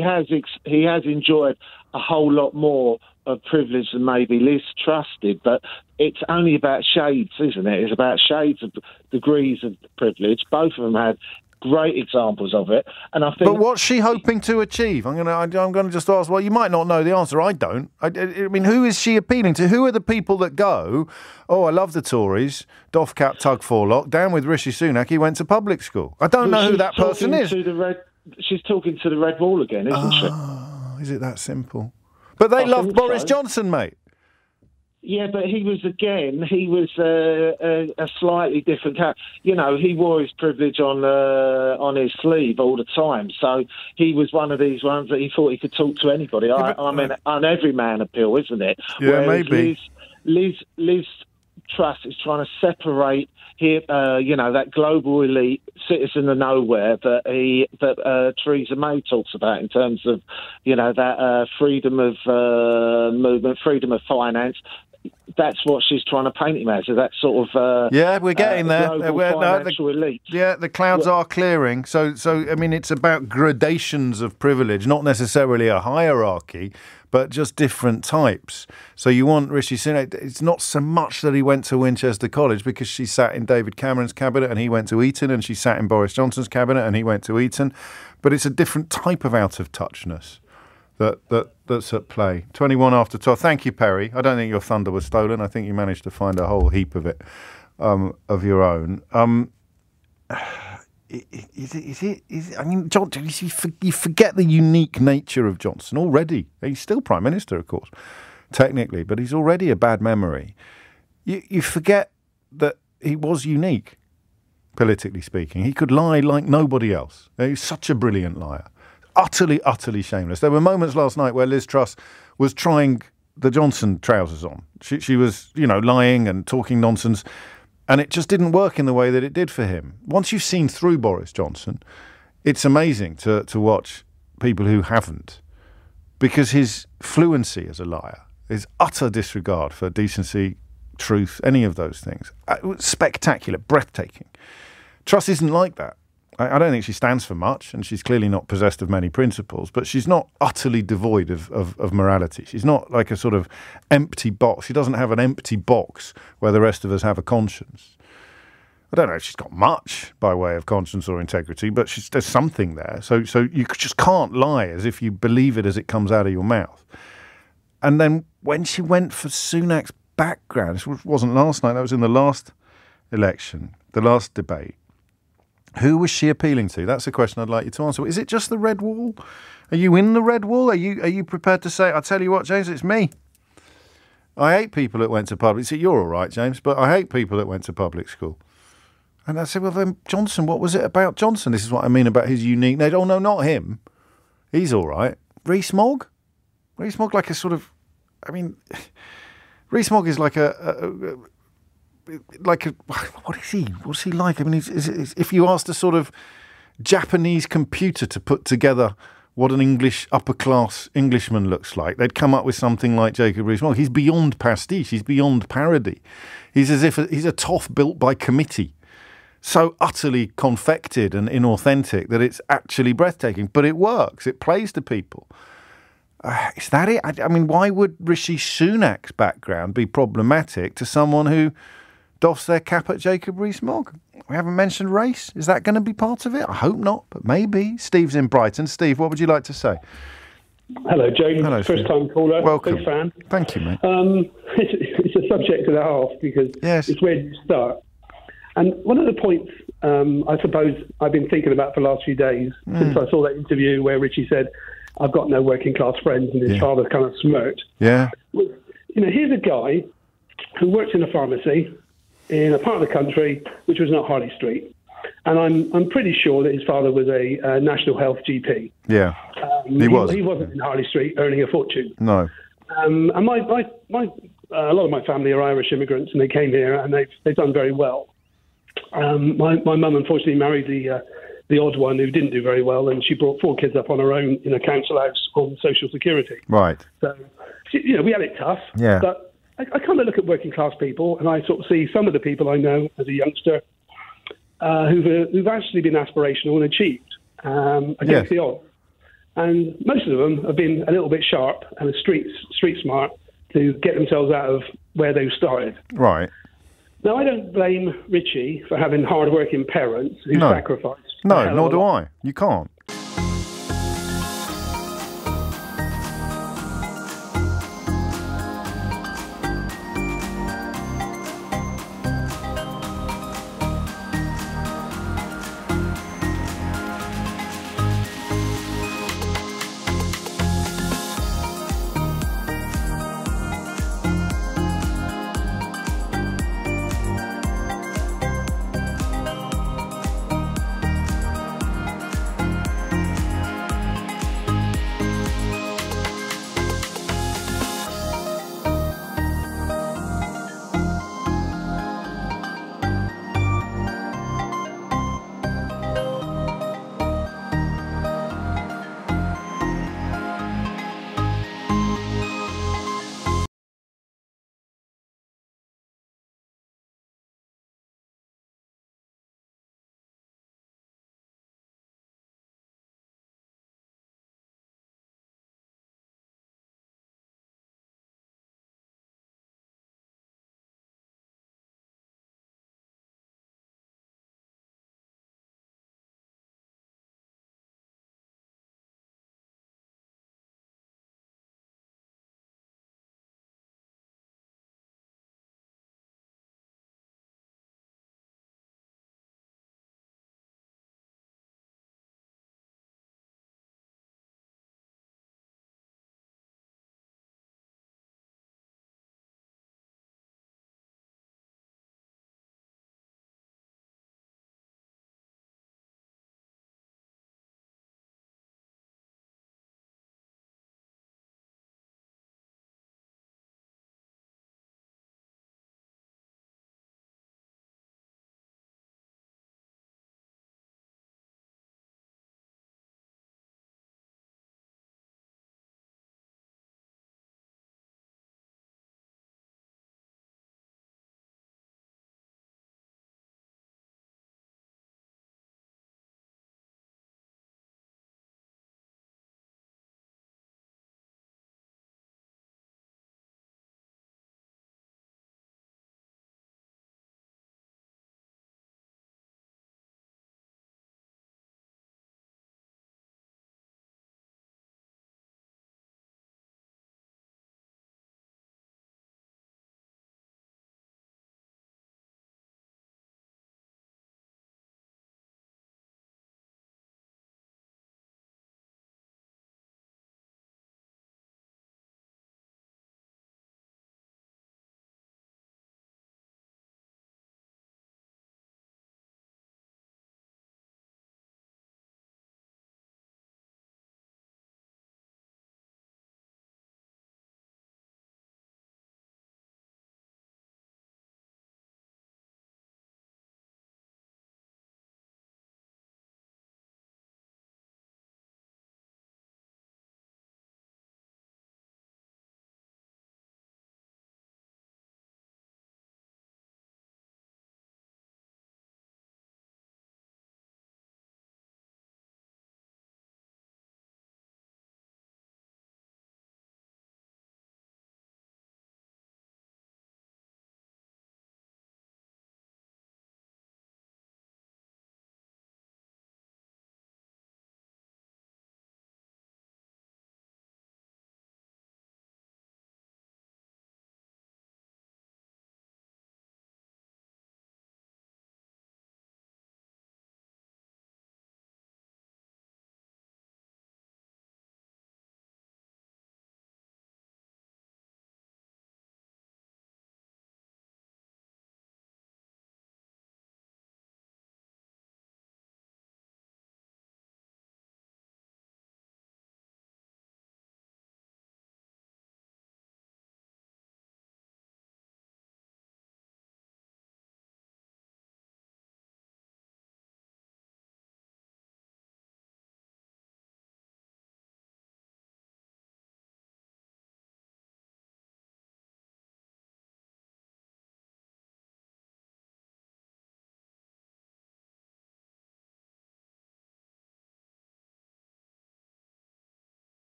has enjoyed a whole lot more of privilege than maybe Liz Truss did. But it's only about shades, isn't it? It's about shades of degrees of privilege. Both of them had great examples of it, and I think. But what's she hoping to achieve? I'm gonna just ask. Well, you might not know the answer. I don't. I mean, who is she appealing to? Who are the people that go? Oh, I love the Tories. Doff cap, tug forelock. Down with Rishi Sunak. He went to public school. I don't know who that person is. She's talking to the Red Wall again, isn't she? Is it that simple? But they love Boris Johnson, mate. Yeah, but he was a slightly different character. He wore his privilege on his sleeve all the time. So he was one of these ones that he thought he could talk to anybody. An everyman appeal, isn't it? Yeah, whereas maybe. Liz Truss is trying to separate here, that global elite citizen of nowhere that Theresa May talks about in terms of, that freedom of movement, freedom of finance. That's what she's trying to paint him as. That sort of we're getting there. Financial elite. Yeah, the clouds are clearing. So I mean, it's about gradations of privilege, not necessarily a hierarchy, but just different types. So you want Rishi Sunak. It's not so much that he went to Winchester College, because she sat in David Cameron's cabinet and he went to Eton, and she sat in Boris Johnson's cabinet and he went to Eton. But it's a different type of out of touchness that's at play. 21 after 12. Thank you, Perry. I don't think your thunder was stolen. I think you managed to find a whole heap of it of your own. Is it? I mean, John, you forget the unique nature of Johnson already. He's still Prime Minister, of course, technically, but he's already a bad memory. You forget that he was unique, politically speaking. He could lie like nobody else. He's such a brilliant liar. Utterly, utterly shameless. There were moments last night where Liz Truss was trying the Johnson trousers on. She was, lying and talking nonsense, and it just didn't work in the way that it did for him. Once you've seen through Boris Johnson, it's amazing to watch people who haven't, because his fluency as a liar, his utter disregard for decency, truth, any of those things, spectacular, breathtaking. Truss isn't like that. I don't think she stands for much, and she's clearly not possessed of many principles, but she's not utterly devoid of morality. She's not like a sort of empty box. She doesn't have an empty box where the rest of us have a conscience. I don't know if she's got much by way of conscience or integrity, but there's something there. So you just can't lie as if you believe it as it comes out of your mouth. And then when she went for Sunak's background, this wasn't last night, that was in the last election, the last debate. Who was she appealing to? That's a question I'd like you to answer. Is it just the Red Wall? Are you in the Red Wall? Are you prepared to say, I'll tell you what, James, it's me. I hate people that went to public. See, you're all right, James, but I hate people that went to public school. And I said, well, then, Johnson, what was it about Johnson? This is what I mean about his unique nature. Oh, no, not him. He's all right. Rees-Mogg? Rees-Mogg like a sort of... I mean, Rees-Mogg is like a like what is he? What's he like? I mean, if you asked a sort of Japanese computer to put together what an upper-class Englishman looks like, they'd come up with something like Jacob Rees-Mogg. He's beyond pastiche. He's beyond parody. He's as if he's a toff built by committee. So utterly confected and inauthentic that it's actually breathtaking. But it works. It plays to people. Is that it? I mean, why would Rishi Sunak's background be problematic to someone who doffs their cap at Jacob Rees-Mogg? We haven't mentioned race. Is that going to be part of it? I hope not, but maybe. Steve's in Brighton. Steve, what would you like to say? Hello, James. Hello, first-time caller. Welcome. Big fan. Thank you, mate. It's a subject and a half because it's where you start. And one of the points I suppose I've been thinking about for the last few days since I saw that interview where Richie said, I've got no working-class friends, and his father kind of smirked. Yeah. You know, here's a guy who works in a pharmacy in a part of the country which was not Harley Street. And I'm pretty sure that his father was a national health GP. Yeah, he was. He wasn't in Harley Street earning a fortune. No. And a lot of my family are Irish immigrants, and they came here, and they've done very well. My mum unfortunately married the odd one who didn't do very well, and she brought 4 kids up on her own in a council house on Social Security. Right. So, you know, we had it tough. Yeah. But I kind of look at working class people, and I sort of see some of the people I know as a youngster who've actually been aspirational and achieved against the odds. And most of them have been a little bit sharp and street smart to get themselves out of where they've started. Right. Now, I don't blame Richie for having hard-working parents who sacrificed. No, nor do I. You can't.